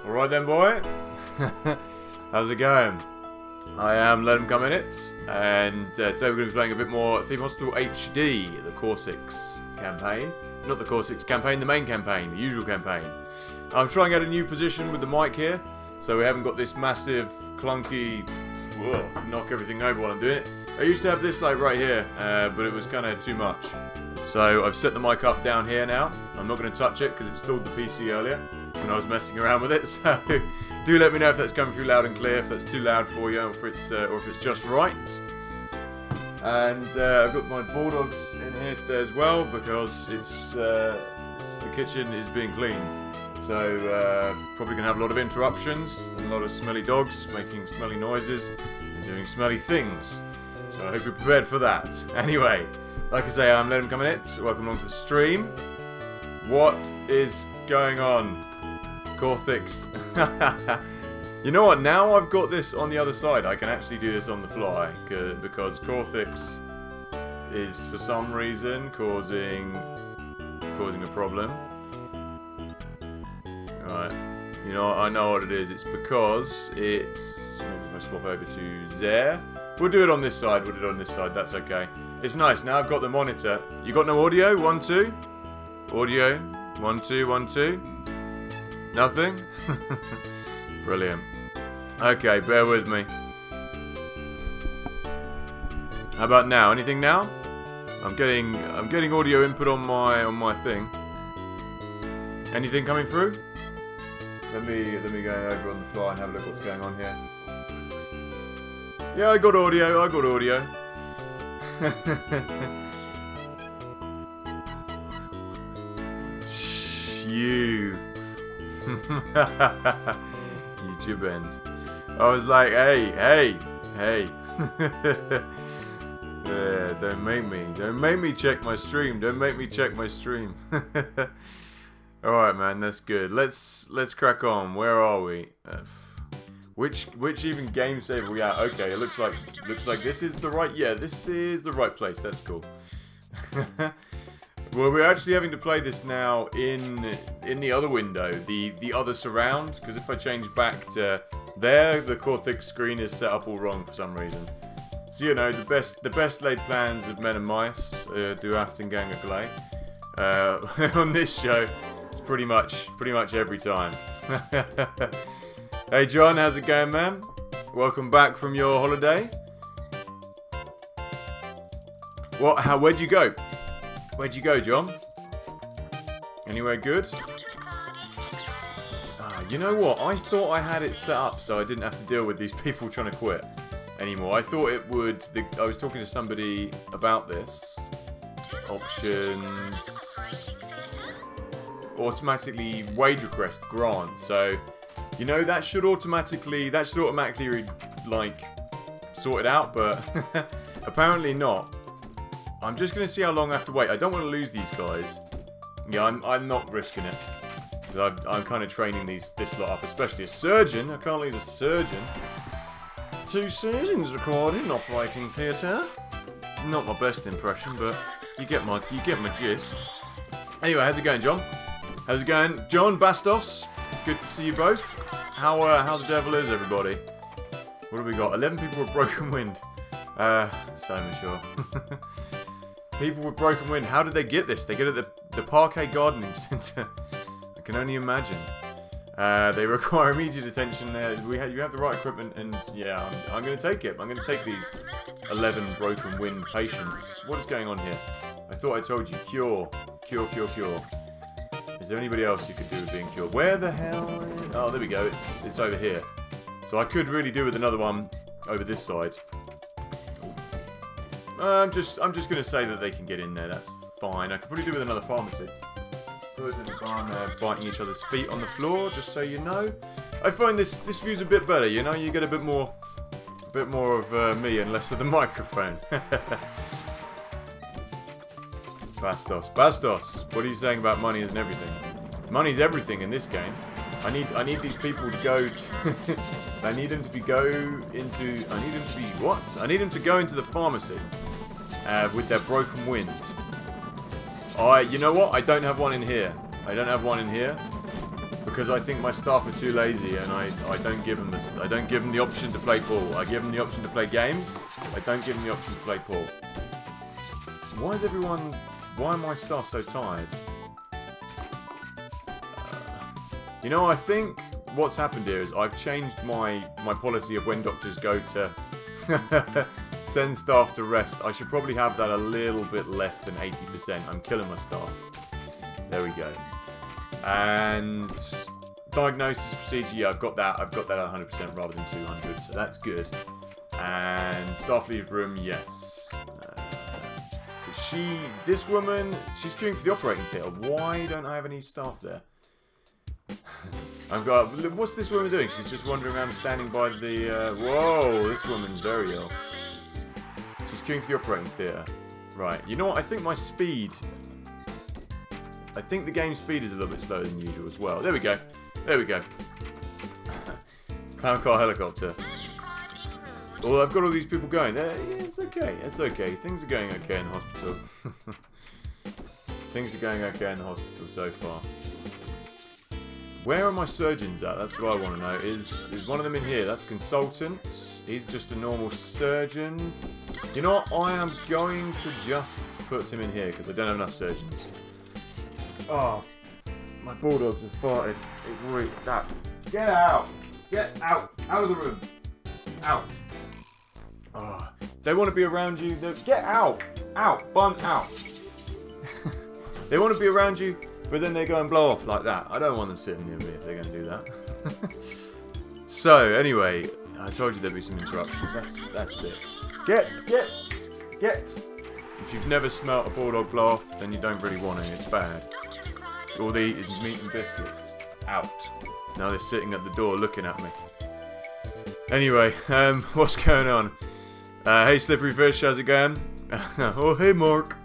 Alright then, boy. How's it going? I am LetemcomeInit, and today we're going to be playing a bit more Theme Hospital HD, the Core 6 campaign. Not the Core 6 campaign, the main campaign, the usual campaign. I'm trying out a new position with the mic here, so we haven't got this massive, clunky, knock everything over while I'm doing it. I used to have this like right here, but it was kind of too much. So I've set the mic up down here now. I'm not going to touch it because it stalled the PC earlier when I was messing around with it. So do let me know if that's coming through loud and clear, if that's too loud for you, or if it's just right. And I've got my bulldogs in here today as well because the kitchen is being cleaned. So probably going to have a lot of interruptions, and a lot of smelly dogs making smelly noises and doing smelly things. So I hope you're prepared for that. Anyway, like I say, I'm LetemcomeInit. Welcome along to the stream. What is going on? Core 6. You know what? Now I've got this on the other side. I can actually do this on the fly because Core 6 is for some reason causing a problem. Alright. You know, I know what it is. It's because it's... Maybe if I swap over to there. We'll do it on this side. We'll do it on this side. That's okay. It's nice. Now I've got the monitor. You got no audio? 1, 2. Audio. 1, 2, 1, 2. Nothing? Brilliant. Okay, bear with me. How about now? Anything now? I'm getting audio input on my thing. Anything coming through? Let me go over on the fly and have a look what's going on here. Yeah, I got audio. I got audio. You YouTube end. I was like, hey. Yeah, don't make me check my stream. Don't make me check my stream. Alright, man, that's good. Let's crack on. Where are we? Which even game save are we at? Okay, it looks like this is the right. Yeah, this is the right place. That's cool. Well, we're actually having to play this now in the other window, the other surround, because if I change back to there, the Core 6 screen is set up all wrong for some reason. So you know, the best laid plans of men and mice do often gang a play. On this show, it's pretty much every time. Hey John, how's it going, man? Welcome back from your holiday. Where'd you go? Where'd you go, John? Anywhere good? You know what? I thought I had it set up so I didn't have to deal with these people trying to quit anymore. I thought it would... I was talking to somebody about this. Options... Automatically wage request grant. So, you know, that should automatically like, sort it out, but apparently not. I'm just going to see how long I have to wait. I don't want to lose these guys. Yeah, I'm not risking it. I'm kind of training this lot up, especially a surgeon. I can't lose a surgeon. 2 surgeons required in operating theatre. Not my best impression, but you get my gist. Anyway, how's it going, John? How's it going, John Bastos? Good to see you both. How the devil is everybody? What have we got? 11 people with broken wind. So mature. People with broken wind. How did they get this? They get it at the Parquet Gardening Centre. I can only imagine. They require immediate attention there. You have the right equipment, and yeah, I'm going to take it. I'm going to take these 11 broken wind patients. What is going on here? I thought I told you. Cure. Is there anybody else you could do with being cured? Where the hell? Oh, there we go. It's over here. So I could really do with another one over this side. I'm just going to say that they can get in there. That's fine. I could probably do with another pharmacy. Good in the barn there, biting each other's feet on the floor, just so you know. I find this view's a bit better, you know. You get a bit more of me and less of the microphone. Bastos, what are you saying about money isn't everything? Money's everything in this game. I need these people to go to I need them to go into the pharmacy with their broken wind. You know what? I don't have one in here. Because I think my staff are too lazy, and I don't give them the option to play pool. I give them the option to play games. I don't give them the option to play pool. Why are my staff so tired? You know, I think what's happened here is I've changed my policy of when doctors go to send staff to rest. I should probably have that a little bit less than 80%. I'm killing my staff. There we go. And diagnosis procedure, yeah, I've got that at 100% rather than 200, so that's good. And staff leave room, yes. This woman, she's queuing for the operating theatre. Why don't I have any staff there? I've got, what's this woman doing? She's just wandering around standing by the, whoa, this woman's very ill. She's queuing for the operating theatre. Right, you know what, I think my speed, I think the game speed is a little bit slower than usual as well. There we go. There we go. Clown car helicopter. Well, I've got all these people going. Yeah, it's okay. It's okay. Things are going okay in the hospital. Things are going okay in the hospital so far. Where are my surgeons at? That's what I want to know. Is one of them in here? That's consultant. He's just a normal surgeon. You know what? I am going to just put him in here because I don't have enough surgeons. Oh, my bulldogs have farted. It really, that. Get out! Get out! Out of the room! Out! Oh, they want to be around you. Get out! Out! Bun out! They want to be around you, but then they go and blow off like that. I don't want them sitting near me if they're going to do that. So, anyway, I told you there'd be some interruptions. That's sick. Get! If you've never smelt a bulldog blow off, then you don't really want it. It's bad. All they eat is meat and biscuits. Out. Now they're sitting at the door looking at me. Anyway, what's going on? Hey Slippery Fish, how's it going? Oh, hey Mark.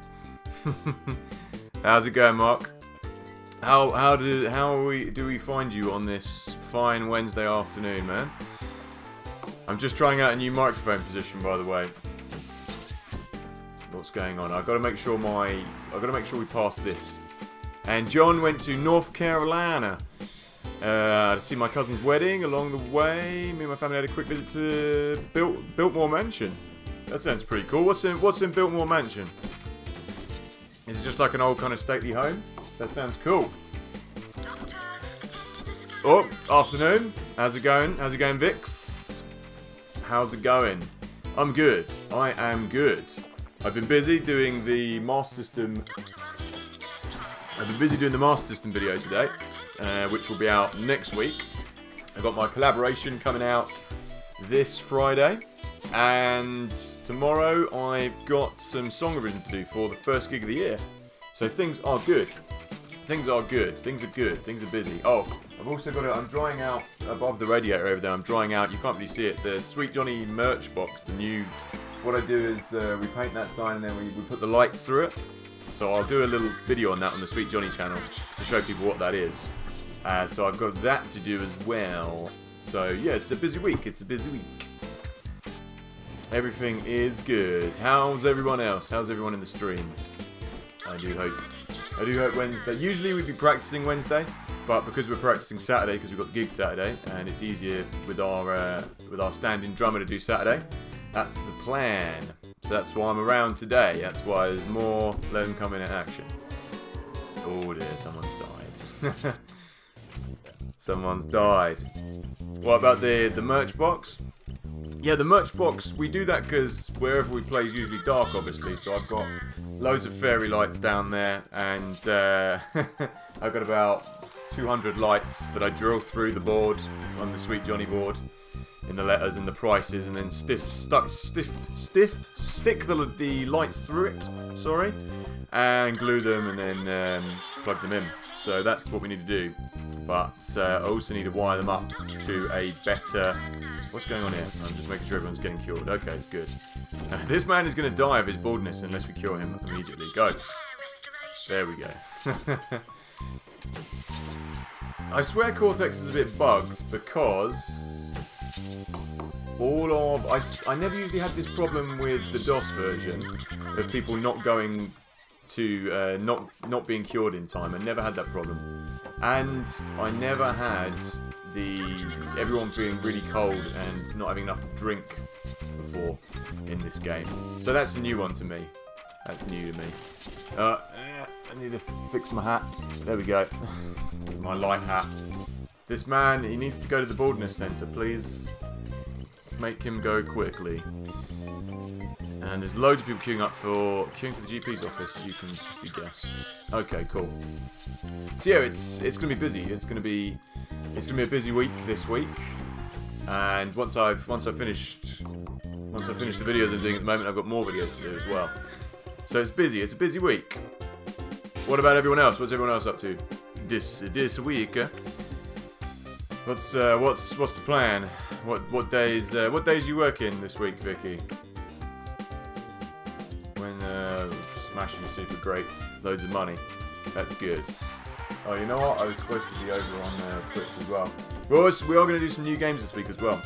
How's it going, Mark? How do we find you on this fine Wednesday afternoon, man? I'm just trying out a new microphone position, by the way. What's going on? I've got to make sure we pass this. And John went to North Carolina to see my cousin's wedding. Along the way, me and my family had a quick visit to Biltmore Mansion. That sounds pretty cool. What's in Biltmore Mansion? Is it just like an old kind of stately home? That sounds cool. Oh, afternoon. How's it going? How's it going, Vix? How's it going? I'm good. I am good. I've been busy doing the Master System. Video today, which will be out next week. I've got my collaboration coming out this Friday, and tomorrow I've got some song revision to do for the first gig of the year. So things are good. Things are good. Things are good. Things are busy. Oh, I've also got I'm drying out above the radiator over there. I'm drying out. You can't really see it. The Sweet Johnny merch box. The new. What I do is we paint that sign and then we put the lights through it. So I'll do a little video on that on the Sweet Johnny channel to show people what that is. So I've got that to do as well. So yeah, it's a busy week. It's a busy week. Everything is good. How's everyone else? How's everyone in the stream? I do hope Wednesday. Usually we'd be practicing Wednesday, but because we're practicing Saturday, because we've got the gig Saturday, and it's easier with our stand-in drummer to do Saturday. That's the plan. So that's why I'm around today. That's why there's more LetemcomeInit action. Oh dear, someone's died. Someone's died. What about the merch box? Yeah, the merch box, we do that because wherever we play is usually dark, obviously. So I've got loads of fairy lights down there, and I've got about 200 lights that I drill through the board on the Sweet Johnny board. In the letters and the prices, and then stick the lights through it, sorry, and glue them, and then plug them in. So that's what we need to do. But I also need to wire them up to a better. What's going on here? I'm just making sure everyone's getting cured. Okay, it's good. This man is going to die of his baldness unless we cure him immediately. Go. There we go. I swear Cortex is a bit bugged because I never usually had this problem with the DOS version of people not going to not being cured in time. I never had that problem. And I never had everyone feeling really cold and not having enough drink before in this game. So that's a new one to me. That's new to me. I need to fix my hat. There we go. My light hat. This man, he needs to go to the Baldness Centre, please. Make him go quickly. And there's loads of people queuing for the GP's office. You can just be guessed. Okay, cool. So yeah, it's gonna be busy. It's gonna be a busy week this week. And once I've finished the videos I'm doing at the moment, I've got more videos to do as well. So it's busy. It's a busy week. What about everyone else? What's everyone else up to this week? What's the plan? What days you working this week, Vicky? When smashing super great, loads of money. That's good. Oh, you know what? I was supposed to be over on Twitch as well. We are going to do some new games this week as well.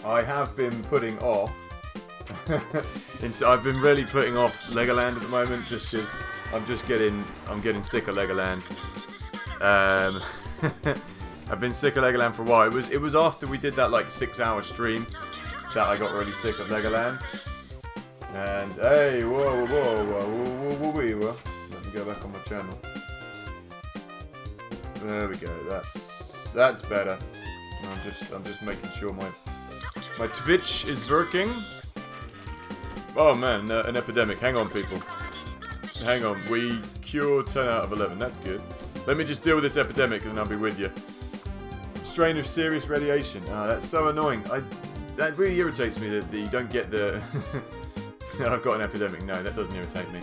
I have been putting off. I've been really putting off Legoland at the moment, just because I'm getting sick of Legoland. I've been sick of Legoland for a while. It was after we did that like 6-hour stream that I got really sick of Legoland. And hey, whoa. Let me go back on my channel. There we go. That's better. I'm just making sure my Twitch is working. Oh man, an epidemic. Hang on, people. Hang on. We cured 10 out of 11. That's good. Let me just deal with this epidemic and then I'll be with you. Strain of serious radiation. Oh, that's so annoying. That really irritates me that you don't get the... I've got an epidemic. No, that doesn't irritate me.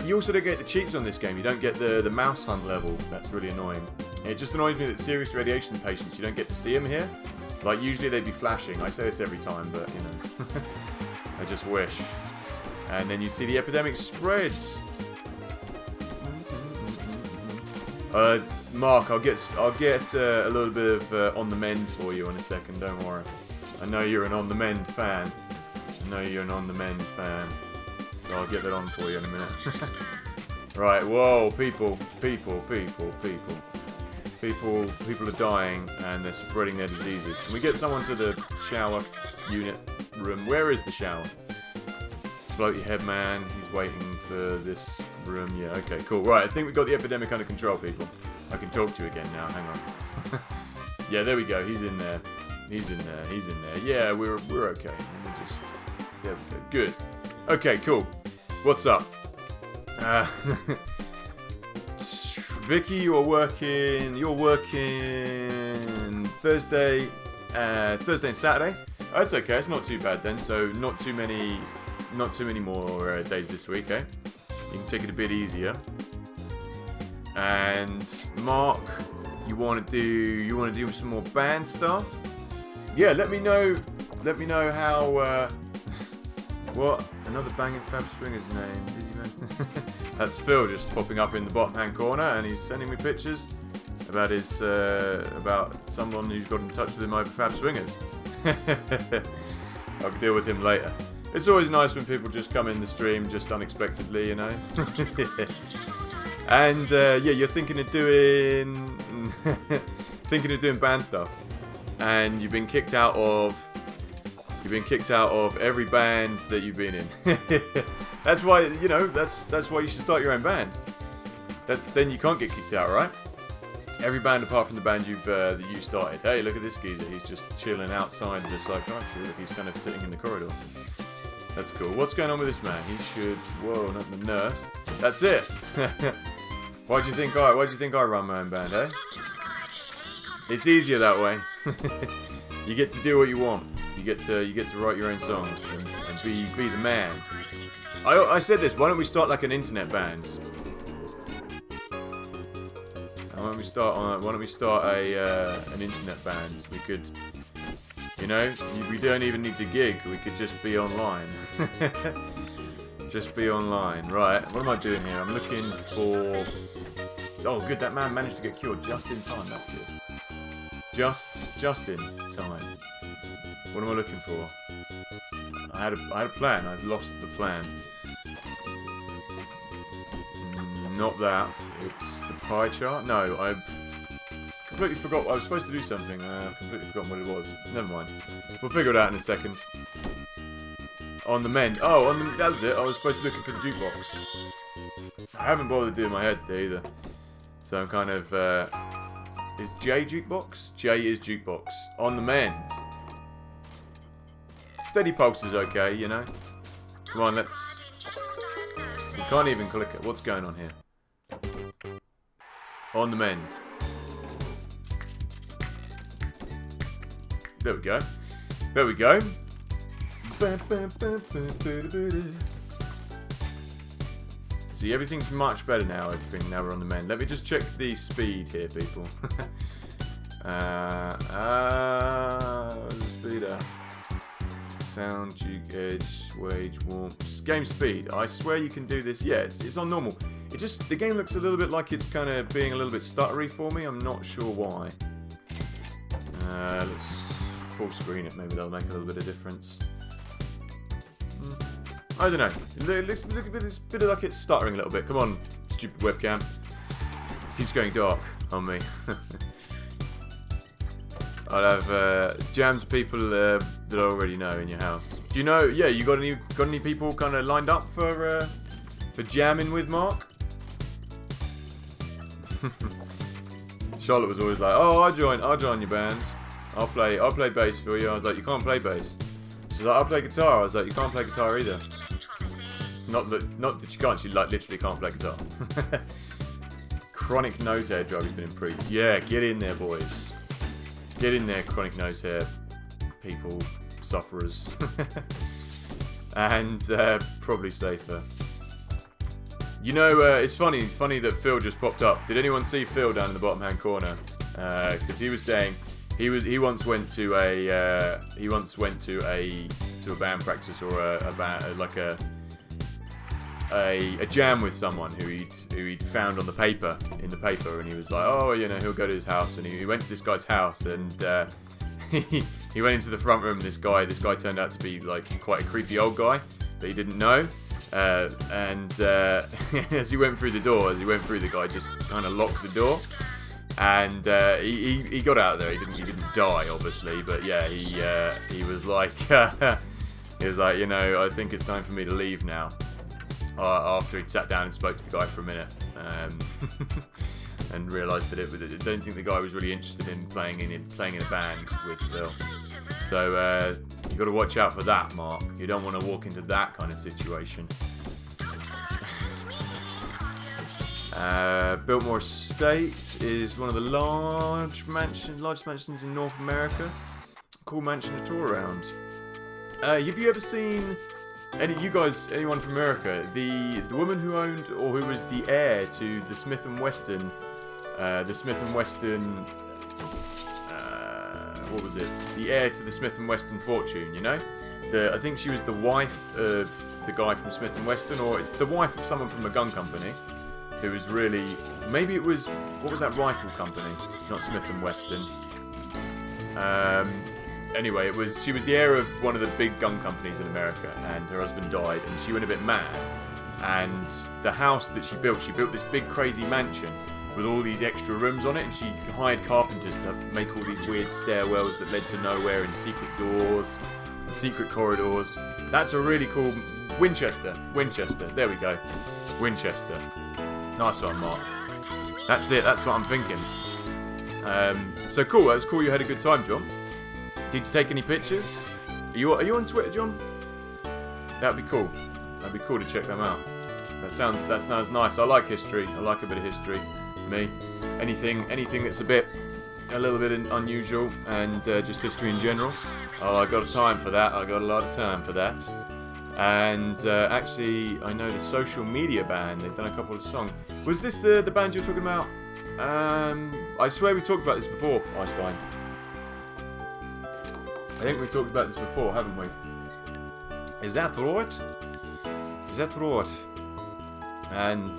You also don't get the cheats on this game. You don't get the mouse hunt level. That's really annoying. It just annoys me that serious radiation patients, you don't get to see them here. Like, usually they'd be flashing. I say this every time, but, you know. I just wish. And then you see the epidemic spreads. Mark, I'll get a little bit of on the mend for you in a second. Don't worry. I know you're an on the mend fan. So I'll get that on for you in a minute. Right, whoa, people are dying and they're spreading their diseases. Can we get someone to the shower unit room? Where is the shower? Floaty head man, he's waiting for this room. Yeah, okay, cool. Right, I think we've got the epidemic under control, people. I can talk to you again now, hang on. Yeah, there we go, he's in there. He's in there. Yeah, we're okay. Let me just... There we go, good. Okay, cool. What's up? Vicky, you're working Thursday and Saturday. Oh, that's okay. It's not too bad then. So not too many more days this week, eh? You can take it a bit easier. And Mark, you want to do some more band stuff? Yeah, let me know how. What? Another banging Fab Swinger's name? Did you mention? That's Phil just popping up in the bottom hand corner, and he's sending me pictures about his about someone who's got in touch with him over Fab Swingers. I'll deal with him later. It's always nice when people just come in the stream just unexpectedly, you know. And yeah, you're thinking of doing band stuff, and you've been kicked out of every band that you've been in. That's why, you know, that's why you should start your own band. Then you can't get kicked out, right? Every band apart from the band that you started. Hey, look at this geezer. He's just chilling outside the psychiatry. Look, he's kind of sitting in the corridor. That's cool. What's going on with this man? He should... Whoa, not the nurse. That's it. Why do you think I run my own band, eh? It's easier that way. You get to do what you want. You get to write your own songs and be the man. I said this. Why don't we start like an internet band? Why don't we start an internet band? We could, you know, we don't even need to gig. We could just be online. Just be online, right? What am I doing here? I'm looking for. Oh, good. That man managed to get cured just in time. That's good. Just in time. What am I looking for? I had a plan. I've lost the plan. Not that. It's the pie chart. No, completely forgot. I was supposed to do something. I've completely forgotten what it was. Never mind. We'll figure it out in a second. On the mend. Oh, that was it. I was supposed to be looking for the jukebox. I haven't bothered doing my head today either. So I'm kind of... is J jukebox? J is jukebox. On the mend. Steady pulse is okay, you know. Come on, let's... You can't even click it. What's going on here? On the mend. There we go. There we go. See, everything's much better now. Everything now we're on the mend. Let me just check the speed here, people. Where's the speeder? Sound, juke, edge, wage, warmth, game speed. I swear you can do this. Yeah, it's on normal. It just, the game looks a little bit like it's kind of being a little bit stuttery for me. I'm not sure why. Let's full screen it. Maybe that'll make a little bit of difference. I don't know. It looks a bit like it's stuttering a little bit. Come on, stupid webcam. Keeps going dark on me. I'll have jams of people that I already know in your house. Do you know? Yeah, you got any people kind of lined up for jamming with Mark? Charlotte was always like, "Oh, I'll join your band. I'll play bass for you." I was like, "You can't play bass." She's like, "I'll play guitar." I was like, "You can't play guitar either." Not that you can't. She like literally can't play guitar. Chronic nose hair drug has been improved. Yeah, get in there, boys. Get in there, chronic nose hair people, sufferers. And probably safer. You know, it's funny that Phil just popped up. Did anyone see Phil down in the bottom hand corner? Because he was saying he once went to a band practice or a band like a jam with someone who he'd found on the paper in the paper, and he was like, oh, you know, he'll go to his house, and he went to this guy's house, and he went into the front room. This guy turned out to be like quite a creepy old guy that he didn't know, and as he went through the guy just kind of locked the door, and he got out of there. He didn't die, obviously, but yeah, he was like you know, I think it's time for me to leave now. After he'd sat down and spoke to the guy for a minute, and realised that I don't think the guy was really interested in playing in a band with Phil. So you got to watch out for that, Mark. You don't want to walk into that kind of situation. Biltmore Estate is one of the largest mansions in North America. Cool mansion to tour around. Have you ever seen? Anyone from America, the woman who owned, or who was the heir to the Smith & Wesson, what was it? The heir to the Smith & Wesson fortune, you know? I think she was the wife of the guy from Smith & Wesson, or it's the wife of someone from a gun company, who was really, maybe it was, what was that rifle company? Not Smith & Wesson. Anyway, she was the heir of one of the big gun companies in America, and her husband died, and she went a bit mad. And the house that she built this big crazy mansion with all these extra rooms on it, and she hired carpenters to make all these weird stairwells that led to nowhere, and secret doors, and secret corridors. That's a really cool Winchester, there we go. Winchester. Nice one, Mark. That's it, that's what I'm thinking. So cool, that was cool you had a good time, John. Did you take any pictures? Are you on Twitter, John? That'd be cool. That'd be cool to check them out. That sounds nice. I like history. I like a bit of history. Me. Anything that's a little bit unusual, and just history in general. Oh, I got time for that. I got a lot of time for that. And actually, I know the Social Media Band. They've done a couple of songs. Was this the band you were talking about? I swear we talked about this before, Einstein. I think we talked about this before, haven't we? Is that right? Is that right? And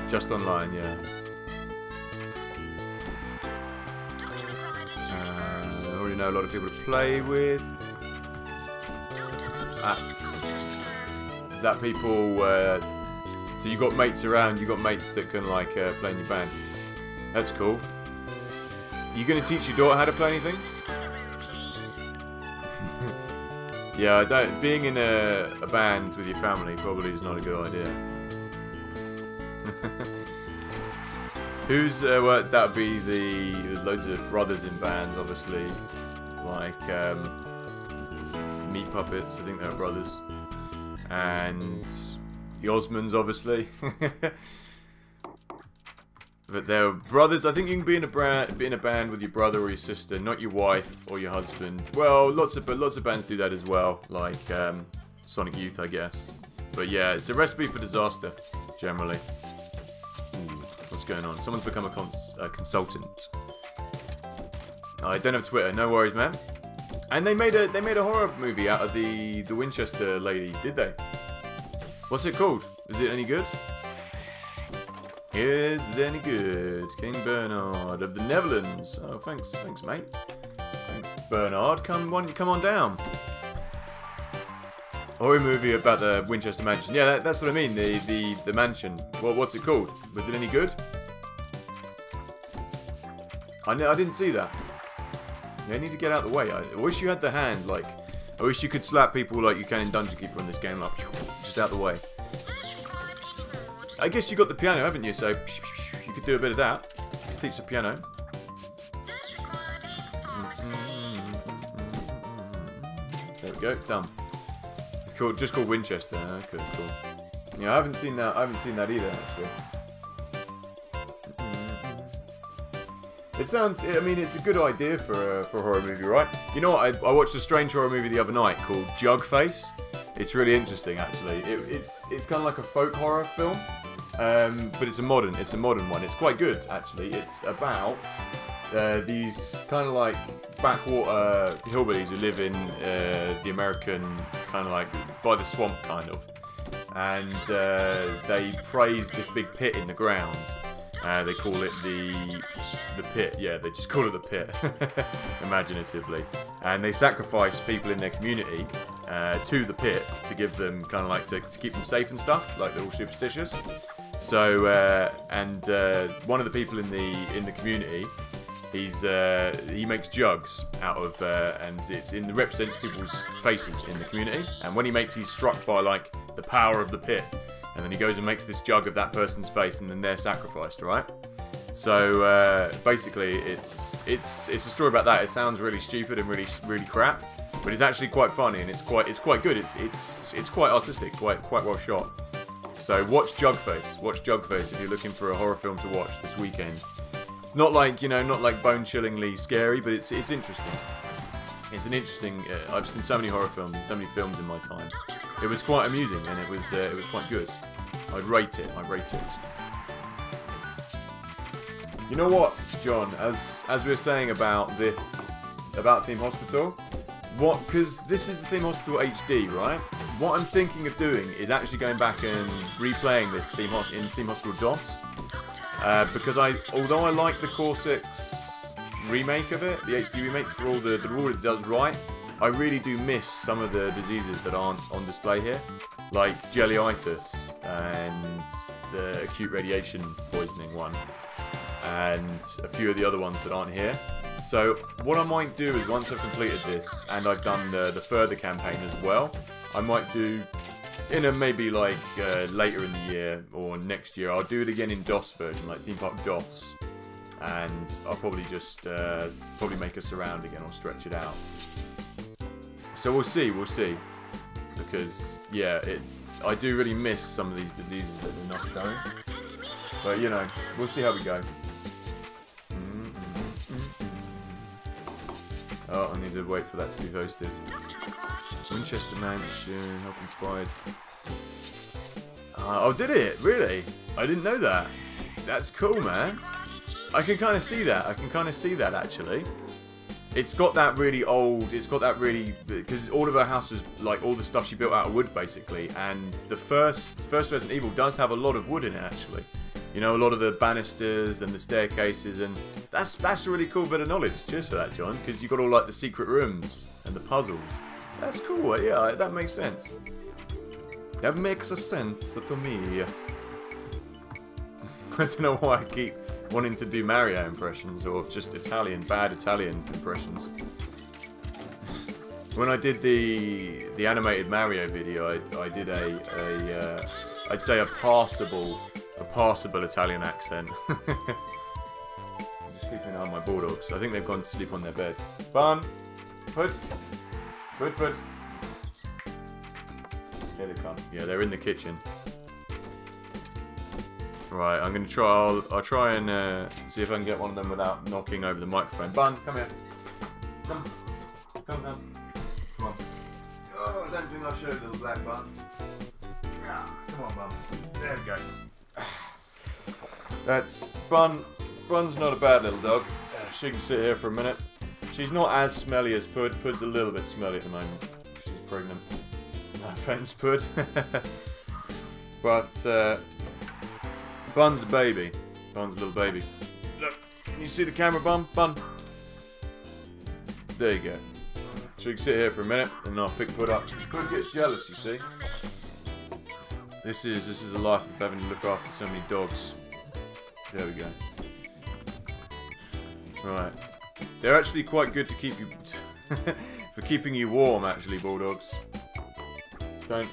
just online, yeah. I already know a lot of people to play with. Is that people? So you got mates around. You got mates that can like play in your band. That's cool. You gonna teach your daughter how to play anything? Yeah, I don't. Being in a band with your family probably is not a good idea. Who's well, that would be there's loads of brothers in bands, obviously, like Meat Puppets. I think they're brothers, and the Osmonds, obviously. But they're brothers. I think you can be in a band with your brother or your sister, not your wife or your husband. Well, lots of bands do that as well, like Sonic Youth, I guess. But yeah, it's a recipe for disaster, generally. Ooh, what's going on? Someone's become a consultant. I don't have Twitter. No worries, man. And they made a horror movie out of the Winchester lady, did they? What's it called? Is it any good? Is it any good? King Bernard of the Netherlands. Oh, thanks, mate. Thanks, Bernard. Come on down. Horror movie about the Winchester mansion. Yeah, that's what I mean. The mansion. Well, what's it called? Was it any good? I didn't see that. Yeah, I need to get out of the way. I wish you had the hand. Like, I wish you could slap people like you can in Dungeon Keeper in this game. Like, just out of the way. I guess you got the piano, haven't you? So you could do a bit of that. You could teach the piano. There we go, done. It's just called Winchester. Okay, cool. Yeah, I haven't seen that. I haven't seen that either, actually. It sounds. I mean, it's a good idea for a horror movie, right? You know what? I watched a strange horror movie the other night called Jugface. It's really interesting, actually. It's kind of like a folk horror film. But it's a modern one. It's quite good, actually. It's about these kind of like backwater hillbillies who live in the American kind of like by the swamp kind of, and they praise this big pit in the ground. They call it the pit. Yeah, they just call it the pit, imaginatively. And they sacrifice people in their community to the pit to give them kind of like to keep them safe and stuff. Like they're all superstitious. So one of the people in the community, he makes jugs out of and it represents people's faces in the community. And when he's struck by like the power of the pit, and then he goes and makes this jug of that person's face, and then they're sacrificed, right? So basically, it's a story about that. It sounds really stupid and really crap, but it's actually quite funny and it's quite good. It's quite artistic, quite well shot. So watch Jugface. Watch Jugface if you're looking for a horror film to watch this weekend. It's not like not like bone-chillingly scary, but it's interesting. It's an interesting. I've seen so many horror films and so many films in my time. It was quite amusing and it was quite good. I'd rate it. You know what, John? As we were saying about Theme Hospital, because this is the Theme Hospital HD, right? What I'm thinking of doing is actually going back and replaying this Theme Hospital DOS, because although I like the Core 6 remake of it, the HD remake for all it does right, I really do miss some of the diseases that aren't on display here, like jellyitis and the acute radiation poisoning one, and a few of the other ones that aren't here. So what I might do is once I've completed this and I've done the further campaign as well, I might do maybe like later in the year or next year, I'll do it again in DOS version, like Theme Park DOS, and I'll probably just make a surround again or stretch it out. So we'll see, because yeah, I do really miss some of these diseases that they're not showing, but we'll see how we go. Oh, I need to wait for that to be posted. Winchester Mansion, help inspired. Oh, did it? Really? I didn't know that. That's cool, man. I can kind of see that. Actually. It's got that really old. It's got that really, because all of her house was like all the stuff she built out of wood, basically. And the first Resident Evil does have a lot of wood in it, actually. A lot of the banisters and the staircases, and that's a really cool bit of knowledge. Cheers for that, John, because you got all like the secret rooms and the puzzles. That's cool. Yeah, that makes sense. That makes a sense to me. I don't know why I keep wanting to do Mario impressions or just bad Italian impressions. When I did the animated Mario video, I did I'd say a passable Italian accent. I'm just keeping an eye on my bulldogs. I think they've gone to sleep on their bed. Bun, Pud. Here they come. Yeah, they're in the kitchen. Right, I'm gonna try. I'll try and see if I can get one of them without knocking over the microphone. Bun, come here. Come. Come on. Oh, I don't think I showed little black bun. Come on, Bun. There we go. That's Bun. Bun's not a bad little dog. She can sit here for a minute. She's not as smelly as Pud. Pud's a little bit smelly at the moment. She's pregnant. No offense, Pud. But Bun's a baby. Bun's a little baby. Look, can you see the camera, Bun? Bun. There you go. So you can sit here for a minute, and I'll pick Pud up. Pud gets jealous, you see. This is the life of having to look after so many dogs. There we go. Right. They're actually quite good to keep you for keeping you warm, actually, bulldogs. Don't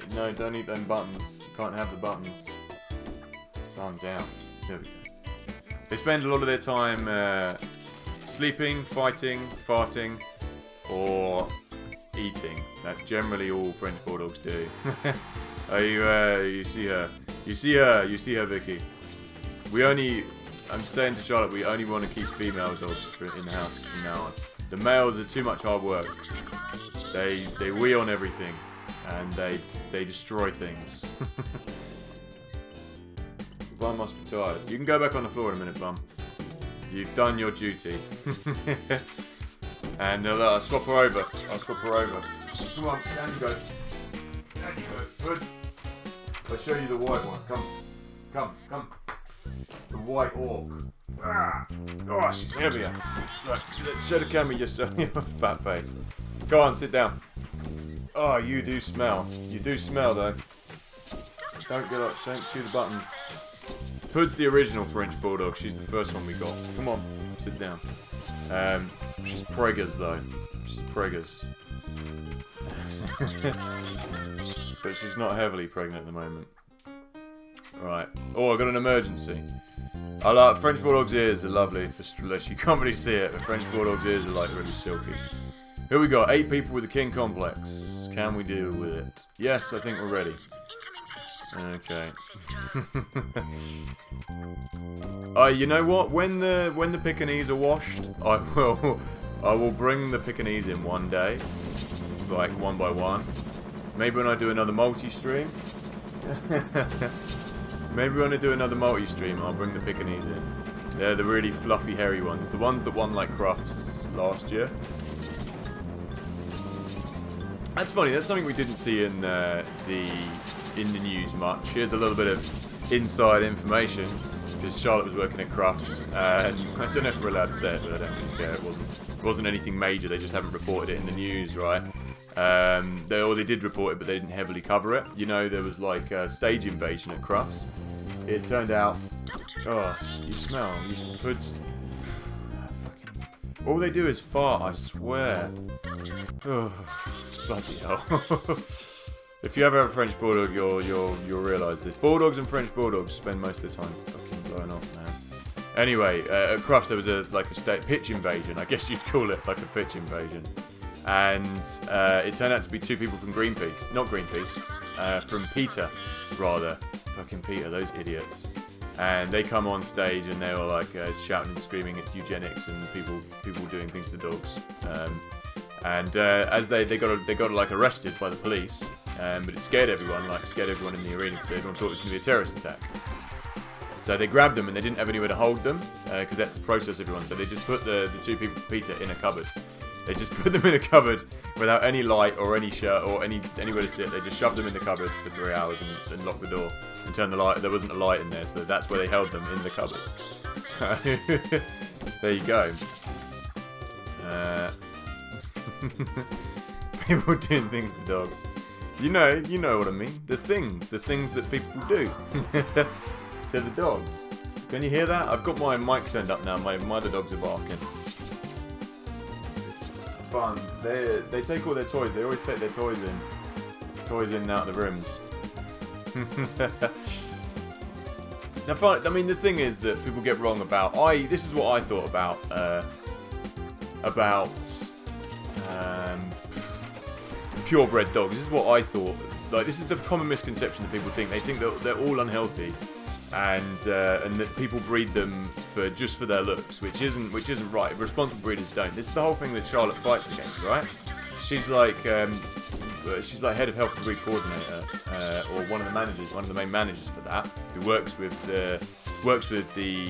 eat them buttons. You can't have the buttons. Calm down. There we go. They spend a lot of their time sleeping, fighting, farting, or eating. That's generally all French bulldogs do. You see her. You see her, Vicky. I'm saying to Charlotte, we only want to keep female dogs in the house from now on. The males are too much hard work. They wee on everything, and they destroy things. Bum must be tired. You can go back on the floor in a minute, Bum. You've done your duty. And I'll swap her over. Come on, down you go. Down you go. Good. I'll show you the white one. Come. The white orc. Oh, she's heavier. Look, show the camera your fat face. Go on, sit down. Oh, you do smell. You do smell, though. Don't get up. Don't chew the buttons. Pud's the original French bulldog. She's the first one we got. Come on, sit down. She's preggers, though. She's preggers. But she's not heavily pregnant at the moment. Right. Oh, I got an emergency. I like French Bulldog's ears are lovely, unless you can't really see it, but French Bulldog's ears are like really silky. Here we go, 8 people with a king complex. Can we deal with it? Yes, I think we're ready. Okay. You know what? When the Pekingese are washed, I will bring the Pekingese in one day, like one by one. Maybe when I do another multi-stream. Maybe when I do another multi-stream, I'll bring the Pekingese in. They're the really fluffy, hairy ones. The ones that won like Crufts last year. That's funny. That's something we didn't see in the news much. Here's a little bit of inside information. Because Charlotte was working at Crufts, and I don't know if we're allowed to say it, but I don't really care. It wasn't anything major. They just haven't reported it in the news, right? They did report it, but they didn't heavily cover it. You know, there was like a stage invasion at Crufts. It turned out, oh, you smell. You put, fucking, all they do is fart. I swear. Oh, bloody hell. If you ever have a French bulldog, you'll realise this. Bulldogs and French bulldogs spend most of the time fucking blowing off, man. Anyway, at Crufts there was a pitch invasion. I guess you'd call it like a pitch invasion. And it turned out to be 2 people from Greenpeace. Not Greenpeace. From PETA, rather. Fucking PETA, those idiots. And they come on stage and they were like shouting and screaming at eugenics and people doing things to dogs. As they got like arrested by the police, but it scared everyone in the arena because everyone thought it was going to be a terrorist attack. So they grabbed them and they didn't have anywhere to hold them because they had to process everyone. So they just put the 2 people from PETA in a cupboard. They just put them in a cupboard without any light or any shirt or anywhere to sit. They just shoved them in the cupboard for 3 hours and locked the door and turned the light. There wasn't a light in there, so that's where they held them, in the cupboard. So there you go. People doing things to dogs. You know what I mean. The things that people do to the dogs. Can you hear that? I've got my mic turned up now. My other dogs are barking. Fun. They take all their toys. They always take their toys in and out of the rooms. Now, I mean, the thing is that people get wrong about. This is what I thought about purebred dogs. This is what I thought. Like, this is the common misconception that people think. They think that they're all unhealthy, and that people breed them just for their looks, which isn't right. Responsible breeders don't. This is the whole thing that Charlotte fights against, right? She's like head of health and breed coordinator, or one of the main managers for that, who works with the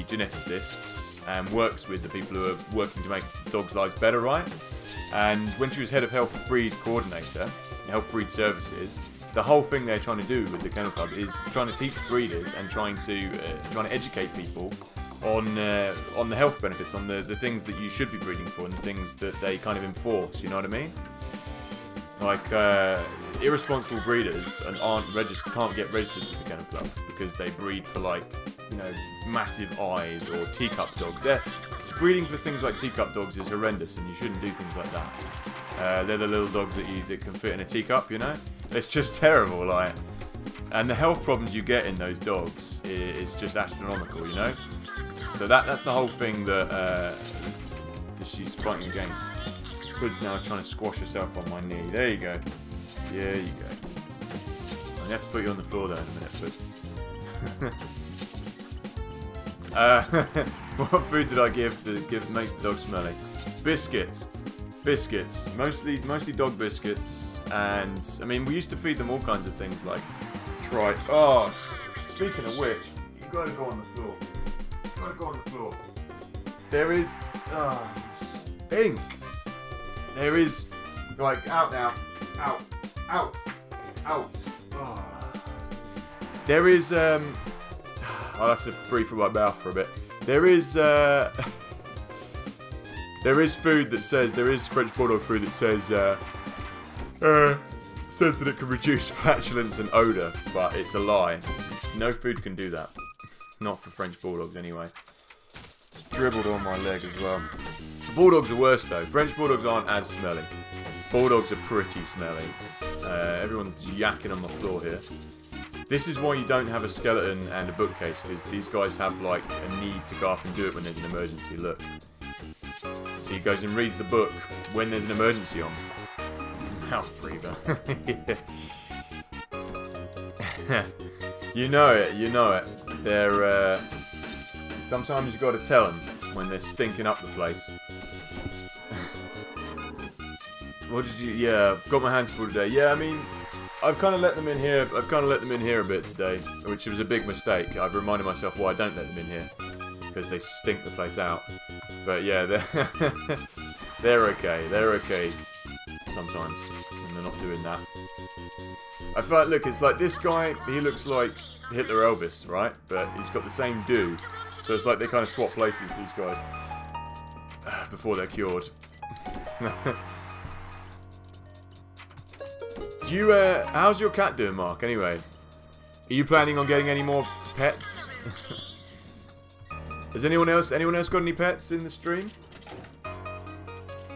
geneticists and works with the people who are working to make dogs' lives better, right? And when she was head of health breed coordinator, health breed services, the whole thing they're trying to do with the Kennel Club is trying to teach breeders and trying to educate people on the health benefits, on the things that you should be breeding for, and the things that they kind of enforce. You know what I mean? Like irresponsible breeders and can't get registered to the Kennel Club because they breed for, like, you know, massive eyes or teacup dogs. Breeding for things like teacup dogs is horrendous, and you shouldn't do things like that. They're the little dogs that can fit in a teacup, you know? It's just terrible, like. And the health problems you get in those dogs is just astronomical, you know? So that's the whole thing that she's fighting against. Hood's now trying to squash herself on my knee. There you go. Yeah, you go. I have to put you on the floor there in a minute, but... what food did I give that makes the dog smelly? Biscuits. Biscuits. Mostly dog biscuits. And, I mean, we used to feed them all kinds of things like Oh, speaking of which, you gotta go on the floor. You gotta go on the floor. There is... ink. There is... Like, out now. Out. Out. Out. Oh. There is, I'll have to breathe through my mouth for a bit. There is food that says, there is French Bulldog food that says that it can reduce flatulence and odour, but it's a lie. No food can do that. Not for French Bulldogs anyway. It's dribbled on my leg as well. Bulldogs are worse though. French Bulldogs aren't as smelly. Bulldogs are pretty smelly. Everyone's yakking on the floor here. This is why you don't have a skeleton and a bookcase, because these guys have, like, a need to go up and do it when there's an emergency. Look. So he goes and reads the book when there's an emergency on. Mouth breather. You know it, you know it. They're, sometimes you gotta tell them when they're stinking up the place. What did you... Yeah, I've got my hands full today. Yeah, I mean... I've kind of let them in here. I've kind of let them in here a bit today, which was a big mistake. I've reminded myself why I don't let them in here, because they stink the place out. But yeah, they're okay. They're okay sometimes when they're not doing that. I feel like, look, it's like this guy. He looks like Hitler Elvis, right? But he's got the same do. So it's like they kind of swap places, these guys, before they're cured. Do you, how's your cat doing, Mark, anyway? Are you planning on getting any more pets? Has anyone else got any pets in the stream?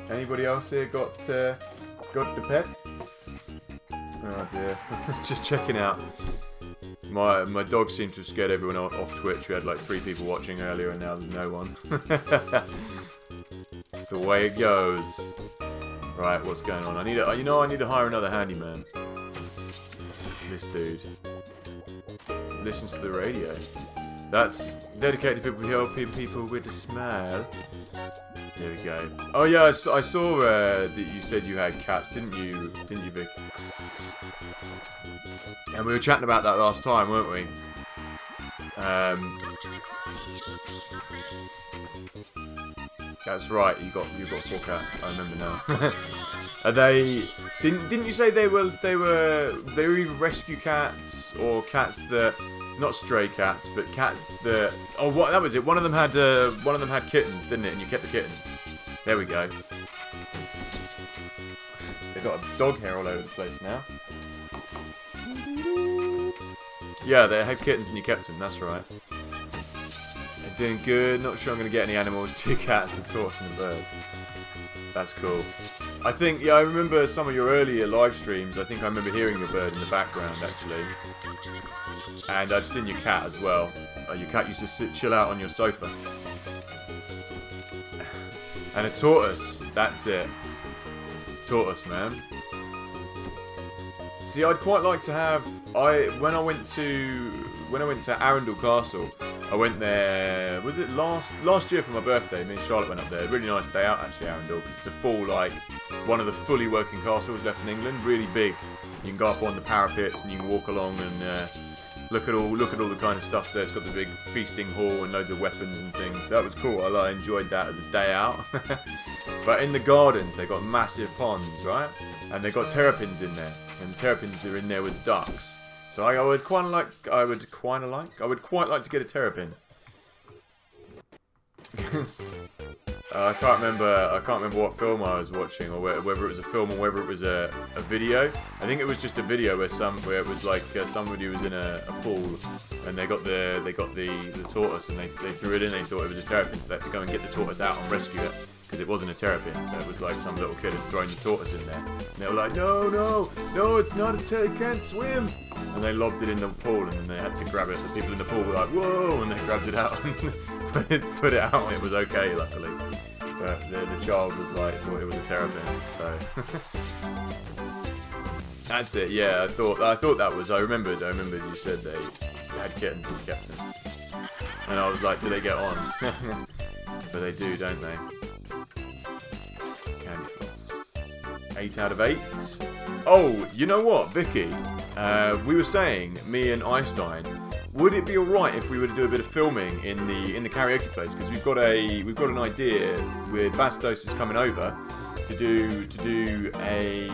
Anybody else here got the pets? Oh dear, I was just checking out. My dog seemed to have scared everyone off Twitch. We had like 3 people watching earlier and now there's no one. It's the way it goes. Right, what's going on? I need to hire another handyman. This dude listens to the radio. That's dedicated to people helping people with the smell. There we go. Oh yeah, I saw that you said you had cats, didn't you, Vic? And we were chatting about that last time, weren't we? That's right. You got 4 cats. I remember now. Are they? Didn't you say they were either rescue cats or cats that, not stray cats, but cats that? Oh, what? That was it. One of them had kittens, didn't it? And you kept the kittens. There we go. They've got a dog hair all over the place now. Yeah, they had kittens and you kept them. That's right. Doing good. Not sure I'm going to get any animals. 2 cats, a tortoise, and a bird. That's cool. I think, yeah, I remember some of your earlier live streams. I think I remember hearing your bird in the background, actually. And I've seen your cat as well. Your cat used to chill out on your sofa. And a tortoise. That's it. Tortoise, man. See, I'd quite like to have. When I went to Arundel Castle, I went there. Was it last year for my birthday? Me and Charlotte went up there. Really nice day out, actually, Arundel, because it's a full, like, one of the fully working castles left in England. Really big. You can go up on the parapets and you can walk along and look at all the kind of stuff there. It's got the big feasting hall and loads of weapons and things. So that was cool. I enjoyed that as a day out. But in the gardens, they got massive ponds, right? And they got terrapins in there, and terrapins are in there with ducks. So I would quite like to get a terrapin. I can't remember what film I was watching, or whether it was a film or whether it was a video. I think it was just a video where it was like somebody was in a pool, and they got the tortoise, and they threw it in. They thought it was a terrapin, so they had to go and get the tortoise out and rescue it, because it wasn't a terrapin. So it was like some little kid had thrown the tortoise in there, and they were like, no, it's not a terrapin, it can't swim. And they lobbed it in the pool, and then they had to grab it. The people in the pool were like, whoa, and they grabbed it out and put it out, and it was okay, luckily. But the child was like, thought it was a terrapin, so. That's it, yeah, I thought that was, I remembered you said they had kittens and kept them. And I was like, do they get on? But they do, don't they? Candy floss. 8 out of 8. Oh, you know what, Vicky? We were saying, me and Einstein, would it be alright if we were to do a bit of filming in the karaoke place? Because we've got an idea with Bastos is coming over to do a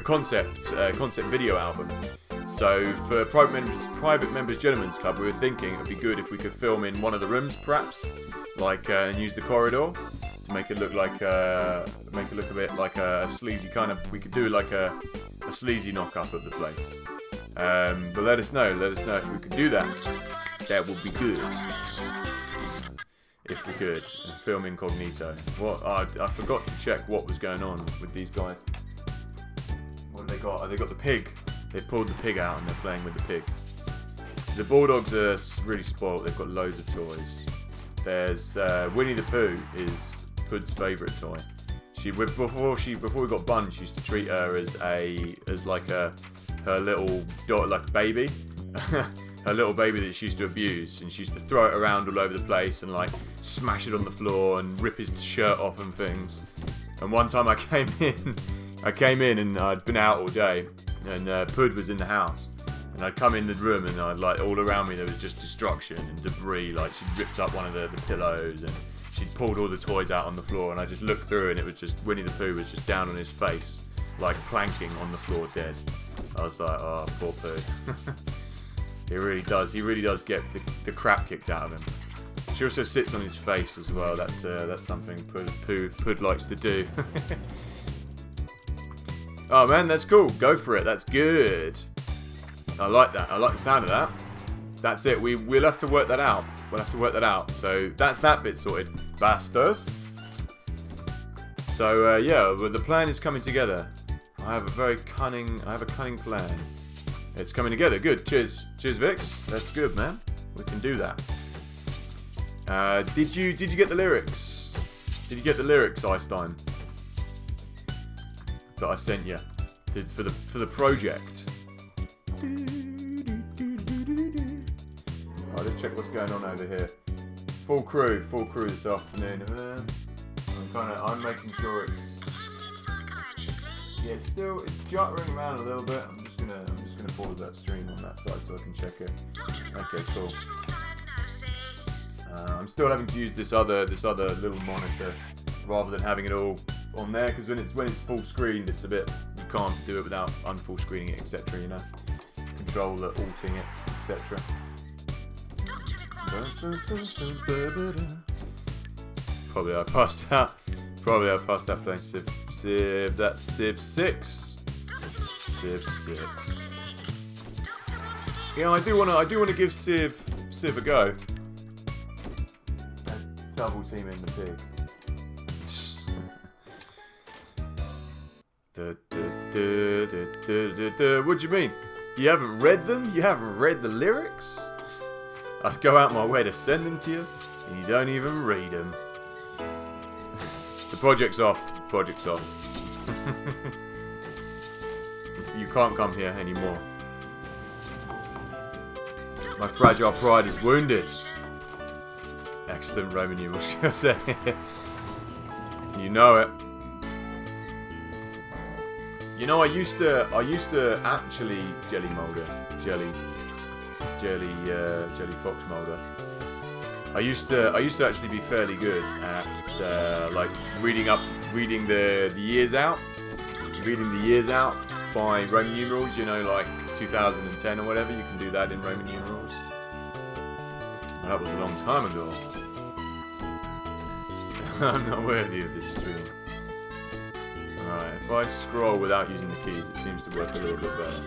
concept video album. So for private members Gentlemen's Club, we were thinking it would be good if we could film in one of the rooms, perhaps, like and use the corridor to make it look like a bit like a sleazy kind of. We could do like a sleazy knock-up of the place. But let us know if we could do that. That would be good. If we could, and film incognito. What? I forgot to check what was going on with these guys. What have they got? Oh, they got the pig. They pulled the pig out and they're playing with the pig. The bulldogs are really spoiled. They've got loads of toys. There's Winnie the Pooh is Pud's favourite toy. Before we got Bun, she used to treat her as like her little dog, like baby. Her little baby that she used to abuse, and she used to throw it around all over the place and like smash it on the floor and rip his shirt off and things. And one time I came in and I'd been out all day, and Pud was in the house, and I'd come in the room and I'd like all around me there was just destruction and debris. Like she'd ripped up one of the pillows and she'd pulled all the toys out on the floor, and I just looked through and it was just Winnie the Pooh was just down on his face, like planking on the floor dead. I was like, oh, poor Pooh. He really does get the crap kicked out of him. She also sits on his face as well. That's something Pud likes to do. Oh man, that's cool. Go for it. That's good. I like that. I like the sound of that. That's it. We'll have to work that out. We'll have to work that out. So that's that bit sorted. Bastos. So yeah, well, the plan is coming together. I have a cunning plan. It's coming together. Good. Cheers, Vix. That's good, man. We can do that. Did you get the lyrics? Did you get the lyrics, Einstein? That I sent you for the project. Right, let's check what's going on over here. Full crew this afternoon. I'm making sure it's. Yeah, it's juttering around a little bit. I'm just gonna pause that stream on that side so I can check it. Okay, cool. I'm still having to use this other little monitor rather than having it all on there, because when it's full screened, it's a bit, you can't do it without unfull screening it, etc. You know, controller alting it, etc. Probably I passed out playing Civ. That's Civ 6. Civ 6. Yeah, I do want to give Civ a go. double teaming the pig. What do you mean? You haven't read them? You haven't read the lyrics? I'd go out my way to send them to you, and you don't even read them. The project's off. The project's off. You can't come here anymore. My fragile pride is wounded. Excellent Roman numerals, can I say? You know it. You know, I used to actually jelly fox molder. I used to actually be fairly good at like reading the years out by Roman numerals. You know, like 2010 or whatever. You can do that in Roman numerals. That was a long time ago. I'm not worthy of this stream. Alright, if I scroll without using the keys, it seems to work a little bit better.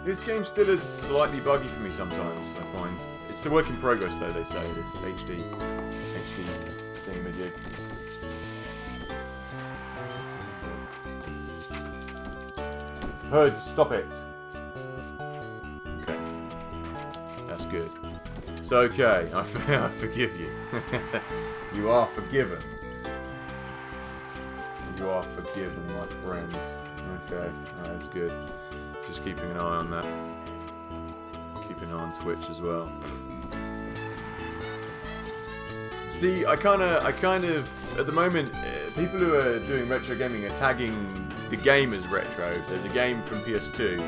This game still is slightly buggy for me sometimes, I find. It's a work in progress though, they say, this HD thingamajig. Hood, stop it! Okay. That's good. It's okay, I forgive you. You are forgiven. You are forgiven, my friend. Okay, that's good. Just keeping an eye on that. Keeping an eye on Twitch as well. See, I kind of, at the moment, people who are doing retro gaming are tagging the game as retro. There's a game from PS2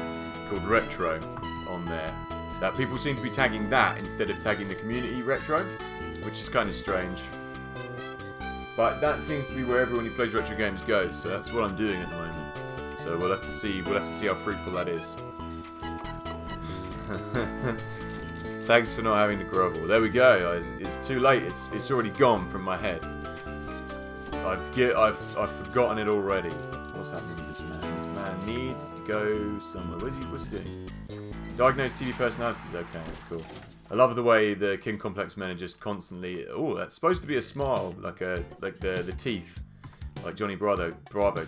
called Retro on there. That people seem to be tagging that instead of tagging the community retro, which is kind of strange. But that seems to be where everyone who plays retro games goes, so that's what I'm doing at the moment. So we'll have to see how fruitful that is. Thanks for not having to grovel. There we go. It's too late. It's already gone from my head. I've forgotten it already. What's happening with this man? This man needs to go somewhere. What's he doing? Diagnose TV personalities. Okay, that's cool. I love the way the King Complex men are just constantly. Oh, that's supposed to be a smile, like the teeth, like Johnny Bravo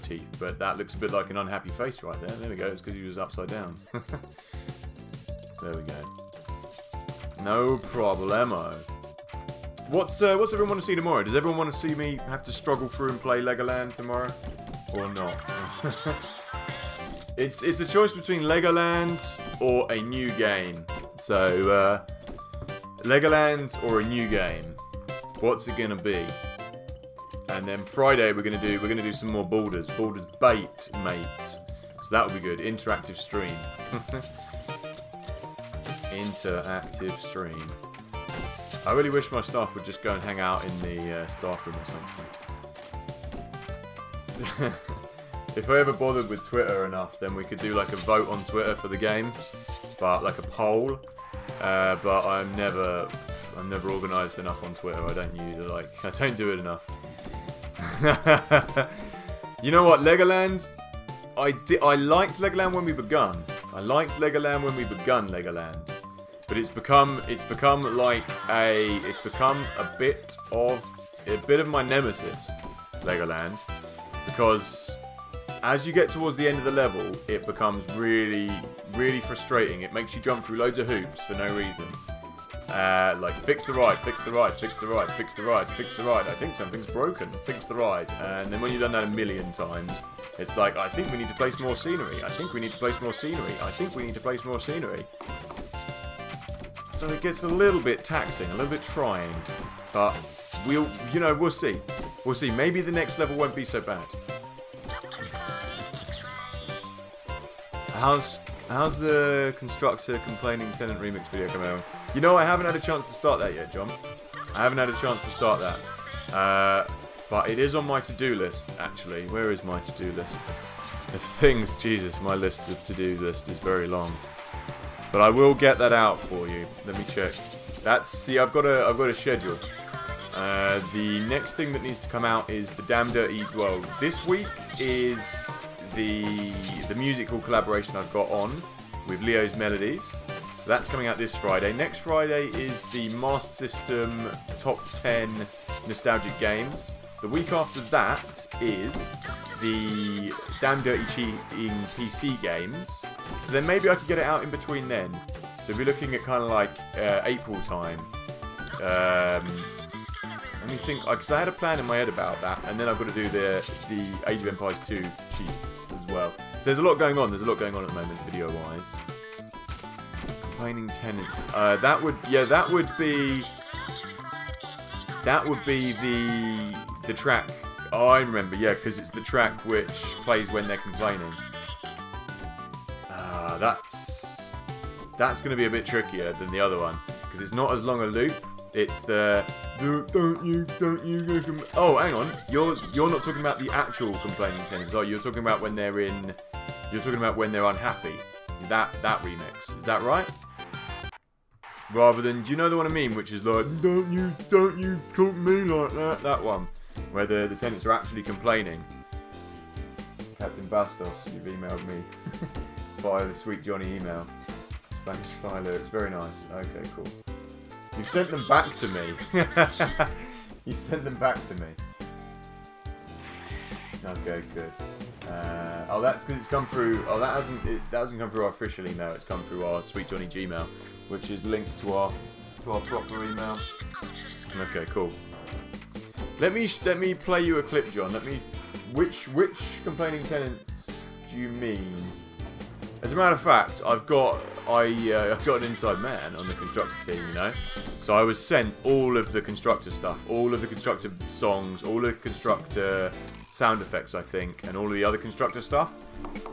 teeth, but that looks a bit like an unhappy face right there. There we go. It's because he was upside down. There we go. No problemo. What's everyone want to see tomorrow? Does everyone want to see me have to struggle through and play Legoland tomorrow, or not? It's a choice between Legoland or a new game. So Legoland or a new game. What's it gonna be? And then Friday we're gonna do some more Baldur's Bait, mate. So that would be good. Interactive stream. Interactive stream. I really wish my staff would just go and hang out in the staff room or something. If I ever bothered with Twitter enough, then we could do like a vote on Twitter for the games, but like a poll. But I'm never organised enough on Twitter. I don't do it enough. You know what, Legoland? I liked Legoland when we begun. Legoland. But it's become a bit of my nemesis, Legoland, because as you get towards the end of the level, it becomes really, really frustrating. It makes you jump through loads of hoops for no reason. Like, fix the ride, fix the ride, fix the ride, fix the ride, fix the ride. I think something's broken. Fix the ride. And then when you've done that a million times, it's like, I think we need to place more scenery. I think we need to place more scenery. I think we need to place more scenery. So it gets a little bit taxing, a little bit trying. But we'll see. We'll see. Maybe the next level won't be so bad. How's the Constructor Complaining Tenant remix video coming out? You know, I haven't had a chance to start that yet, John. I haven't had a chance to start that. But it is on my to-do list, actually. Where is my to-do list? Of things, Jesus, my list of to-do list is very long. But I will get that out for you. Let me check. I've got a schedule. The next thing that needs to come out is the Damn Dirty. Well, this week is the musical collaboration I've got on with Leo's Melodies. So that's coming out this Friday. Next Friday is the Master System Top 10 Nostalgic Games. The week after that is the Damn Dirty Cheating PC games. So then maybe I could get it out in between then. So we're looking at kind of like April time. Let me think, because I had a plan in my head about that, and then I've got to do the Age of Empires 2 cheats as well. So there's a lot going on. There's a lot going on at the moment, video-wise. Complaining tenants. That would be the track. Oh, I remember. Yeah, because it's the track which plays when they're complaining. That's going to be a bit trickier than the other one because it's not as long a loop. It's the don't you. Oh, hang on. You're not talking about the actual complaining tenants. Oh, you're talking about when they're in. You're talking about when they're unhappy. That remix. Is that right? Rather than, do you know the one I mean? Which is like, don't you talk to me like that. That one, where the tenants are actually complaining. Captain Bastos, you've emailed me via the Sweet Johnny email. Spanish style lyrics, very nice. Okay, cool. You've sent them back to me. You sent them back to me. Okay, good. Oh, that's because it's come through. Oh, that hasn't come through our official email. It's come through our Sweet Johnny Gmail, which is linked to our proper email. Okay, cool. Let me play you a clip, John. Which complaining tenants do you mean? As a matter of fact, I've got an inside man on the constructor team, you know. So I was sent all of the constructor stuff, all of the constructor songs, all of the constructor sound effects, I think, and all of the other constructor stuff.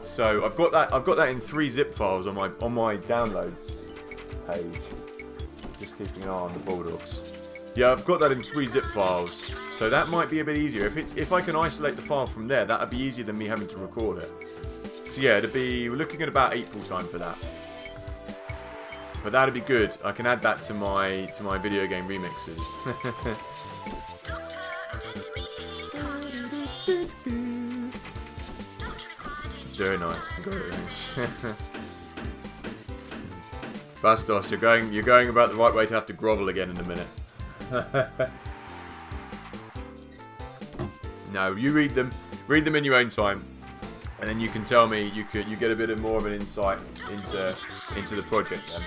So I've got that in 3 zip files on my downloads page. Just keeping an eye on the Bulldogs. Yeah, I've got that in 3 zip files, so that might be a bit easier. If I can isolate the file from there, that'd be easier than me having to record it. So yeah, we're looking at about April time for that. But that'd be good. I can add that to my video game remixes. Very nice. Great, thanks. Bastos, you're going about the right way to have to grovel again in a minute. No, you read them in your own time, and then you can tell me. You get a bit more of an insight into the project then.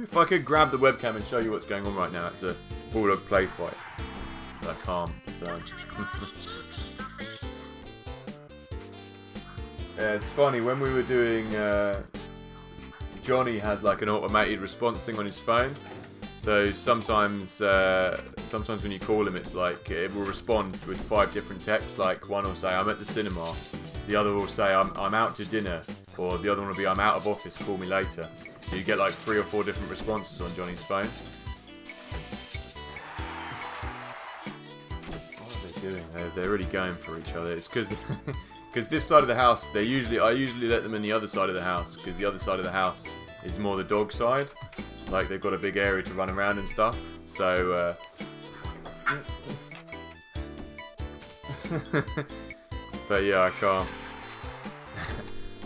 If I could grab the webcam and show you what's going on right now, it's a Bulldog play fight. But I can't, so. Yeah, it's funny when we were doing. Johnny has like an automated response thing on his phone. So sometimes when you call him, it's like it will respond with 5 different texts. Like one will say, "I'm at the cinema," the other will say, "I'm out to dinner," or the other one will be, "I'm out of office, call me later." So you get like 3 or 4 different responses on Johnny's phone. What are they doing? They're really going for each other. It's because this side of the house, I usually let them in the other side of the house, because the other side of the house is more the dog side. Like they've got a big area to run around and stuff. So, but yeah, I can't.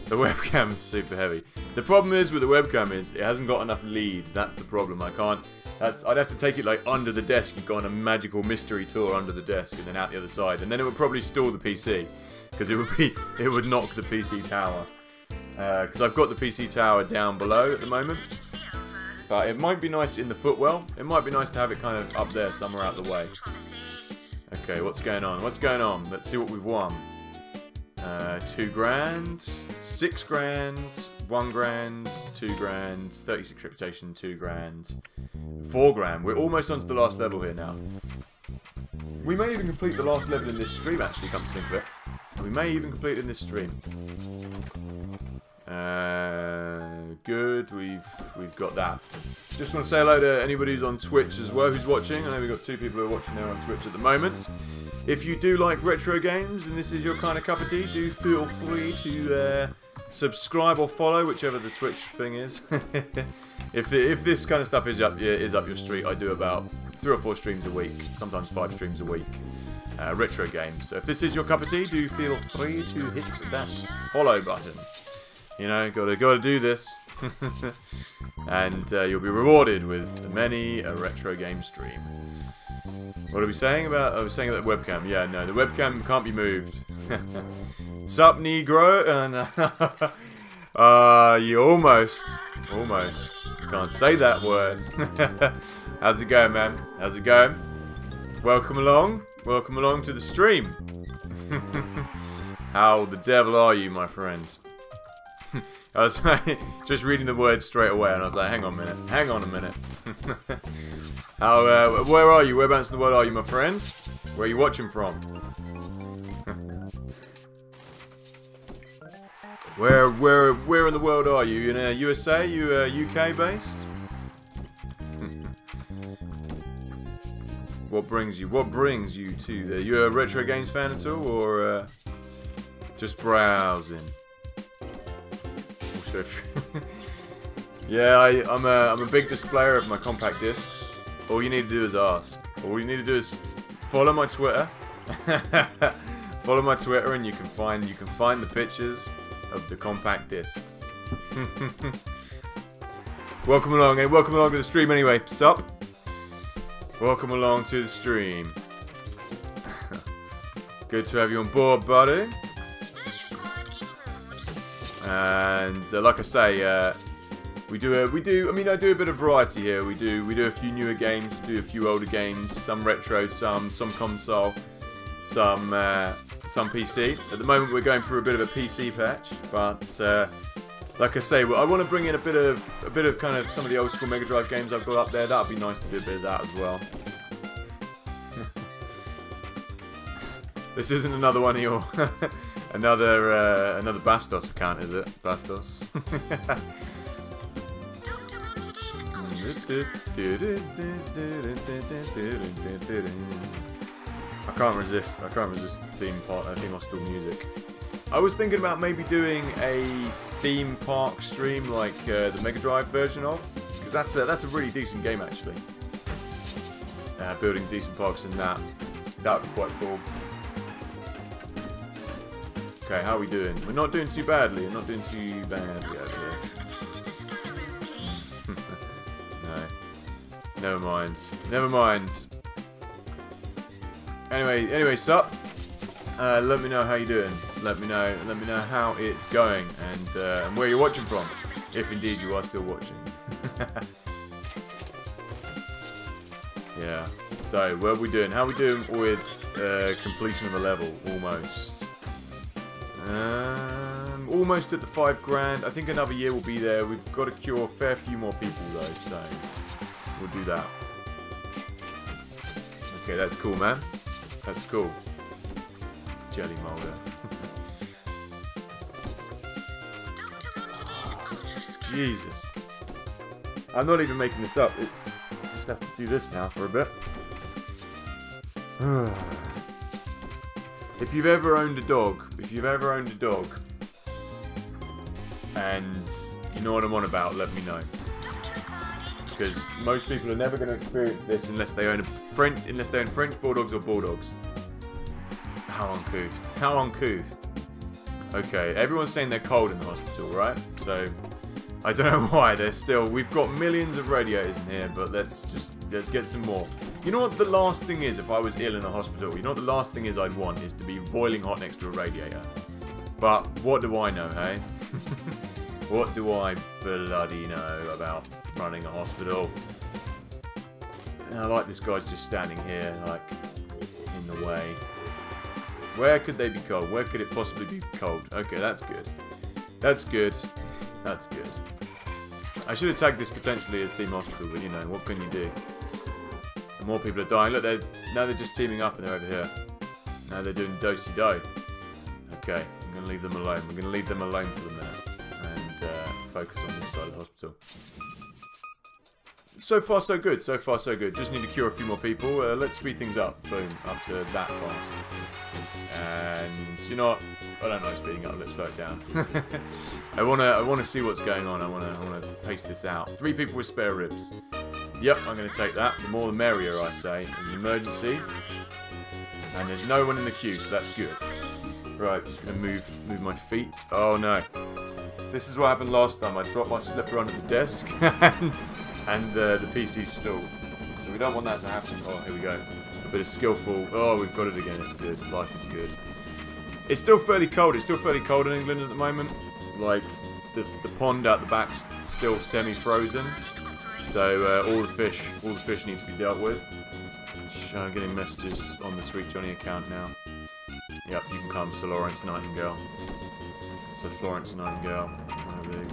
The webcam is super heavy. The problem is with the webcam is it hasn't got enough lead. That's the problem. I can't. I'd have to take it like under the desk. You'd go on a magical mystery tour under the desk and then out the other side, and then it would probably stall the PC because it would knock the PC tower. Because I've got the PC tower down below at the moment. But it might be nice in the footwell. It might be nice to have it kind of up there somewhere out the way. Okay, what's going on? What's going on? Let's see what we've won. 2 grand, 6 grand, 1 grand, 2 grand, 36 reputation, 2 grand, 4 grand. We're almost onto the last level here now. We may even complete the last level in this stream, actually, come to think of it. We may even complete it in this stream. Good, we've got that. Just want to say hello to anybody who's on Twitch as well, who's watching. I know we've got 2 people who are watching there on Twitch at the moment. If you do like retro games and this is your kind of cup of tea, do feel free to subscribe or follow, whichever the Twitch thing is. If this kind of stuff is up your street, I do about 3 or 4 streams a week, sometimes 5 streams a week. Retro games. So if this is your cup of tea, do feel free to hit that follow button. You know, gotta do this. And you'll be rewarded with many a retro game stream. What are we saying about? I was saying about the webcam. Yeah, no, the webcam can't be moved. Sup, Negro? You almost. Can't say that word. How's it going, man? How's it going? Welcome along to the stream. How the devil are you, my friends? I was like, just reading the words straight away, and I was like, hang on a minute. How, where are you? Whereabouts in the world are you, my friends? Where are you watching from? Where in the world are you? In USA? You UK based? What brings you to there? You a retro games fan at all, or just browsing? Also, yeah, I'm a big displayer of my compact discs. All you need to do is ask. All you need to do is follow my Twitter. Follow my Twitter, and you can find the pictures of the compact discs. Welcome along, welcome along to the stream anyway. Sup? Welcome along to the stream. Good to have you on board, buddy. And like I say, we do. I mean, I do a bit of variety here. We do a few newer games, we do a few older games, some retro, some console, some PC. At the moment, we're going through a bit of a PC patch, but like I say, I want to bring in a bit of kind of some of the old school Mega Drive games I've got up there. That'd be nice to do a bit of that as well. This isn't another one of your another Bastos account, is it? Bastos. I can't resist theme hostile music. I was thinking about maybe doing a theme park stream like the Mega Drive version of, because that's a really decent game actually. Building decent parks in that would be quite cool. Okay, how are we doing? We're not doing too badly. We're not doing too badly over here. No. Never mind. Anyway, sup? Let me know how you're doing. Let me know how it's going and where you're watching from, if indeed you are still watching. Yeah. So, what are we doing? How are we doing with completion of the level? Almost. Almost at the 5 grand. I think another year will be there. We've got to cure a fair few more people though, so we'll do that. Okay, that's cool, man. That's cool. Jelly molder. Jesus. I'm not even making this up. It's I just have to do this now for a bit. If you've ever owned a dog, and you know what I'm on about, let me know. Because most people are never going to experience this unless they own French Bulldogs or Bulldogs. How uncouth. How uncouth. Okay, everyone's saying they're cold in the hospital, right? So, I don't know why. We've got millions of radiators in here, but let's get some more. You know what the last thing is if I was ill in a hospital? You know what the last thing is I'd want is to be boiling hot next to a radiator. But what do I know, hey? What do I bloody know about running a hospital? I like this guy's just standing here, like, in the way. Where could they be cold? Where could it possibly be cold? Okay, that's good. That's good. That's good. I should have tagged this potentially as Theme Hospital, but you know, what can you do? And more people are dying. Look, now they're just teaming up and they're over here. Now they're doing do-si-do. Okay, I'm going to leave them alone. We're going to leave them alone for the minute. And focus on this side of the hospital. So far so good, so far so good. Just need to cure a few more people. Let's speed things up. Boom, up to that fast. And you know what? I don't like speeding up. Let's slow it down. I wanna see what's going on. I wanna pace this out. 3 people with spare ribs. Yep, I'm gonna take that. The more the merrier, I say. There's an emergency, and there's no one in the queue, so that's good. Right, just gonna move my feet. Oh no. This is what happened last time. I dropped my slipper under the desk and the PC stalled. So we don't want that to happen. Oh, here we go. A bit of skillful. Oh, we've got it again. It's good. Life is good. It's still fairly cold. It's still fairly cold in England at the moment. Like, the pond out the back's still semi-frozen. So all the fish need to be dealt with. I'm getting messages on the Sweet Johnny account now. Yep, you can come, Sir Lawrence Nightingale. So Florence Nightingale.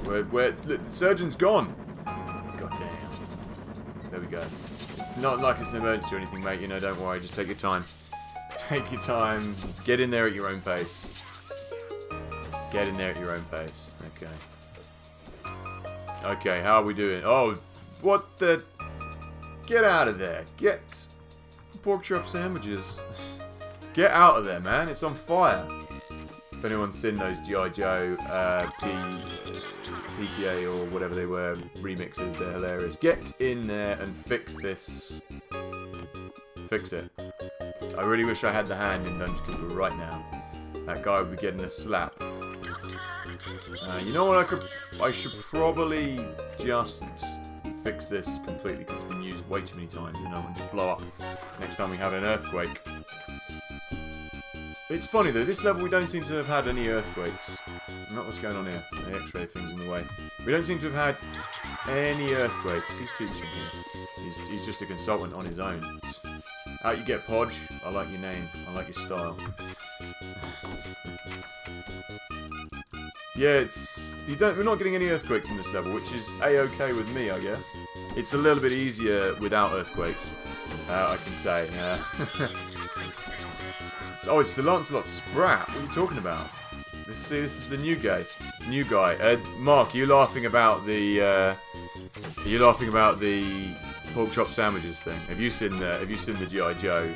Where the surgeon's gone. God damn. There we go. It's not like it's an emergency or anything, mate. You know, don't worry. Just take your time. Take your time. Get in there at your own pace. Get in there at your own pace. Okay. Okay, how are we doing? Oh, what the... Get out of there. Get pork chop sandwiches. Get out of there, man. It's on fire. If anyone's seen those G.I. Joe PTA or whatever they were remixes, they're hilarious. Get in there and fix this. Fix it. I really wish I had the hand in Dungeon Keeper right now. That guy would be getting a slap. You know what? I should probably just fix this completely because it's been used way too many times. You know, and just blow up next time we have an earthquake. It's funny though, this level we don't seem to have had any earthquakes. Not what's going on here. The X-ray thing's in the way. We don't seem to have had any earthquakes. Who's teaching here? He's just a consultant on his own. Out you get, Podge. I like your name. I like your style. Yeah, we're not getting any earthquakes in this level, which is a-okay with me, I guess. It's a little bit easier without earthquakes, I can say. Oh, it's Sir Lancelot Sprat. What are you talking about? This is the new guy. Mark, are you laughing about the? Pork chop sandwiches thing? Have you seen the G.I. Joe?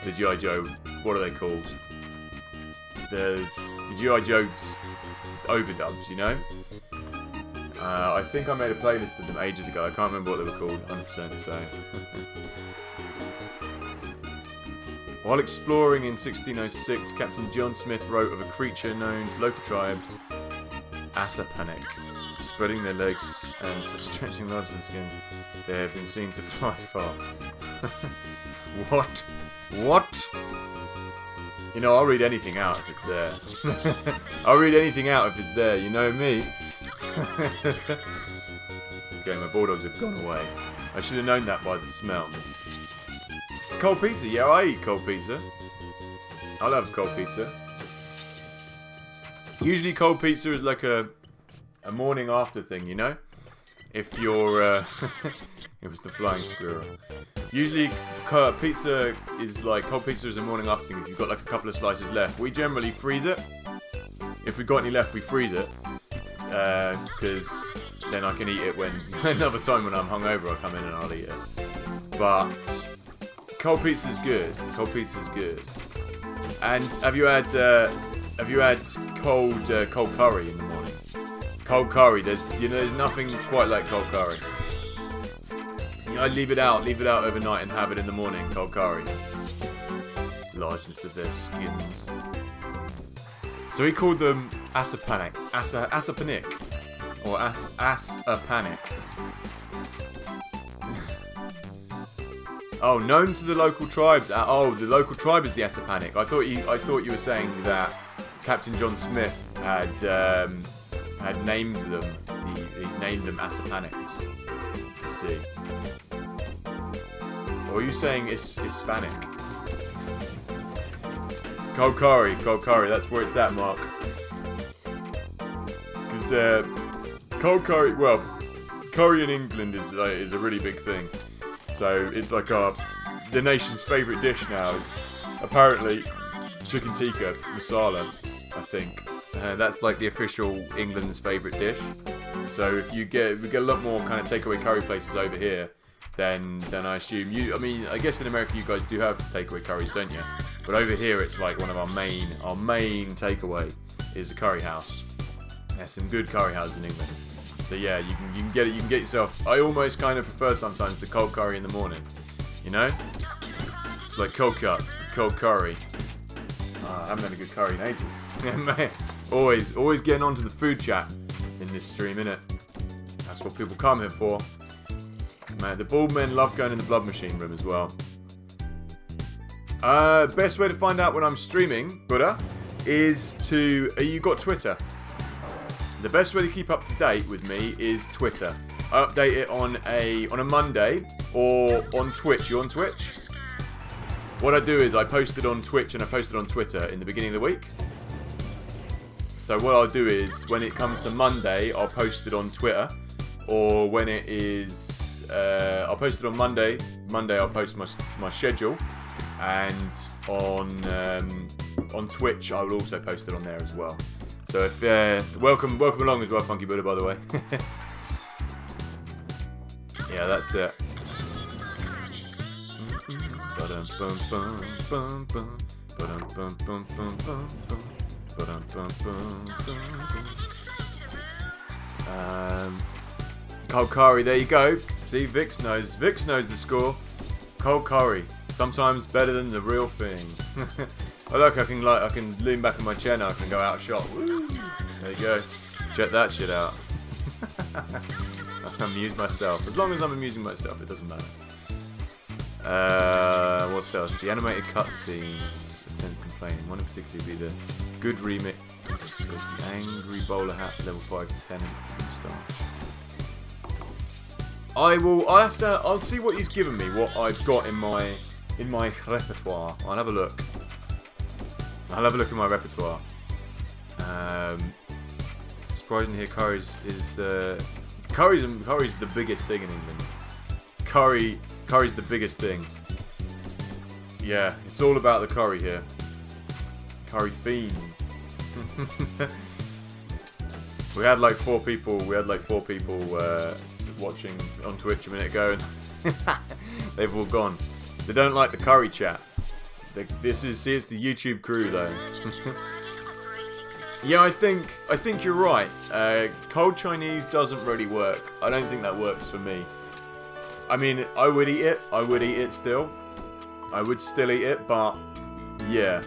The G.I. Joe. What are they called? The G.I. Joe overdubs. You know. I think I made a playlist of them ages ago. I can't remember what they were called. 100%. So. While exploring in 1606, Captain John Smith wrote of a creature known to local tribes, Asapanic, spreading their legs and stretching larger than skins. They have been seen to fly far. What? What? You know, I'll read anything out if it's there. I'll read anything out if it's there, you know me. Okay, my bulldogs have gone away. I should have known that by the smell. It's cold pizza. Yeah, I eat cold pizza. I love cold pizza. Usually cold pizza is like a morning after thing, you know? If you're... it was the flying squirrel. Usually cold pizza is like... Cold pizza is a morning after thing if you've got like a couple of slices left. We generally freeze it. If we've got any left, we freeze it. Because then I can eat it when... another time when I'm hungover, I'll come in and I'll eat it. But... cold pizza's good. Cold pizza's good. And have you had cold curry in the morning? Cold curry. There's nothing quite like cold curry. I leave it out overnight and have it in the morning. Cold curry. Largeness of their skins. So he called them Asapanic. Asapanic. Or Asapanic. Oh, known to the local tribes. Oh, the local tribe is the Asapanic. I thought you were saying that Captain John Smith had named them. He named them Asapanics. Let's see. Or are you saying it's Hispanic? Cold curry. That's where it's at, Mark. Because cold curry. Well, curry in England is a really big thing. So it's like the nation's favourite dish now. It's apparently chicken tikka masala, I think. That's like the official England's favourite dish. So if we get a lot more kind of takeaway curry places over here, then I assume I mean, I guess in America you guys do have takeaway curries, don't you? But over here it's like one of our main takeaway is a curry house. There's some good curry houses in England. So yeah, you can get it. You can get yourself. I almost kind of prefer sometimes the cold curry in the morning. You know, it's like cold cuts, but cold curry. I haven't had a good curry in ages. always getting onto the food chat in this stream, innit? That's what people come here for. Man, the bald men love going in the blood machine room as well. Best way to find out when I'm streaming, Buddha, is to... you got Twitter? The best way to keep up to date with me is Twitter. I update it on a Monday or on Twitch. You on Twitch? What I do is I post it on Twitch and I post it on Twitter in the beginning of the week. So what I'll do is when it comes to Monday, I'll post it on Twitter, or when it is, I'll post it on Monday. Monday I'll post my schedule, and on Twitch I will also post it on there as well. So if welcome along as well, Funky Buddha, by the way. Yeah, that's it. Cold curry, there you go. See, Vix knows the score. Cold curry, sometimes better than the real thing. Oh look, I can lean back in my chair now. I can go out shot. Woo. There you go. Check that shit out. I amuse myself. As long as I'm amusing myself, it doesn't matter. What's else? The animated cutscenes. Attends complaining. One in particular would be the good remix of the Angry Bowler Hat level 5 10 and Star. I'll see what he's given me, what I've got in my repertoire. I'll have a look. I'll have a look in my repertoire. Surprising to hear curry's the biggest thing in England. Curry's the biggest thing. Yeah, it's all about the curry here. Curry fiends. We had like 4 people. Watching on Twitch a minute ago, and they've all gone. They don't like the curry chat. It's the YouTube crew though. Yeah, I think you're right. Cold Chinese doesn't really work. I don't think that works for me. I mean, I would eat it. I would eat it still. I would still eat it, but yeah.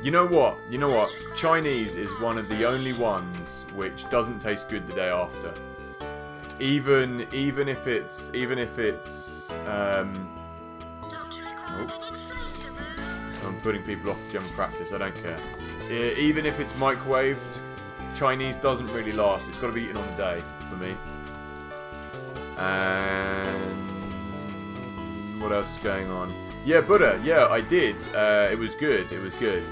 You know what? Chinese is one of the only ones which doesn't taste good the day after. Even if it's I'm putting people off general practice, I don't care. Even if it's microwaved, Chinese doesn't really last. It's got to be eaten on the day for me. And what else is going on? Yeah, Buddha. Yeah, I did. It was good. It was good.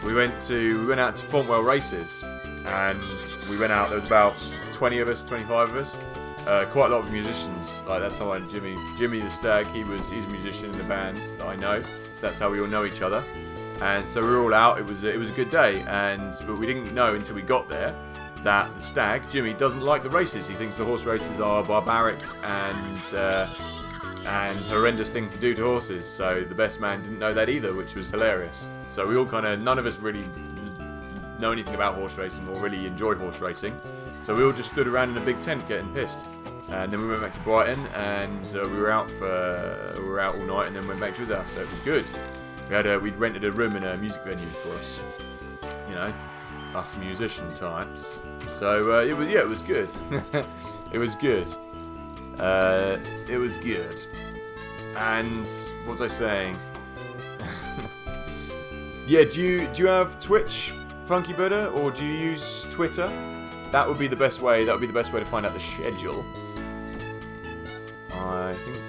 We went out to Fontwell Races, and we went out. There was about 20 of us, 25 of us. Quite a lot of musicians. Like that's how Jimmy the Stag. He's a musician in the band that I know. So that's how we all know each other. And so we were all out. It was a good day. But we didn't know until we got there that the Stag, Jimmy, doesn't like the races. He thinks the horse races are barbaric and horrendous thing to do to horses. So the best man didn't know that either, which was hilarious. So we all none of us really know anything about horse racing or really enjoy horse racing. So we all just stood around in a big tent getting pissed. And then we went back to Brighton, and we were out all night, and then went back to his house. So it was good. We'd rented a room in a music venue for us. You know, us musician types. So it was good. It was good. It was good. And what was I saying? Yeah, do you have Twitch, Funky Buddha, or do you use Twitter? That would be the best way. That would be the best way to find out the schedule. I think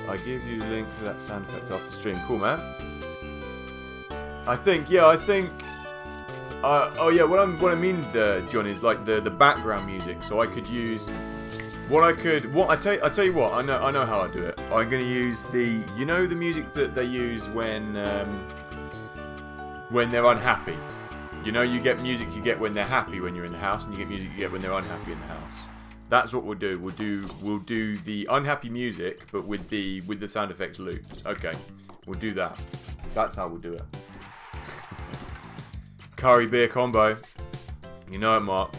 I gave you the link to that sound effect after stream. Cool, man. I think. Oh yeah, what I mean, John, is like the background music. So I could use I tell you what. I know how I do it. I'm gonna use the music that they use when they're unhappy. You know, you get music you get when they're happy when you're in the house, and you get music you get when they're unhappy in the house. That's what we'll do. We'll do the unhappy music, but with the sound effects loops. Okay, we'll do that. That's how we'll do it. Curry beer combo. You know it, Mark.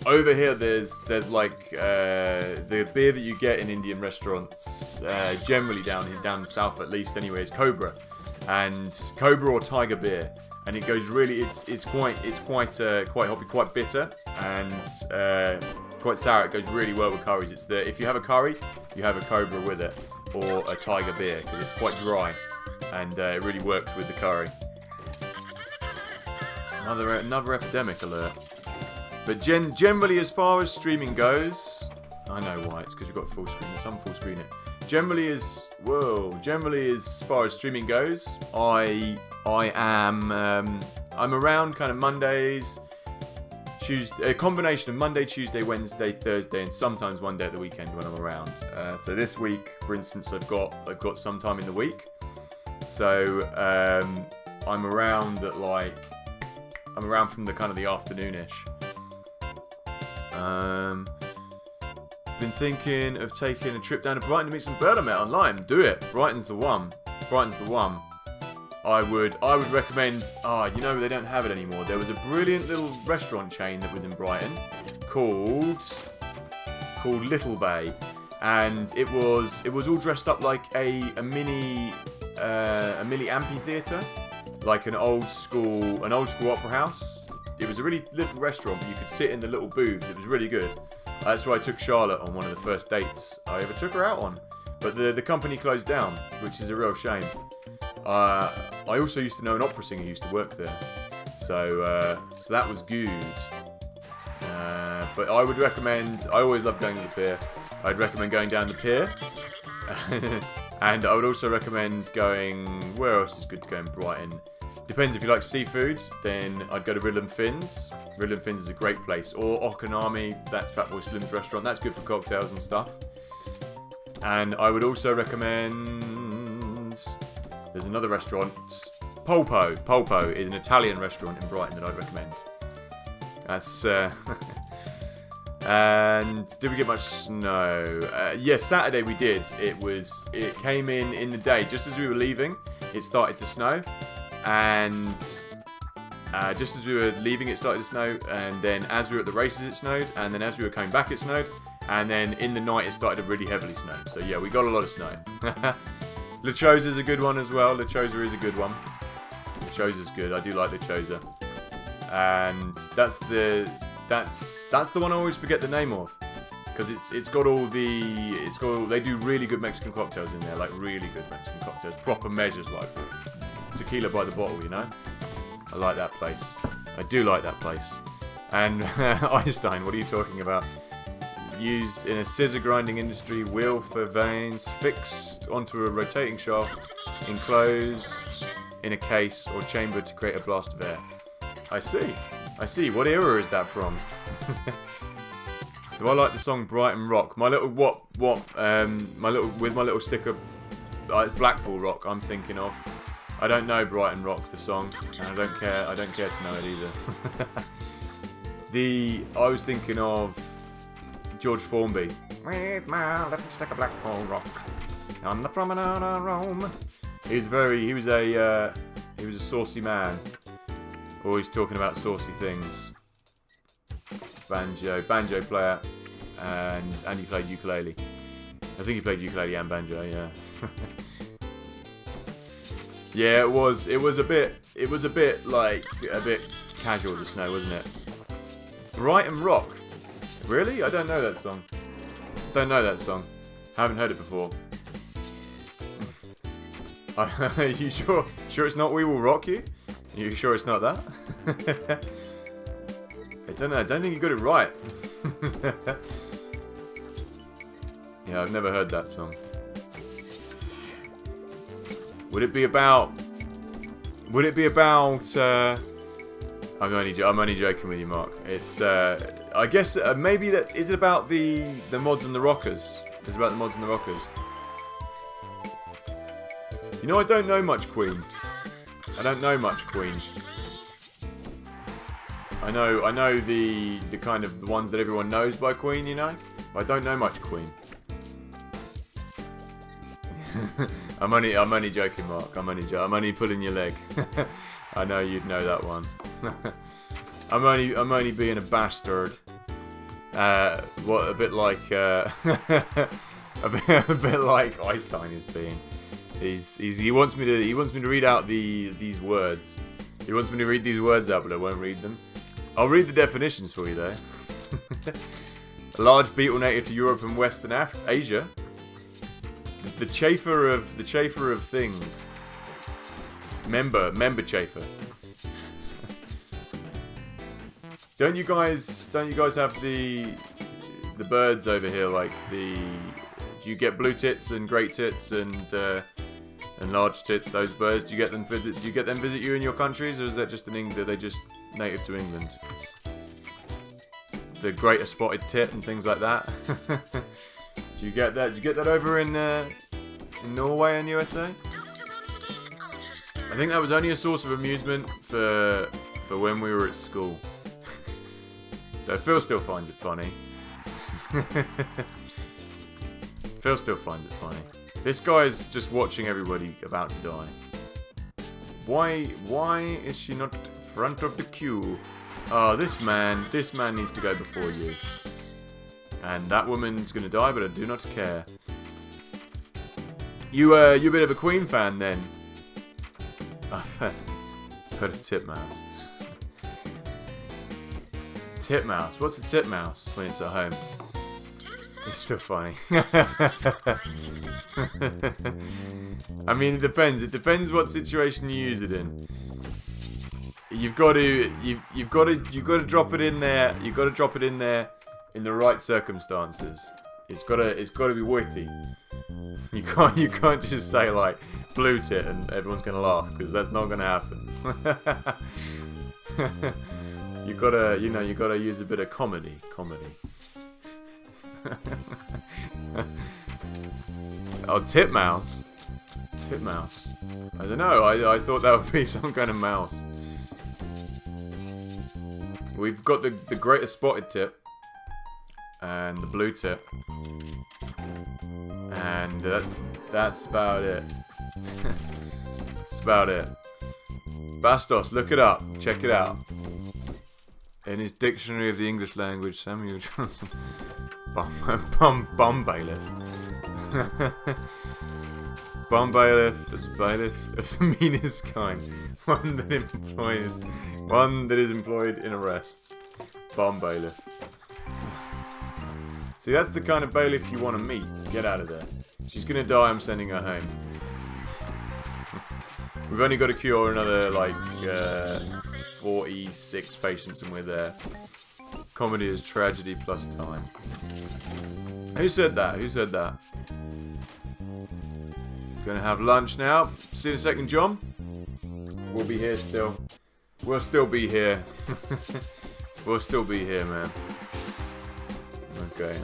Over here, there's like the beer that you get in Indian restaurants, generally down south at least. Anyway, is Cobra or Tiger beer. and it goes really. It's quite hoppy, quite bitter, and quite sour. It goes really well with curries. It's if you have a curry, you have a Cobra with it, or a Tiger beer, because it's quite dry, and it really works with the curry. Another epidemic alert. But generally, as far as streaming goes, I know why. It's because we've got full screen. It's full screen it. Generally, as far as streaming goes, I'm around kind of Mondays, Tuesday, a combination of Monday, Tuesday, Wednesday, Thursday, and sometimes one day at the weekend when I'm around. So this week, for instance, I've got some time in the week. So I'm around at from the kind of the afternoonish. Been thinking of taking a trip down to Brighton to meet some Bernamet on Lime. Do it. Brighton's the one. Brighton's the one. I would recommend. You know they don't have it anymore. There was a brilliant little restaurant chain that was in Brighton called Little Bay, and it was all dressed up like a mini amphitheatre, like an old school opera house. It was a really little restaurant, but you could sit in the little booths. It was really good. That's where I took Charlotte on one of the first dates I ever took her out on. But the company closed down, which is a real shame. I also used to know an opera singer who used to work there. So that was good. But I would recommend, I always love going to the pier. I'd recommend going down the pier. And I would also recommend going, where else is good to go in Brighton? Depends if you like seafood, then I'd go to Riddle and Fins. Riddle and Fins is a great place. Or Okanami, that's Fatboy Slim's restaurant. That's good for cocktails and stuff. And I would also recommend... There's another restaurant. Polpo. Polpo is an Italian restaurant in Brighton that I'd recommend. That's... And did we get much snow? Yes, Saturday we did. It came in the day. Just as we were leaving, it started to snow. And just as we were leaving, it started to snow, and then as we were at the races, it snowed, and then as we were coming back, it snowed, and then in the night, it started to really heavily snow. So yeah, we got a lot of snow. Lechosa is a good one as well. Lechosa is a good one. Lechosa's good. I do like Lechosa, and that's the one I always forget the name of, because they do really good Mexican cocktails in there, like really good Mexican cocktails, proper measures, like tequila by the bottle, you know. I like that place. I do like that place. And Einstein, what are you talking about? Used in a scissor grinding industry, wheel for veins, fixed onto a rotating shaft, enclosed in a case or chamber to create a blast of air. I see. I see. What era is that from? Do I like the song Brighton Rock? My little my little sticker, Blackpool Rock. I'm thinking of. I don't know Brighton Rock, the song, and I don't care to know it either. I was thinking of George Formby. With my little stick of Blackpool Rock on the promenade of Rome. He was a saucy man, always talking about saucy things. Banjo player, and he played ukulele. I think he played ukulele and banjo, yeah. Yeah, it was a bit casual, the snow, wasn't it? Brighton Rock. Really? I don't know that song. Haven't heard it before. Are you sure it's not We Will Rock You? Are you sure it's not that? I don't know. I don't think you got it right. Yeah, I've never heard that song. Would it be about? I'm only joking with you, Mark. It's I guess maybe that is it about the mods and the rockers. It's about the mods and the rockers. You know, I don't know much Queen. I know the kind of the ones that everyone knows by Queen, you know. But I don't know much Queen. I'm only joking, Mark. I'm only pulling your leg. I know you'd know that one. I'm only being a bastard. A bit like a bit like Einstein is being. He wants me to read out these words. He wants me to read these words out, but I won't read them. I'll read the definitions for you, though. A large beetle native to Europe and Western Asia. The chafer of things. Member chafer. Don't you guys have the birds over here, like the... Do you get blue tits and great tits and large tits? Those birds, do you get them visit you in your countries, or is that just in England? Are they just native to England? The greater spotted tit and things like that. Do you get that? Do you get that over in Norway and USA? I think that was only a source of amusement for when we were at school. Though Phil still finds it funny. Phil still finds it funny. This guy's just watching everybody about to die. Why is she not front of the queue? Oh, this man needs to go before you. And that woman's gonna die, but I do not care. You a bit of a Queen fan then? I've heard of titmouse. Titmouse. What's a titmouse when it's at home? It's still funny. I mean, it depends. It depends what situation you use it in. You've got to drop it in there. You've got to drop it in there in the right circumstances. It's got to be witty. You can't just say like blue tit and everyone's gonna laugh, because that's not gonna happen. you gotta use a bit of comedy. Oh, titmouse. Titmouse. I don't know. I thought that would be some kind of mouse. We've got the greater spotted tip and the blue tip, and that's about it. That's about it. Bastos, look it up. Check it out. In his Dictionary of the English Language, Samuel Johnson. Bum bailiff. Bum bailiff is bailiff of the meanest kind. One that is employed in arrests. Bum bailiff. See, that's the kind of bailiff you want to meet. Get out of there. She's gonna die, I'm sending her home. We've only got to cure another, like, 46 patients and we're there. Comedy is tragedy plus time. Who said that? Who said that? Gonna have lunch now. See you in a second, John. We'll be here still. We'll still be here. We'll still be here, man. Okay,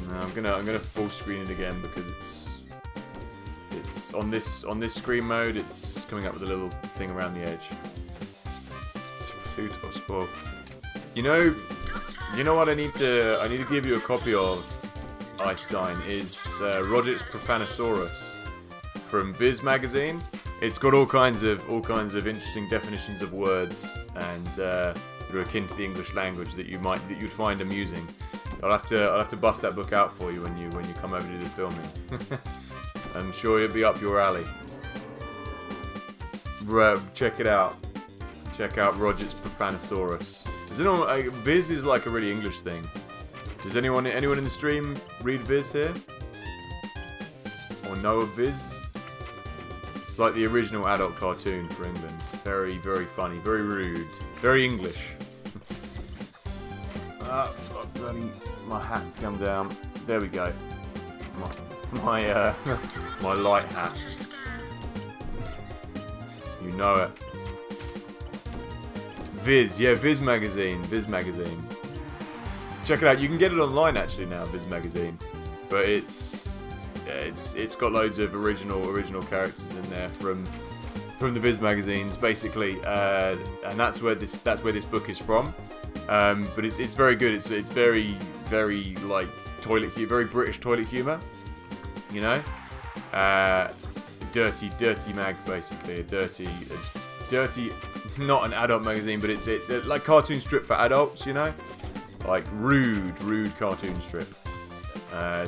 I'm gonna full screen it again because it's on this screen mode. It's coming up with a little thing around the edge. Pluto Spore. You know what I need to give you a copy of, Einstein, is Roget's Profanosaurus from Viz magazine. It's got all kinds of interesting definitions of words and that are akin to the English language that you'd find amusing. I'll have to bust that book out for you when you come over to do the filming. I'm sure it'll be up your alley. Check it out. Check out Roget's Profanosaurus. Does anyone, Viz is like a really English thing. Does anyone in the stream read Viz here? Or know of Viz? It's like the original adult cartoon for England. Very, very funny, very rude, very English. My hat's come down. There we go. My light hat. You know it. Viz, yeah, Viz magazine. Check it out. You can get it online actually now, Viz magazine. But it's got loads of original characters in there from the Viz magazines, basically, and that's where this book is from. But it's very good. It's very like very British toilet humour. You know, dirty mag, basically a dirty, not an adult magazine, but it's like cartoon strip for adults. You know, like rude cartoon strip.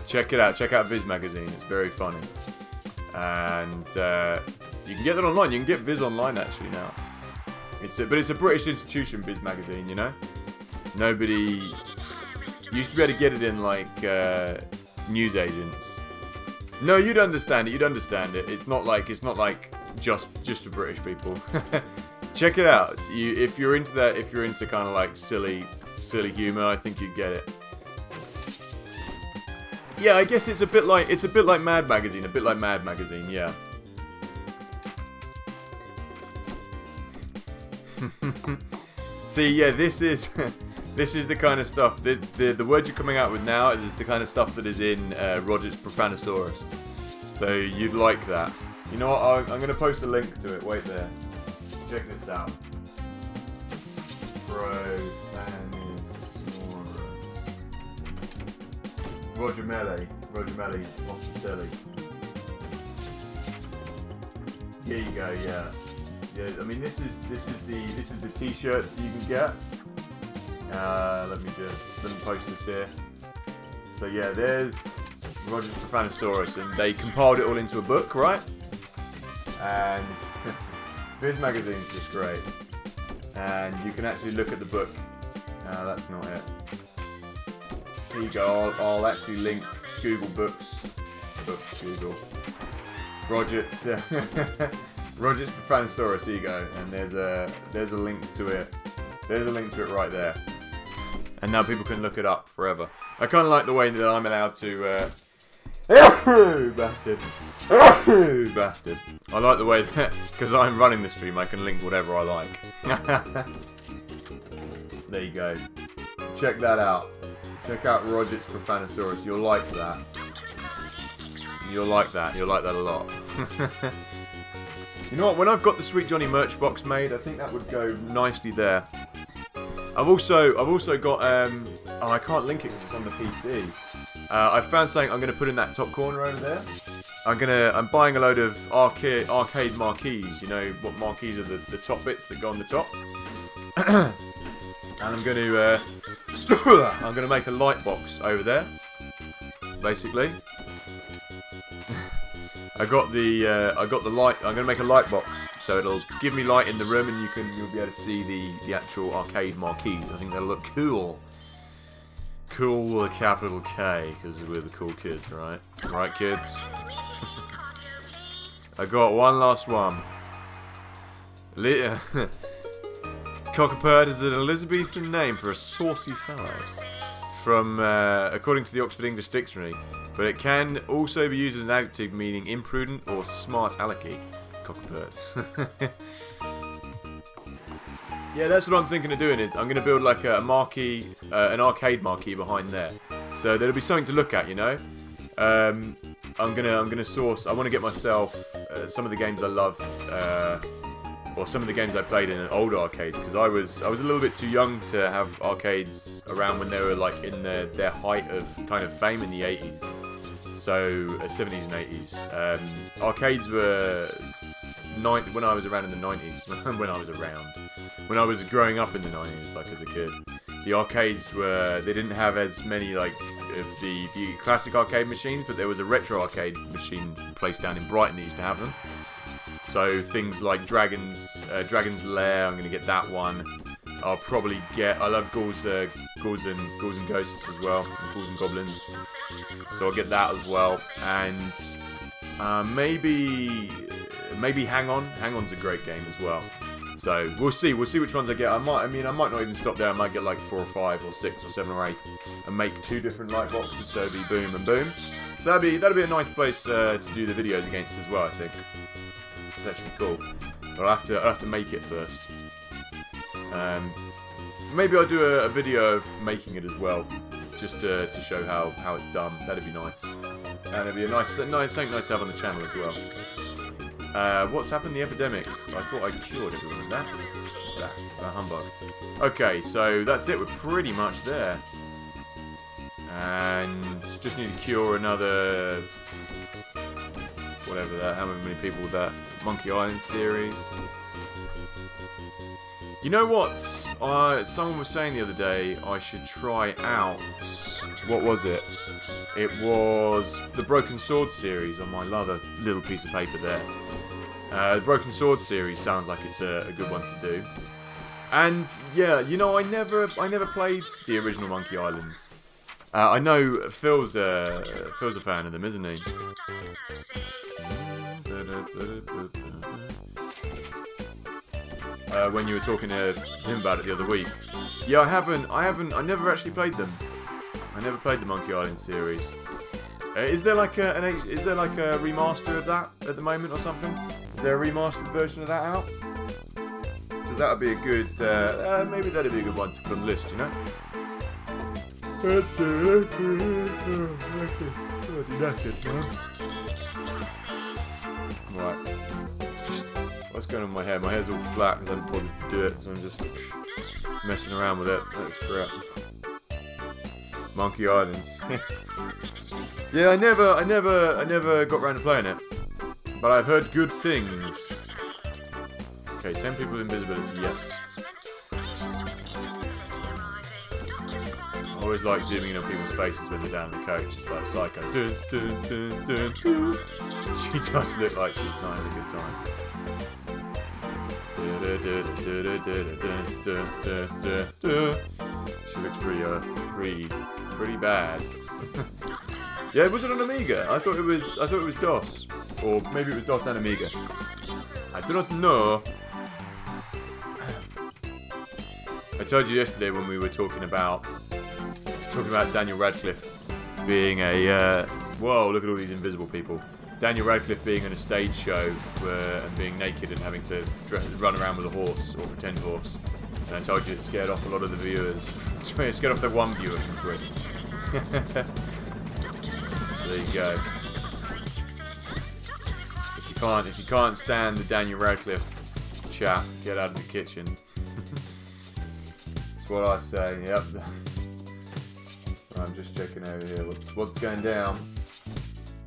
Check it out. Check out Viz magazine. It's very funny. And You can get that online. You can get Viz online actually now. But it's a British institution, Viz magazine. You know, nobody. You used to be able to get it in like news agents. No, you'd understand it. You'd understand it. It's not like just for British people. Check it out. If you're into that, if you're into kind of like silly humor, I think you'd get it. Yeah, I guess it's a bit like Mad Magazine. A bit like Mad Magazine. Yeah. See, yeah, this is the kind of stuff. The words you're coming out with now is the kind of stuff that is in Roger's Profanosaurus. So you'd like that. You know what? I'm going to post a link to it. Wait there. Check this out. Profanosaurus. Roger Melly Officelli. Here you go. Yeah. Yeah, I mean this is the t-shirts that you can get. Let me post this here. So yeah, there's Roger's Profanosaurus, and they compiled it all into a book, right? And Viz magazine's just great. And you can actually look at the book. That's not it. Here you go. I'll actually link Google Books. Google. Roger's. Roger's Profanosaurus, here you go, and there's a link to it. There's a link to it right there. And now people can look it up forever. I kind of like the way that I'm allowed to... bastard. Bastard. I like the way that... Because I'm running the stream, I can link whatever I like. There you go. Check that out. Check out Roger's Profanosaurus. You'll like that. You'll like that. You'll like that a lot. You know what? When I've got the Sweet Johnny merch box made, I think that would go nicely there. I've also got oh, I can't link it because it's on the PC. I found something I'm gonna put in that top corner over there. I'm buying a load of arcade marquees. You know what marquees are? The top bits that go on the top. And I'm gonna make a light box over there. Basically. I got the light. I'm gonna make a light box, so it'll give me light in the room, and you'll be able to see the actual arcade marquee. I think that'll look cool. Cool with a capital K, because we're the cool kids, right? Right, kids. I got one last one. Cockapert is an Elizabethan name for a saucy fellow, from according to the Oxford English Dictionary. But it can also be used as an adjective meaning imprudent or smart alecky. Cockapert. Yeah, that's what I'm thinking of doing. Is I'm going to build like a marquee, an arcade marquee behind there. So there'll be something to look at, you know. I'm gonna source. I want to get myself some of the games I loved, or some of the games I played in old arcades, because I was a little bit too young to have arcades around when they were like in their height of kind of fame in the 80s. So 70s and 80s. Arcades were when I was around in the 90s. When I was growing up in the 90s, like as a kid. The arcades they didn't have as many like of the classic arcade machines, but there was a retro arcade machine place down in Brighton that used to have them. So things like Dragon's Lair, I'm gonna get that one. I'll probably get. I love Ghouls and Ghosts as well, and Ghouls and Goblins. So I'll get that as well, and maybe Hang On. Hang On's a great game as well. So we'll see which ones I get. I might not even stop there. I might get like 4 or 5 or 6 or 7 or 8, and make 2 different light boxes. So it'll be boom and boom. So that'll be a nice place to do the videos against as well, I think. So that should be cool. But I'll have to make it first. Maybe I'll do a video of making it as well, just to show how it's done. That'd be nice. And it'd be something nice to have on the channel as well. What's happened? The epidemic. I thought I cured everyone of that. Humbug. Okay, so that's it. We're pretty much there. And just need to cure another... whatever that, however many people with that Monkey Island series. You know what? Someone was saying the other day I should try out... what was it? It was the Broken Sword series on my little piece of paper there. The Broken Sword series sounds like it's a good one to do. And yeah, you know, I never played the original Monkey Islands. I know Phil's a fan of them, isn't he? When you were talking to him about it the other week. Yeah, I never actually played them. I never played the Monkey Island series. Is there like a remaster of that at the moment or something? Is there a remastered version of that out? Because that would be a good, maybe that'd be a good one to put on the list, you know? Right. Just, what's going on with my hair? My hair's all flat because I haven't bothered to do it, so I'm just messing around with it. That's crap. Monkey Island. Yeah, I never got around to playing it, but I've heard good things. Okay, 10 people with invisibility, yes. I always like zooming in on people's faces when they're down in the coach, just like Psycho. Dun, dun, dun, dun, dun. She does look like she's not having a good time. She looks pretty bad. Yeah, was it on Amiga? I thought it was DOS, or maybe it was DOS and Amiga. I do not know. I told you yesterday when we were talking about Daniel Radcliffe being a whoa, look at all these invisible people. Daniel Radcliffe being in a stage show and being naked and having to run around with a horse or pretend horse. And I told you it scared off a lot of the viewers. It scared off that one viewer from Twitch. There you go. If you can't stand the Daniel Radcliffe chat, get out of the kitchen. That's what I say. Yep. I'm just checking over here. What's going down?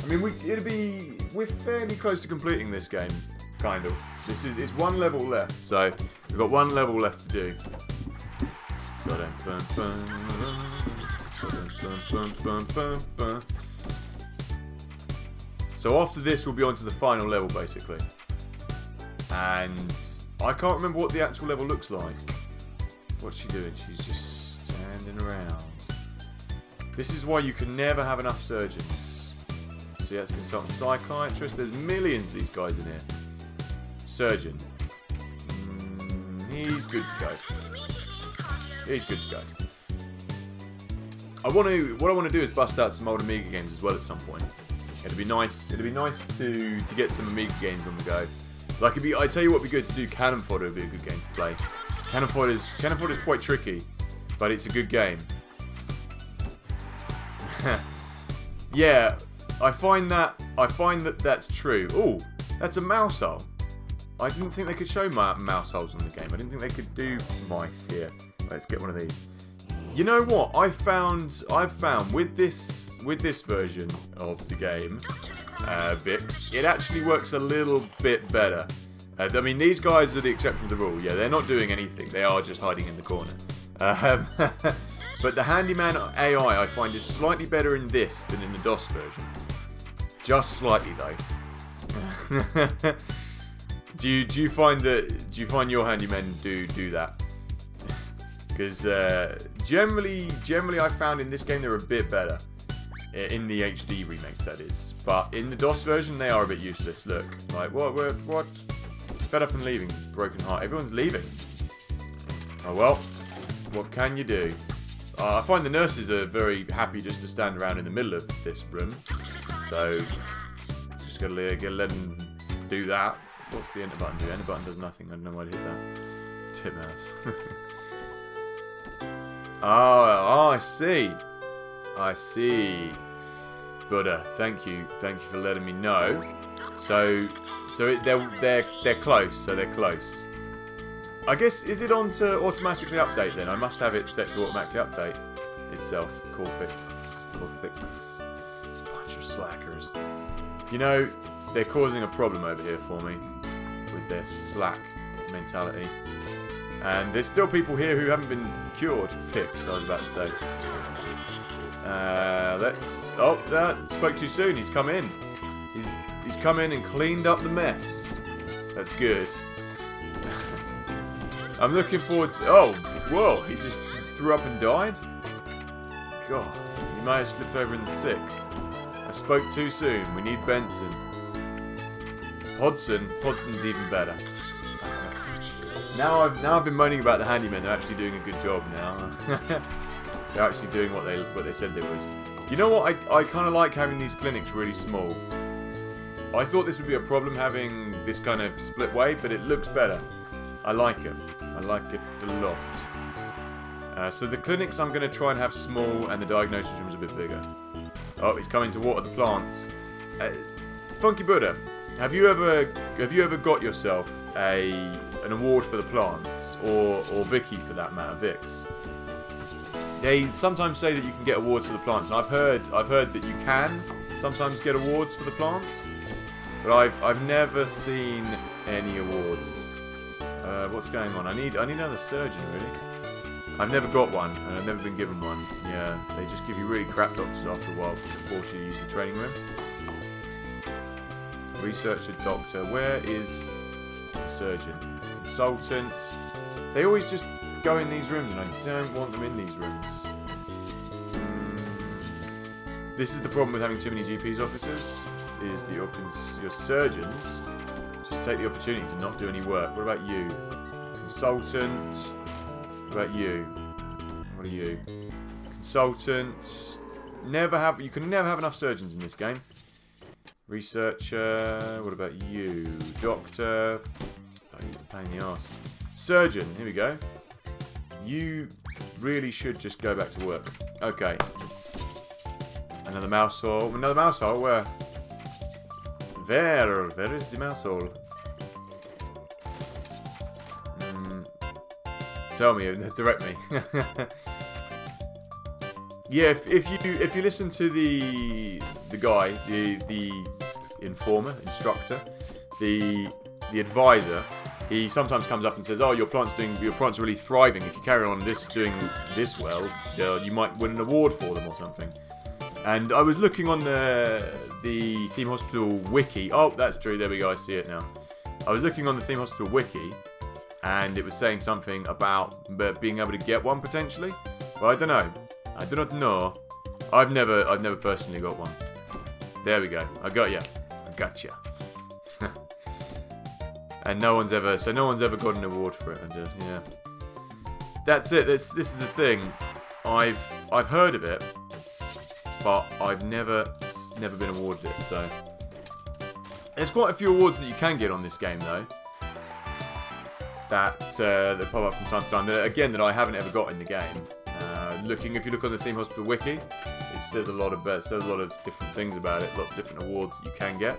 I mean, we're fairly close to completing this game, kind of. It's one level left, so we've got one level left to do. So after this, we'll be on to the final level, basically. And I can't remember what the actual level looks like. What's she doing? She's just standing around. This is why you can never have enough surgeons. See, that's a consultant psychiatrist. There's millions of these guys in here. Surgeon. He's good to go. He's good to go. What I want to do is bust out some old Amiga games as well at some point. It'd be nice to get some Amiga games on the go. Like I tell you what would be good to do. Cannon Fodder would be a good game to play. Cannon Fodder is quite tricky, but it's a good game. Yeah, I find that that's true. Oh, that's a mouse hole. I didn't think they could show mouse holes on the game. I didn't think they could do mice here. Let's get one of these. You know what? I've found with this version of the game, Vix, it actually works a little bit better. I mean, these guys are the exception to the rule. Yeah, they're not doing anything. They are just hiding in the corner. But the Handyman AI I find is slightly better in this than in the DOS version. Just slightly though. Do you find your handymen do that? Because generally I found in this game they're a bit better. In the HD remake, that is. But in the DOS version, they are a bit useless. Look, like what? Fed up and leaving, broken heart. Everyone's leaving. Oh well, what can you do? I find the nurses are very happy just to stand around in the middle of this room. So just gotta let them do that. What's the enter button do? Enter button does nothing. I don't know why I hit that. Tip mouse. Oh, I see. I see. Buddha, thank you for letting me know. So they're close. So they're close. I guess, is it on to automatically update then? I must have it set to automatically update itself. Corfix. Bunch of slackers. You know, they're causing a problem over here for me with their slack mentality. And there's still people here who haven't been cured. Fixed, I was about to say. Oh, that spoke too soon. He's come in. He's come in and cleaned up the mess. That's good. I'm looking forward to... Oh, whoa, he just threw up and died? God, he might have slipped over in the sick. I spoke too soon. We need Benson. Podson's even better. Now I've been moaning about the handymen. They're actually doing a good job now. They're actually doing what they said they would. You know what? I kind of like having these clinics really small. I thought this would be a problem having this kind of split way, but it looks better. I like it. I like it a lot. So the clinics I'm going to try and have small, and the diagnosis room's a bit bigger. Oh, he's coming to water the plants. Funky Buddha, have you ever got yourself an award for the plants, or Vicky for that matter, Vix? They sometimes say that you can get awards for the plants, and I've heard that you can sometimes get awards for the plants, but I've never seen any awards. What's going on? I need another surgeon, really. I've never got one, and I've never been given one. Yeah, they just give you really crap doctors after a while to force you to use the training room. Researcher, doctor. Where is the surgeon? Consultant. They always just go in these rooms, and I don't want them in these rooms. This is the problem with having too many GP's officers, is that your surgeons just take the opportunity to not do any work. What about you? Consultant. What about you? What are you? Consultant. You can never have enough surgeons in this game. Researcher. What about you? Doctor. Oh, you're a pain in the arse. Surgeon. Here we go. You really should just go back to work. Okay. Another mouse hole. Another mouse hole? Where? Where is the mouse hole? Tell me, direct me. Yeah, if you listen to the guy, the instructor, the advisor, he sometimes comes up and says, "Oh, your plant's really thriving. If you carry on doing this well, you might win an award for them or something." And I was looking on the Theme Hospital wiki. Oh, that's true. There we go. I see it now. I was looking on the Theme Hospital wiki, and it was saying something about being able to get one potentially. Well, I don't know. I do not know. I've never personally got one. There we go. I got ya. I got ya. And no one's ever got an award for it. And just, yeah. That's it. This is the thing. I've heard of it, but I've never been awarded it. So there's quite a few awards that you can get on this game though. That pop up from time to time. That I haven't ever got in the game. If you look on the Theme Hospital wiki, it says a lot of different things about it. Lots of different awards that you can get.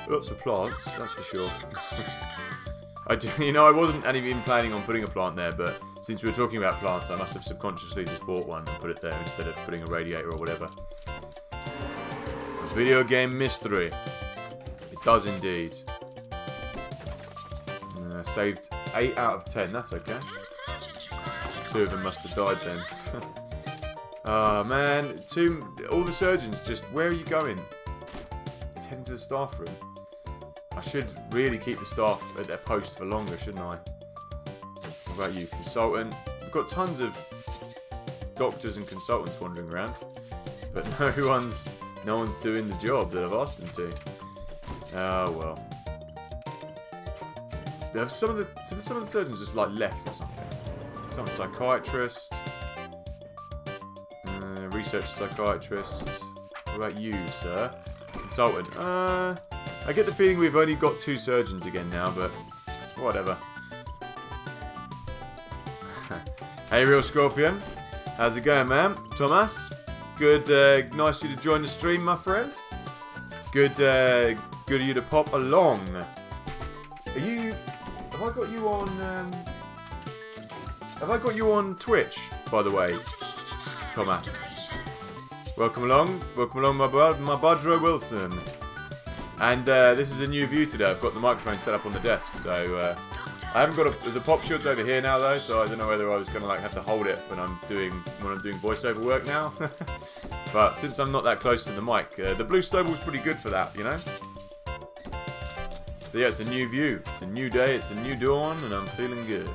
Lots of plants, that's for sure. I wasn't even planning on putting a plant there, but since we were talking about plants, I must have subconsciously just bought one and put it there instead of putting a radiator or whatever. A video game mystery. It does indeed. Saved 8 out of 10, that's okay. 2 of them must have died then. Oh man, all the surgeons just, where are you going? Just heading to the staff room. I should really keep the staff at their post for longer, shouldn't I? What about you, consultant? We've got tons of doctors and consultants wandering around, but no one's doing the job that I've asked them to. Oh well. Some of the surgeons just like left or something. Some psychiatrist, research psychiatrist. What about you, sir? Consultant. I get the feeling we've only got 2 surgeons again now, but whatever. Hey, Real Scorpion. How's it going, man? Thomas? Good, nice of you to join the stream, my friend. Good of you to pop along. Have I got you on Twitch, by the way, Thomas? Welcome along, my Budro Wilson. And this is a new view today. I've got the microphone set up on the desk, so I haven't got the pop shield's over here now though, so I don't know whether I was gonna have to hold it when I'm doing voiceover work now. But since I'm not that close to the mic, the blue snowball's pretty good for that, you know. So yeah, it's a new view. It's a new day. It's a new dawn, and I'm feeling good.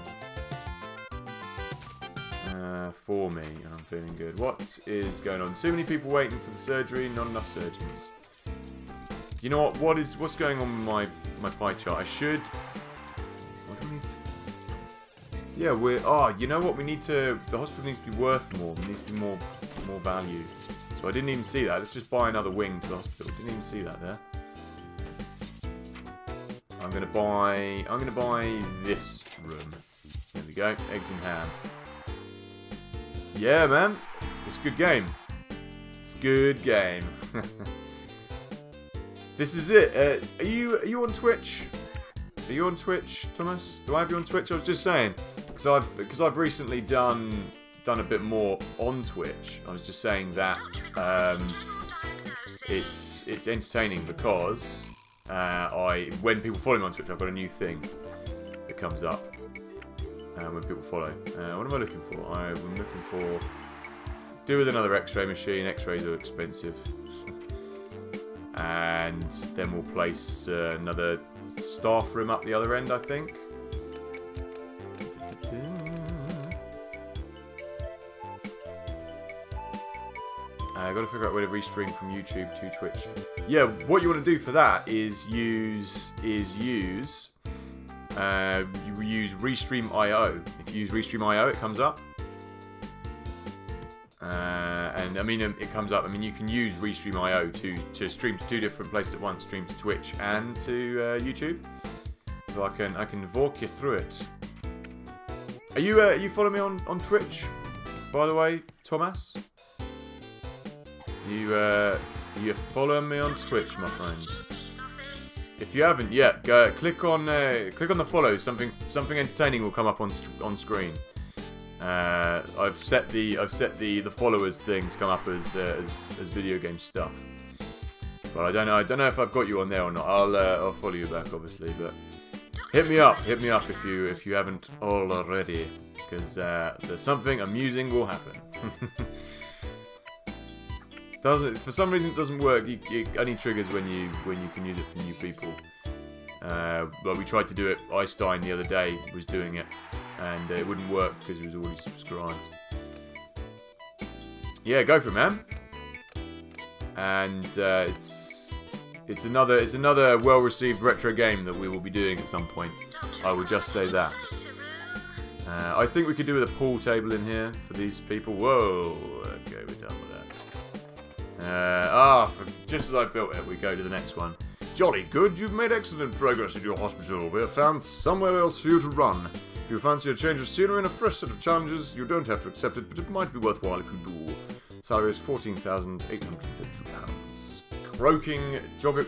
For me, and I'm feeling good. What is going on? Too many people waiting for the surgery. Not enough surgeons. You know what? What's going on with my pie chart? I should. What do we need to... Yeah, we're. Oh, you know what? We need to. The hospital needs to be worth more. It needs to be more value. So I didn't even see that. Let's just buy another wing to the hospital. Didn't even see that there. I'm gonna buy this room. There we go. Eggs and ham. Yeah, man. It's a good game. It's a good game. This is it. Are you on Twitch? Are you on Twitch, Thomas? Do I have you on Twitch? I was just saying, because I've recently done a bit more on Twitch. I was just saying that it's entertaining because when people follow me on Twitch, I've got a new thing that comes up. When people follow. What am I looking for? I'm looking for... Do with another X-ray machine. X-rays are expensive. And then we'll place another staff room up the other end, I think. I've got to figure out where to restream from YouTube to Twitch. Yeah, what you want to do for that is use Restream.io. If you use Restream.io, it comes up. And I mean, it comes up. I mean, you can use Restream.io to stream to 2 different places at once. Stream to Twitch and to YouTube. So I can walk you through it. Are you following me on Twitch? By the way, Thomas. You following me on Twitch, my friend. If you haven't yet, click on the follow. Something entertaining will come up on screen. I've set the followers thing to come up as video game stuff. But I don't know if I've got you on there or not. I'll follow you back, obviously. But hit me up if you haven't already, because there's something amusing will happen. For some reason it doesn't work. It only triggers when you can use it for new people. Like we tried to do it. Einstein the other day was doing it, and it wouldn't work because he was already subscribed. Yeah, go for it, man. And it's another well-received retro game that we will be doing at some point. I will just say that. I think we could do with a pool table in here for these people. Whoa. Okay, we're done with that. Just as I built it, we go to the next one. Jolly good, you've made excellent progress at your hospital. We have found somewhere else for you to run. If you fancy a change of scenery and a fresh set of challenges, you don't have to accept it, but it might be worthwhile if you do. Salary is £14,832. Croaking, job at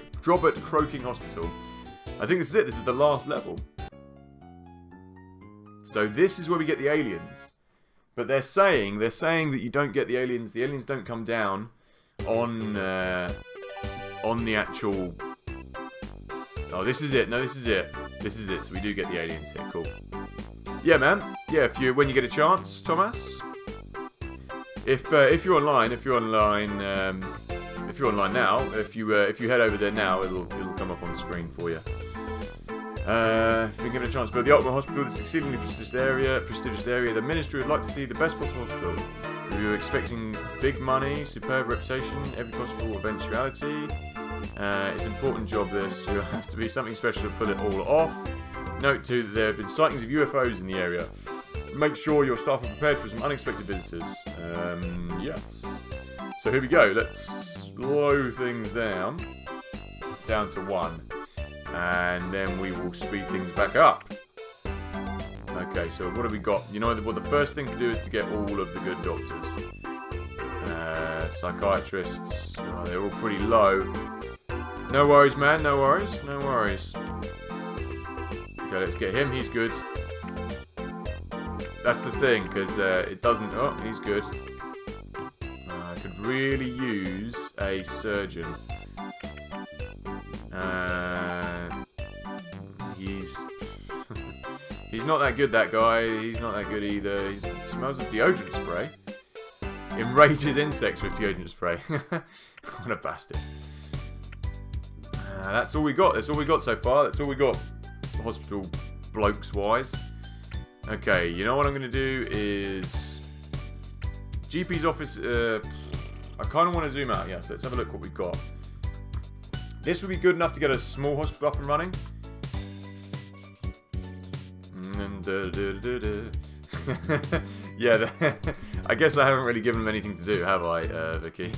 Croaking Hospital. I think this is it, this is the last level. So this is where we get the aliens. But they're saying that you don't get the aliens don't come down on the actual... Oh, this is it. No, this is it. This is it. So we do get the aliens here. Cool. Yeah, man. Yeah, when you get a chance, Thomas. If you're online now, if you head over there now, it'll come up on the screen for you. If you give it a chance, build the Ultimate Hospital, this exceedingly prestigious area. The Ministry would like to see the best possible hospital. You're expecting big money, superb reputation, every possible eventuality. It's an important job this. You'll have to be something special to pull it all off. Note too that there have been sightings of UFOs in the area. Make sure your staff are prepared for some unexpected visitors. Yes. So here we go. Let's slow things down to 1. And then we will speed things back up. Okay, so what have we got? You know what the first thing to do is to get all of the good doctors. Psychiatrists, they're all pretty low. No worries, man, no worries. Okay, let's get him, he's good. That's the thing, because it doesn't... Oh, he's good. I could really use a surgeon. He's not that good, that guy. He's not that good either. He smells of deodorant spray. Enrages insects with deodorant spray. What a bastard. That's all we got. That's all we got so far. That's all we got, hospital blokes-wise. Okay, you know what I'm going to do is... GP's office... I kind of want to zoom out. Yeah, so let's have a look what we've got. This would be good enough to get a small hospital up and running. Yeah, I guess I haven't really given them anything to do, have I, Vicky?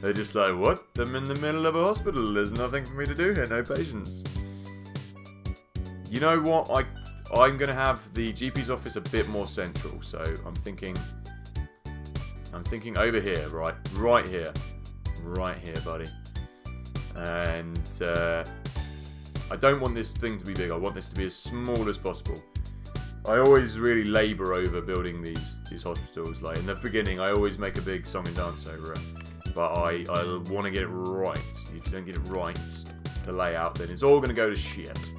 They're just like, what? I'm in the middle of a hospital. There's nothing for me to do here. No patience. You know what? I'm going to have the GP's office a bit more central. So I'm thinking over here, right? Right here. Right here, buddy. And I don't want this thing to be big. I want this to be as small as possible. I always really labour over building these hospitals. Like in the beginning, I always make a big song and dance over it. But I want to get it right. If you don't get it right, the layout, then it's all going to go to shit.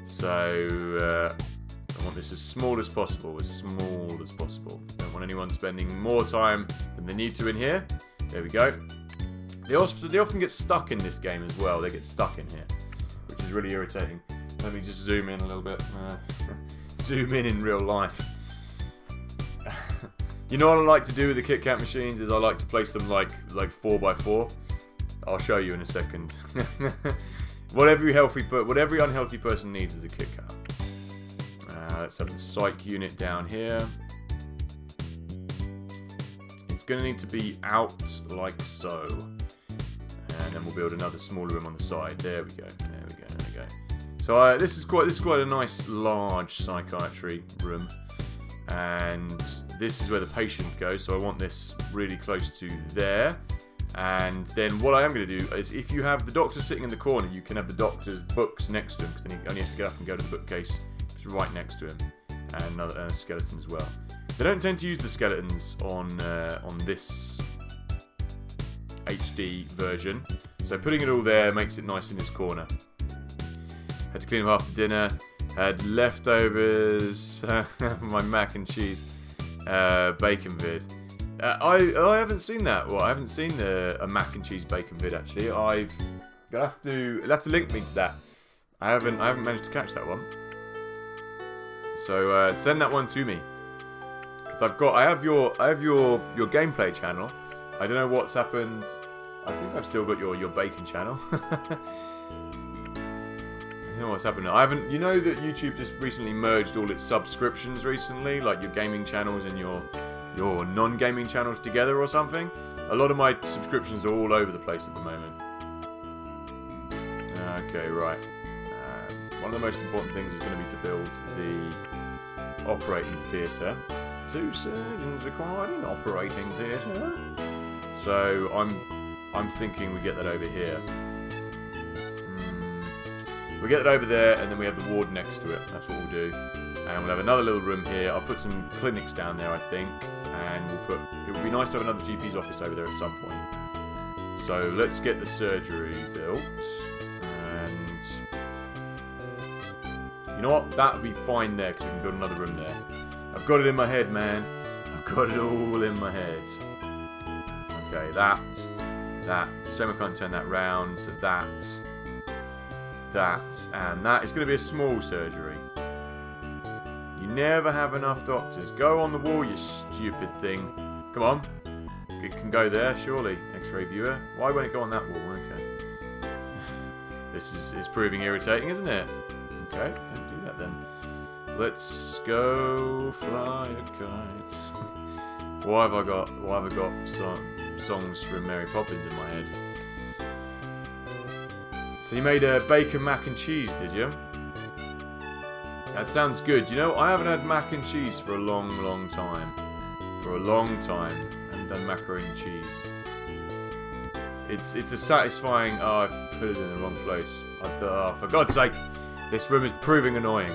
So I want this as small as possible. As small as possible. Don't want anyone spending more time than they need to in here. There we go. They often get stuck in this game as well. They get stuck in here, which is really irritating. Let me just zoom in a little bit. Zoom in real life. You know what I like to do with the Kit Kat machines is I like to place them like 4x4. I'll show you in a second. What every unhealthy person needs is a Kit Kat. Let's have the psych unit down here. It's going to need to be out like so. And then we'll build another smaller room on the side. There we go. There we go. There we go. So this is quite a nice large psychiatry room. And this is where the patient goes. So I want this really close to there. And then what I am going to do is if you have the doctor sitting in the corner, you can have the doctor's books next to him. Because then he only has to get up and go to the bookcase. It's right next to him. And a skeleton as well. They don't tend to use the skeletons on this HD version, so putting it all there makes it nice in his corner. Had to clean them after dinner. Had leftovers, my mac and cheese, bacon vid. I haven't seen that. Well, I haven't seen a mac and cheese bacon vid actually. You'll have to link me to that. I haven't managed to catch that one. So send that one to me. Because I have your gameplay channel. I don't know what's happened. I think I've still got your bacon channel. I don't know what's happened. You know that YouTube just recently merged all its subscriptions recently, like your gaming channels and your non-gaming channels together or something. A lot of my subscriptions are all over the place at the moment. Okay, right. One of the most important things is going to be to build the operating theatre. 2 surgeons required in operating theatre. So I'm thinking we get that over here. We get that over there, and then we have the ward next to it. That's what we'll do. And we'll have another little room here. I'll put some clinics down there, I think. And it would be nice to have another GP's office over there at some point. So let's get the surgery built. And you know what? That would be fine there, because we can build another room there. I've got it in my head, man. I've got it all in my head. Okay, that. So I can't turn that round. So that. And that is going to be a small surgery. You never have enough doctors. Go on the wall, you stupid thing. Come on. It can go there, surely. X-ray viewer. Why won't it go on that wall? Okay. This is proving irritating, isn't it? Okay, don't do that then. Let's go fly a kite. Why have I got songs from Mary Poppins in my head? So you made a bacon mac and cheese, did you? That sounds good. You know, I haven't had mac and cheese for a long time. For a long time. I haven't done macaroni and cheese. It's a satisfying... Oh, I've put it in the wrong place. For God's sake, this room is proving annoying.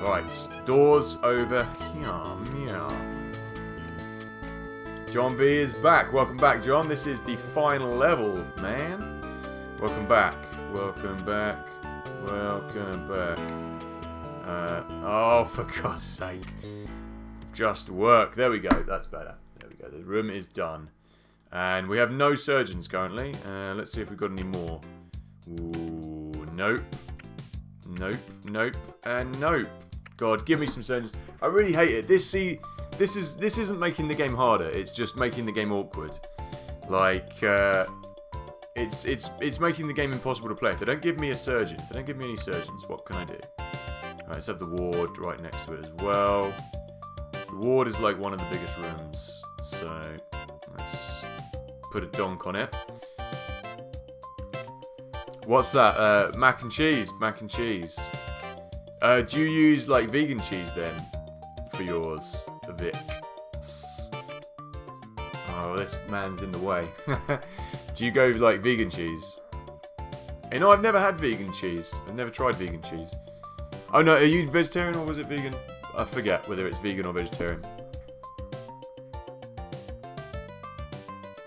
Right, doors over here. Yeah. John V is back. Welcome back, John. This is the final level, man. Welcome back. Welcome back. Welcome back. Oh, for God's sake. Just work. There we go. That's better. There we go. The room is done. And we have no surgeons currently. Let's see if we've got any more. Ooh, nope. Nope, nope, and nope. God, give me some surgeons. I really hate it. This isn't making the game harder. It's just making the game awkward. Like, it's making the game impossible to play. If they don't give me a surgeon, if they don't give me any surgeons, what can I do? Alright, let's have the ward right next to it as well. The ward is like one of the biggest rooms, so let's put a donk on it. What's that? Mac and cheese. Mac and cheese. Do you use like vegan cheese then for yours, Vic? Oh, this man's in the way. Do you go like vegan cheese? You know, I've never had vegan cheese. I've never tried vegan cheese. Oh no, are you vegetarian or was it vegan? I forget whether it's vegan or vegetarian.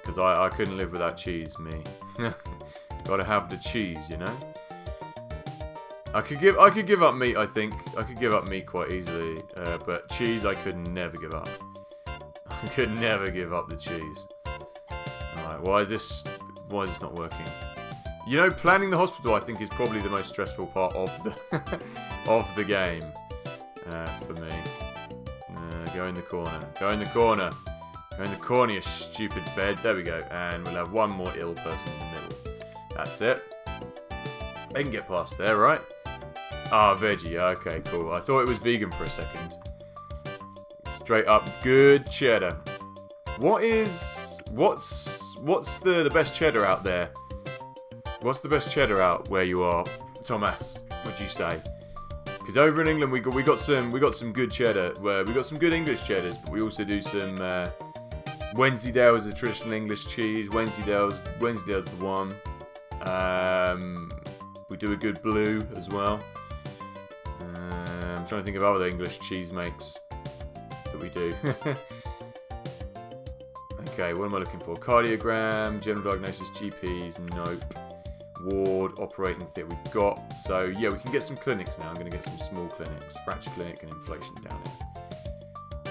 Because I couldn't live without cheese, me. Gotta have the cheese, you know? I could give up meat, I think. I could give up meat quite easily. But cheese I could never give up. I could never give up the cheese. Alright, why is this not working? You know, planning the hospital I think is probably the most stressful part of the of the game. For me. Go in the corner. Go in the corner. Go in the corner, you stupid bed. There we go. And we'll have one more ill person in the middle. That's it. They can get past there, right? Ah, veggie. Okay, cool. I thought it was vegan for a second. Straight up good cheddar. What's the best cheddar out there? What's the best cheddar out where you are, Thomas? What'd you say? Because over in England we got some good cheddar. We got some good English cheddars, but we also do some Wensleydale is a traditional English cheese. Wensleydale's the one. We do a good blue as well. I'm trying to think of other English cheese makes that we do. Okay, what am I looking for? Cardiogram, general diagnosis, GPs, nope. Ward, operating theatre we've got. So yeah, we can get some clinics now. I'm going to get some small clinics. Fracture clinic and inflation down here.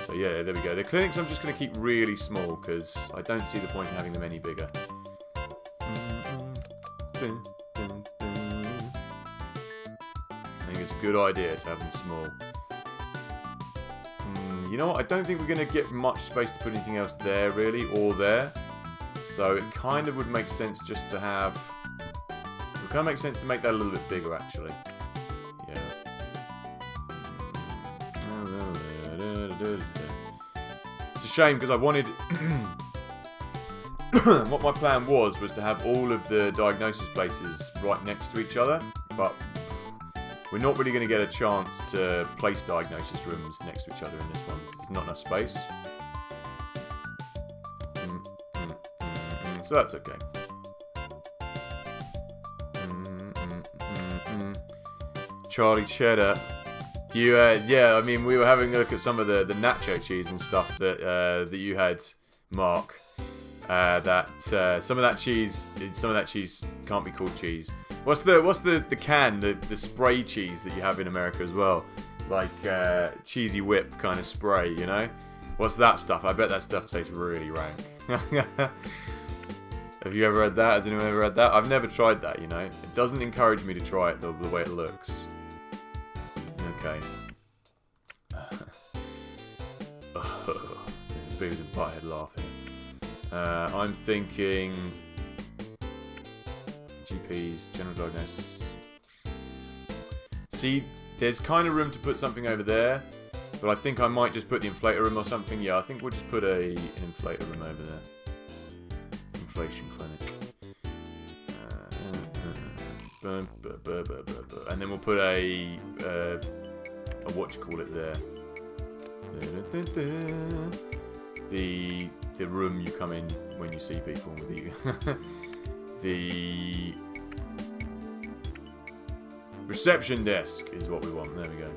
So yeah, there we go. The clinics I'm just going to keep really small because I don't see the point in having them any bigger. I think it's a good idea to have them small. You know what? I don't think we're going to get much space to put anything else there, really, or there. So it kind of would make sense just to have... It would kind of make sense to make that a little bit bigger, actually. Yeah. It's a shame, because I wanted... What my plan was to have all of the diagnosis places right next to each other, but we're not really going to get a chance to place diagnosis rooms next to each other in this one. There's not enough space. So that's okay. Charlie Cheddar. You, yeah, I mean, we were having a look at some of the nacho cheese and stuff that that you had, Mark. Some of that cheese can't be called cheese. What's the can, the spray cheese that you have in America as well? Like cheesy whip kind of spray, you know? What's that stuff? I bet that stuff tastes really rank. Have you ever had that? Has anyone ever had that? I've never tried that, you know? It doesn't encourage me to try it the way it looks. Okay. Beavis and Butthead laughing. I'm thinking GPs, general diagnosis. See, there's kind of room to put something over there, but I think I might just put the inflator room or something. Yeah, I think we'll just put an inflator room over there. Inflation clinic. And then we'll put a what you call it there. The room you come in when you see people. The reception desk is what we want. There we go.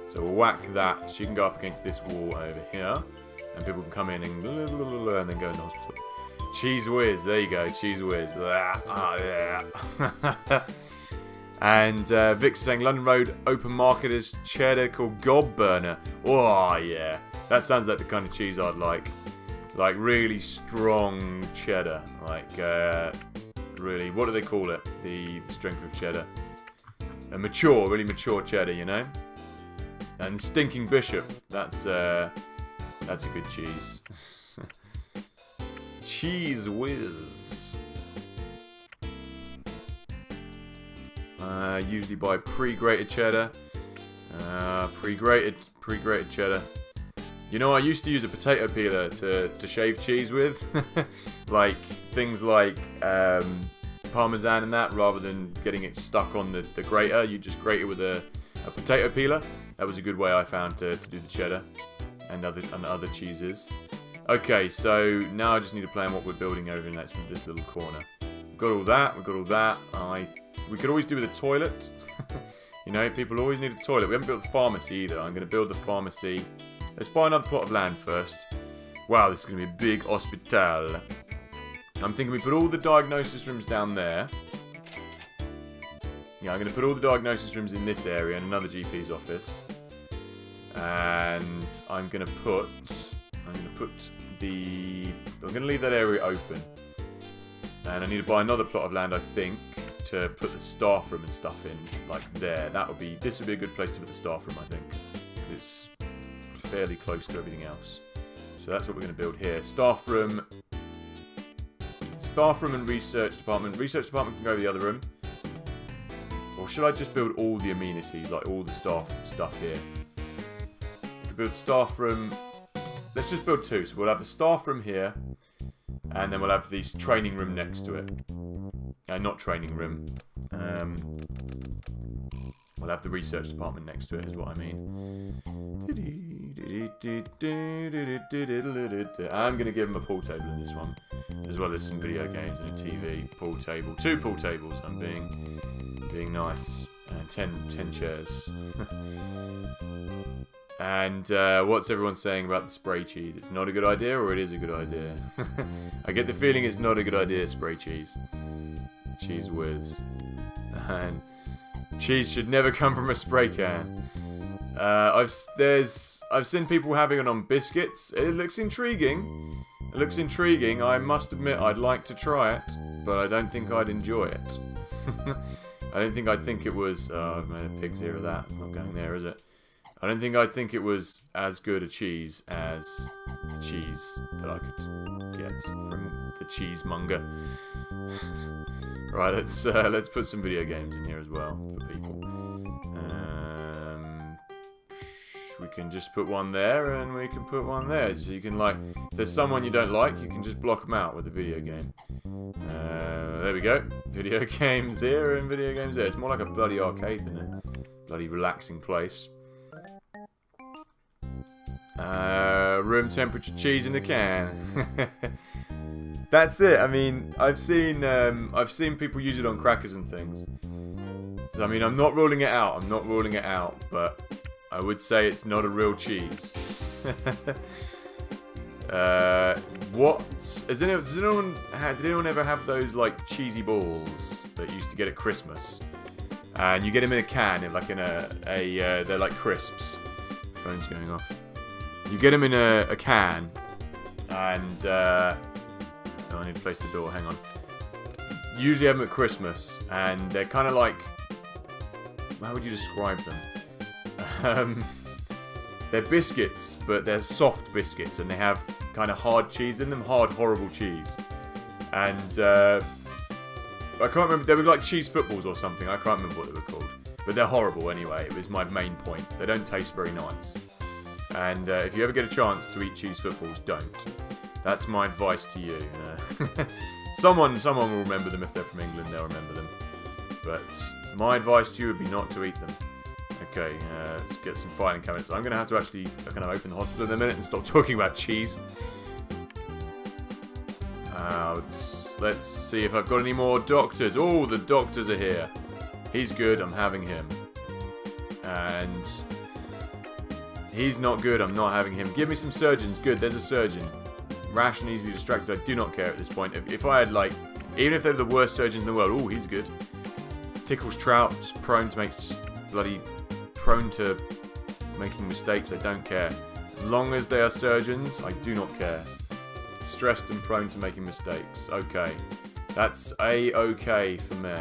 So we'll whack that. She can go up against this wall over here, and people can come in and then go in the hospital. Cheese whiz. There you go. Cheese whiz. And Vic's saying London Road open market is cheddar called Gob Burner. Oh yeah, that sounds like the kind of cheese I'd like. Like really strong cheddar, like really. What do they call it? The strength of cheddar. A mature, really mature cheddar, you know. And stinking bishop. That's a good cheese. Cheese whiz. Usually buy pre-grated cheddar. Pre-grated cheddar. You know, I used to use a potato peeler to shave cheese with. Like, things like Parmesan and that, rather than getting it stuck on the grater. You just grate it with a potato peeler. That was a good way I found to do the cheddar and other cheeses. Okay, so now I just need to plan what we're building over in this little corner. We've got all that, we could always do with a toilet. You know, people always need a toilet. We haven't built the pharmacy either. I'm going to build the pharmacy. Let's buy another plot of land first. Wow, this is going to be a big hospital. I'm thinking we put all the diagnosis rooms down there. Yeah, I'm going to put all the diagnosis rooms in this area and another GP's office. And I'm going to leave that area open. And I need to buy another plot of land, I think, to put the staff room and stuff in, like there. This would be a good place to put the staff room, I think. It's fairly close to everything else. So that's what we're going to build here. Staff room and research department. Research department can go to the other room. Or should I just build all the amenities, like all the staff stuff here? Build staff room. Let's just build two. So we'll have the staff room here, and then we'll have this training room next to it. Not training room. We'll have the research department next to it, is what I mean. I'm going to give him a pool table in this one, as well as some video games and a TV. Pool table. 2 pool tables. I'm being nice. 10 chairs. And what's everyone saying about the spray cheese? It's not a good idea, or it is a good idea? I get the feeling it's not a good idea, spray cheese. Cheese whiz. And cheese should never come from a spray can. I've seen people having it on biscuits. It looks intriguing. I must admit I'd like to try it, but I don't think I'd enjoy it. I don't think I'd think it was... Oh, I've made a pig's ear of that. It's not going there, is it? I don't think I'd think it was as good a cheese as the cheese that I could get from the cheesemonger. Right, let's put some video games in here as well for people. We can just put one there, and we can put one there. So you can, like, if there's someone you don't like, you can just block them out with a video game. There we go. Video games here and video games there. It's more like a bloody arcade than a bloody relaxing place. Room temperature cheese in the can. That's it. I mean, I've seen people use it on crackers and things. So, I mean, I'm not ruling it out. But I would say it's not a real cheese. What? Did anyone ever have those, like, cheesy balls that you used to get at Christmas? And you get them in a can, they're like crisps. Phone's going off. You get them in a can, and oh, I need to place the door. Hang on. You usually have them at Christmas, and they're kind of like, how would you describe them? They're biscuits, but they're soft biscuits, and they have kind of hard cheese in them, hard, horrible cheese. And I can't remember. They were like cheese footballs or something. I can't remember what they were called, but they're horrible anyway. It was my main point. They don't taste very nice. And if you ever get a chance to eat cheese footballs, don't. That's my advice to you. Someone will remember them. If they're from England, they'll remember them. But my advice to you would be not to eat them. Okay, let's get some filing cabinets. I'm going to have to actually kind of open the hospital in a minute and stop talking about cheese. Let's see if I've got any more doctors. Oh, the doctors are here. He's good. I'm having him. And... he's not good, I'm not having him. Give me some surgeons. Good, there's a surgeon. Rash and easily distracted, I do not care at this point. If I had, like, even if they're the worst surgeons in the world, oh, he's good. Tickles Trout's prone to making mistakes, I don't care. As long as they are surgeons, I do not care. Stressed and prone to making mistakes. Okay. That's a-okay for me.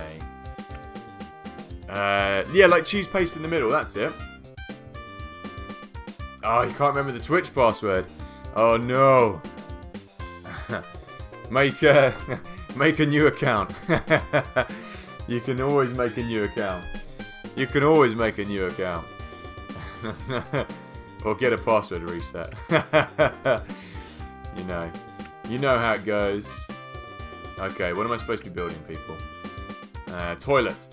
Yeah, like cheese paste in the middle, that's it. Oh, you can't remember the Twitch password. Oh no. Make a new account. You can always make a new account. You can always make a new account. Or get a password reset. You know how it goes. Okay, what am I supposed to be building, people? Toilets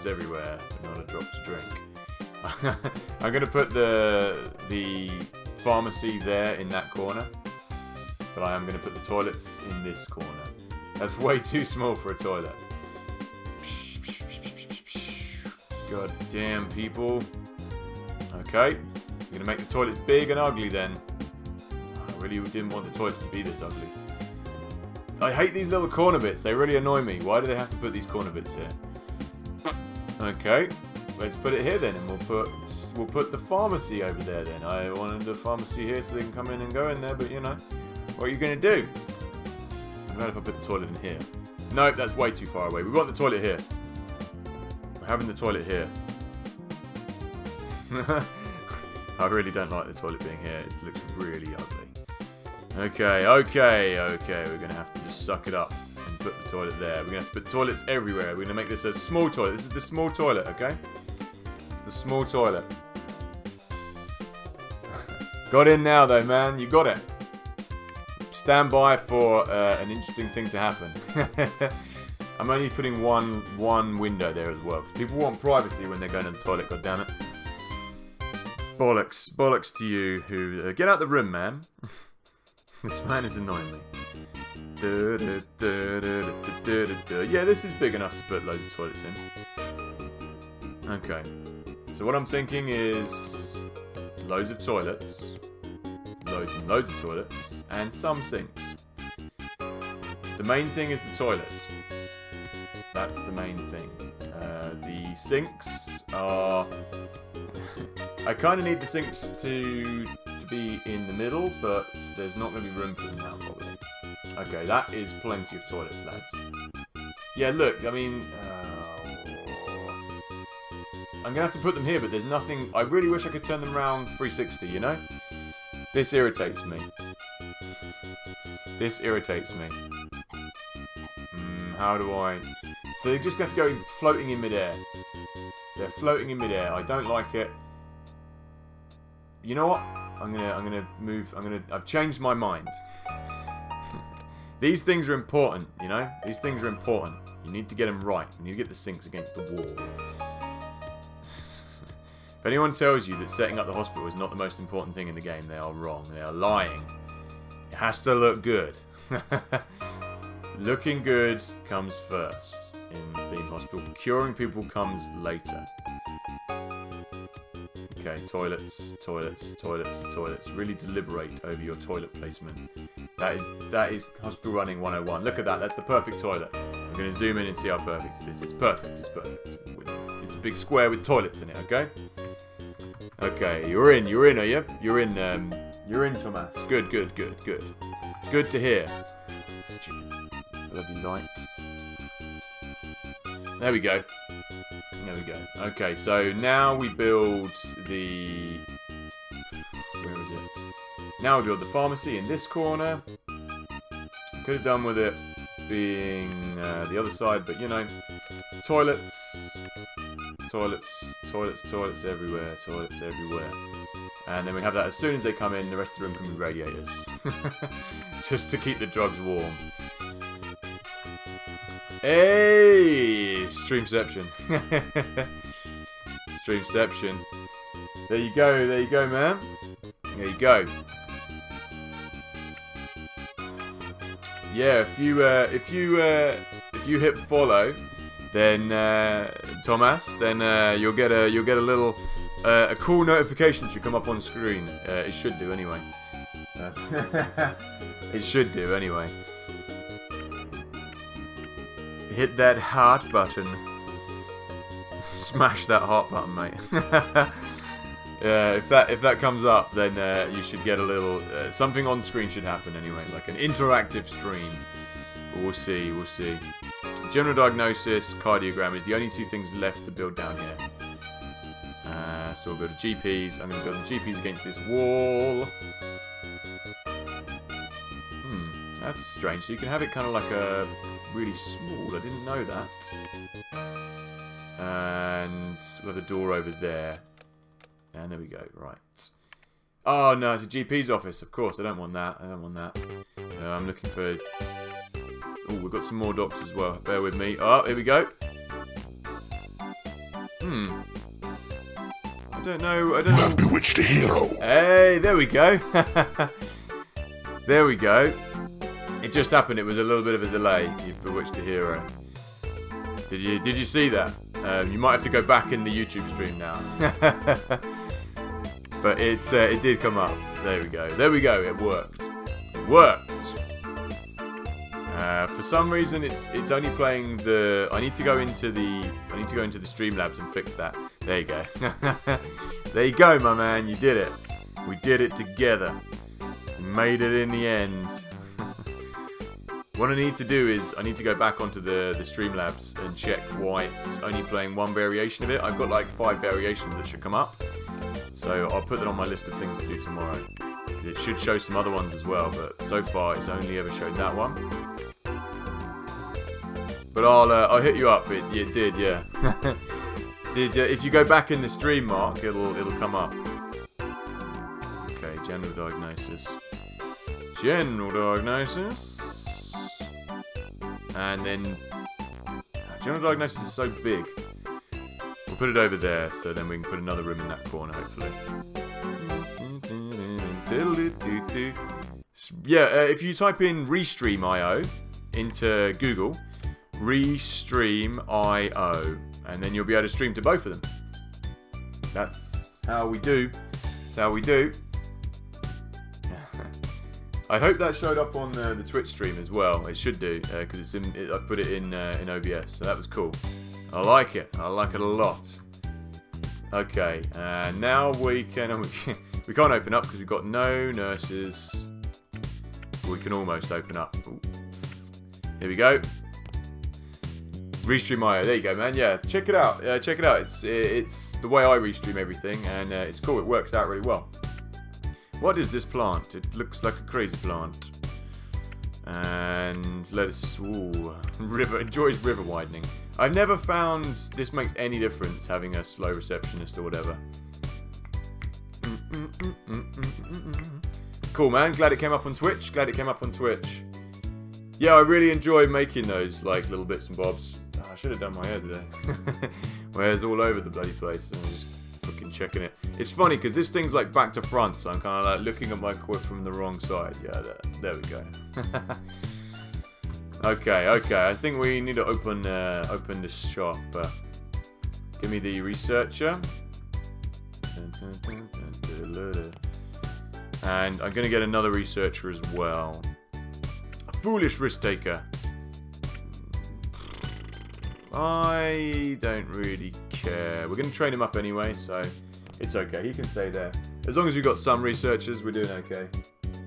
everywhere, but not a drop to drink. I'm gonna put the pharmacy there in that corner, but I am gonna put the toilets in this corner. That's way too small for a toilet. God damn, people. Okay, we're gonna make the toilets big and ugly then. I really didn't want the toilets to be this ugly. I hate these little corner bits. They really annoy me. Why do they have to put these corner bits here? Okay, let's put it here then, and we'll put the pharmacy over there then. I wanted the pharmacy here so they can come in and go in there, but you know, what are you gonna do? How about if I put the toilet in here? Nope, that's way too far away. We want the toilet here. We're having the toilet here. I really don't like the toilet being here. It looks really ugly. Okay. We're going to have to just suck it up and put the toilet there. We're going to have to put toilets everywhere. We're going to make this a small toilet. This is the small toilet, okay? It's the small toilet. Got in now, though, man. You got it. Stand by for an interesting thing to happen. I'm only putting one window there as well. People want privacy when they're going to the toilet, goddammit. Bollocks to you who... get out the room, man. This man is annoying me. Yeah, this is big enough to put loads of toilets in. Okay. So what I'm thinking is... loads of toilets. Loads and loads of toilets. And some sinks. The main thing is the toilet. That's the main thing. The sinks are... I kind of need the sinks to be in the middle, but there's not going to be room for them now, probably. Okay, that is plenty of toilets, lads. Yeah, look, I mean... I'm going to have to put them here, but there's nothing... I really wish I could turn them around 360, you know? This irritates me. This irritates me. How do I... So they're just going to go floating in midair. They're floating in midair. I don't like it. You know what? I'm gonna move. I've changed my mind. These things are important, you know? These things are important. You need to get them right. You need to get the sinks against the wall. If anyone tells you that setting up the hospital is not the most important thing in the game, they are wrong. They are lying. It has to look good. Looking good comes first in Theme Hospital. Curing people comes later. Okay, toilets. Really deliberate over your toilet placement. That is hospital running 101. Look at that. That's the perfect toilet. I'm going to zoom in and see how perfect it is. It's perfect. It's perfect. It's a big square with toilets in it. Okay. Okay, you're in, are you? You're in, Thomas. Good. Good to hear. Stupid bloody light. There we go. Okay, so now we build the... Where is it? Now we build the pharmacy in this corner. Could have done with it being the other side, but you know, toilets everywhere, And then we have that as soon as they come in, the rest of the room can be radiators. Just to keep the drugs warm. Hey! Streamception. Streamception. There you go, man. There you go. Yeah, if you hit follow, then Thomas, then you'll get a little a cool notification should come up on screen. It should do anyway. It should do anyway. Hit that heart button. Smash that heart button, mate. If that comes up, then you should get a little something on screen should happen anyway, like an interactive stream. But we'll see, we'll see. General diagnosis, cardiogram is the only two things left to build down here. So we'll go to GPs. I'm going to build the GPs against this wall. That's strange. So you can have it kind of like a really small. I didn't know that. And we have a door over there. And there we go. Right. Oh no, it's a GP's office. Of course, I don't want that. I don't want that. I'm looking for. Oh, we've got some more docs as well. Bear with me. Oh, here we go. I don't know. I don't know. You have bewitched a hero. Hey, there we go. There we go. It just happened. It was a little bit of a delay. You've bewitched a hero. Did you see that? You might have to go back in the YouTube stream now. But it did come up. There we go. There we go. It worked. It worked. For some reason, it's only playing the. I need to go into the Streamlabs and fix that. There you go. There you go, my man. You did it. We did it together. We made it in the end. What I need to do is I need to go back onto the Streamlabs and check why it's only playing one variation of it. I've got like 5 variations that should come up. So I'll put that on my list of things to do tomorrow. It should show some other ones as well, but so far it's only ever showed that one. But I'll hit you up. It did, yeah. If you go back in the stream, Mark, it'll come up. Okay, general diagnosis. General diagnosis. And then general diagnosis is so big. We'll put it over there, so then we can put another room in that corner, hopefully. Yeah, if you type in Restream.io into Google, Restream.io, and then you'll be able to stream to both of them. That's how we do. That's how we do. I hope that showed up on the Twitch stream as well. It should do, because it's I put it in OBS, so that was cool. I like it. I like it a lot. Okay, and now we can't open up because we've got no nurses. We can almost open up. Ooh. Here we go. Restream.io. There you go, man. Yeah, check it out. Check it out. It's the way I restream everything, and it's cool. It works out really well. What is this plant? It looks like a crazy plant. And let us... Ooh, river. Enjoys river widening. I've never found this makes any difference, having a slow receptionist or whatever. Cool, man. Glad it came up on Twitch. Glad it came up on Twitch. Yeah, I really enjoy making those, like, little bits and bobs. Oh, I should have done my hair today. My hair's all over the bloody place. I'm just fucking checking it. It's funny because this thing's like back to front, so I'm kind of like looking at my quip from the wrong side. Yeah, there we go. Okay. I think we need to open this shop. Give me the researcher. And I'm gonna get another researcher as well. A foolish risk taker. I don't really care. We're going to train him up anyway, so it's okay. He can stay there. As long as we've got some researchers, we're doing okay.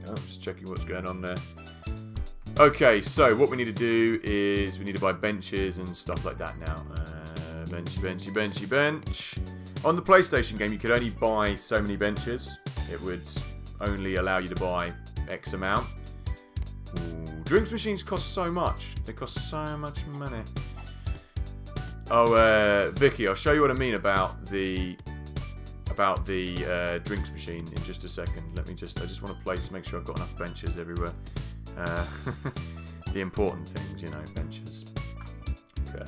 I'm just checking what's going on there. Okay, so what we need to do is we need to buy benches and stuff like that now. Bench. On the PlayStation game, you could only buy so many benches. It would only allow you to buy X amount. Ooh, drinks machines cost so much. They cost so much money. Oh, Vicky, I'll show you what I mean about the drinks machine in just a second. I just want to make sure I've got enough benches everywhere. The important things, you know, benches. Okay.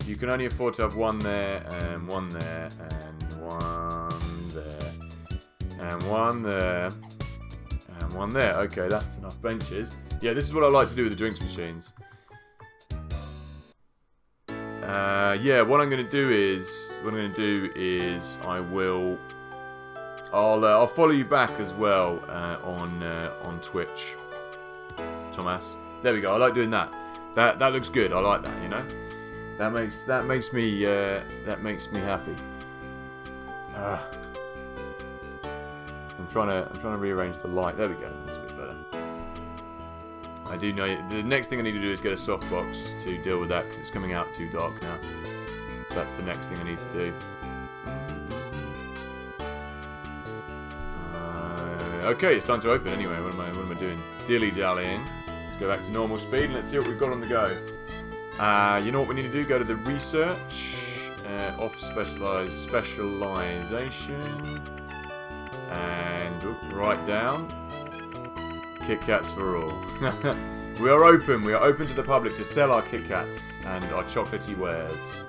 You can only afford to have one there, and one there, and one there, and one there, and one there. Okay, that's enough benches. Yeah, this is what I like to do with the drinks machines. Yeah, what I'm gonna do is I'll follow you back as well on Twitch, Thomas. There we go. I like doing that. That looks good. I like that. You know, that makes me happy. I'm trying to rearrange the light. There we go. That's a bit better. I do know the next thing I need to do is get a softbox to deal with that because it's coming out too dark now. So that's the next thing I need to do. Okay, it's time to open anyway. What am I doing? Dilly-dallying. Let's go back to normal speed and let's see what we've got on the go. You know what we need to do? Go to the research, off specialization, and right down. Kit Kats for all. We are open. We are open to the public to sell our Kit Kats and our chocolatey wares.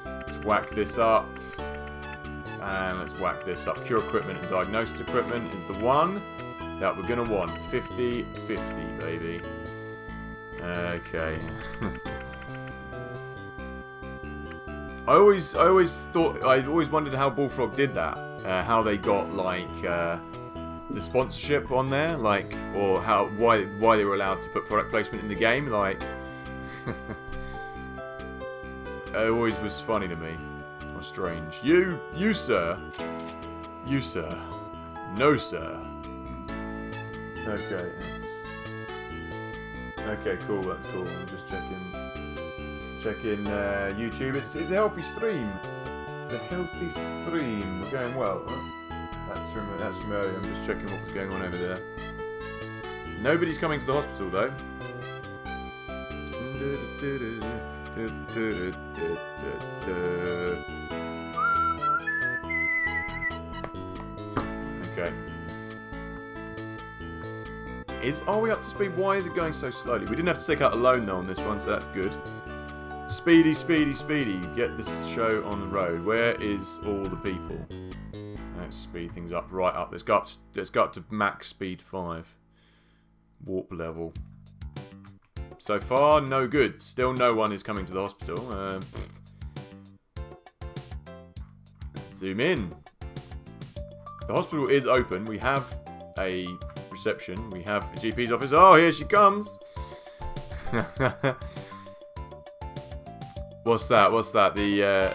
Let's whack this up. And let's whack this up. Cure equipment and diagnosis equipment is the one that we're going to want. 50-50, baby. Okay. I always wondered how Bullfrog did that. How they got, like, the sponsorship on there, like, or why they were allowed to put product placement in the game, like. It always was funny to me. Strange. You sir. You sir. No sir. Okay. Okay, cool, that's cool. I'm just checking YouTube. It's a healthy stream. It's a healthy stream. We're going well. That's from earlier. I'm just checking what was going on over there. Nobody's coming to the hospital though. Okay. Are we up to speed? Why is it going so slowly? We didn't have to take out a loan though on this one, so that's good. Speedy, speedy, speedy. Get this show on the road. Where is all the people? Let's speed things up right up. Let's go up to max speed 5. Warp level. So far, no good. Still no one is coming to the hospital. Zoom in. The hospital is open. We have a reception. We have a GP's office. Oh, here she comes. What's that? What's that? The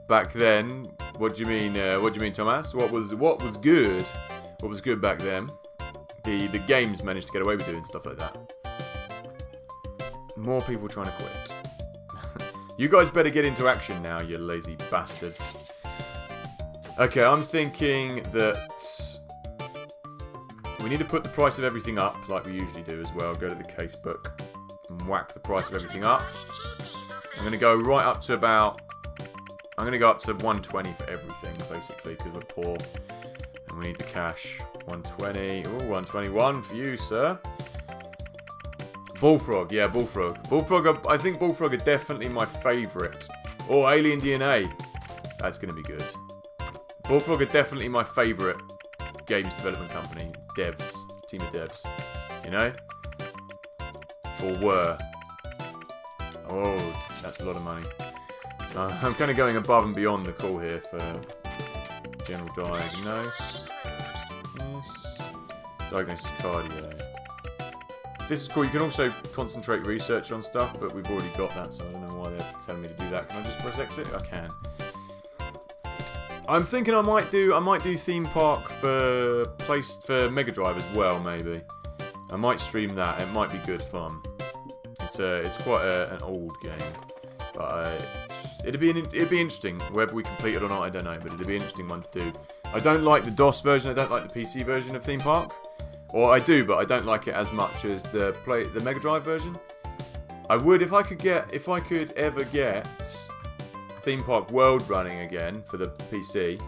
back then. What do you mean? What do you mean, Thomas? What was good? What was good back then? The games managed to get away with doing stuff like that. More people trying to quit. You guys better get into action now, you lazy bastards. Okay, I'm thinking that we need to put the price of everything up, like we usually do as well. Go to the casebook and whack the price of everything up. I'm going to go right up to about... I'm going to go up to 120 for everything, basically, because we're poor. And we need the cash. 120. Ooh, 121 for you, sir. Bullfrog, yeah, Bullfrog. Bullfrog, I think Bullfrog are definitely my favourite. Or Alien DNA. That's going to be good. Bullfrog are definitely my favourite games development company. Devs. Team of devs. You know? Or were. Oh, that's a lot of money. I'm kind of going above and beyond the call here for general diagnose. Yes. Diagnosis cardio. This is cool. You can also concentrate research on stuff, but we've already got that, so I don't know why they're telling me to do that. Can I just press exit? I can. I'm thinking I might do theme park for Mega Drive as well, maybe. I might stream that. It might be good fun. It's quite an old game, but it'd be interesting. Whether we complete it or not, I don't know, but it'd be an interesting one to do. I don't like the DOS version. I don't like the PC version of Theme Park. Or I do, but I don't like it as much as the Mega Drive version. I would if I could ever get Theme Park World running again for the PC.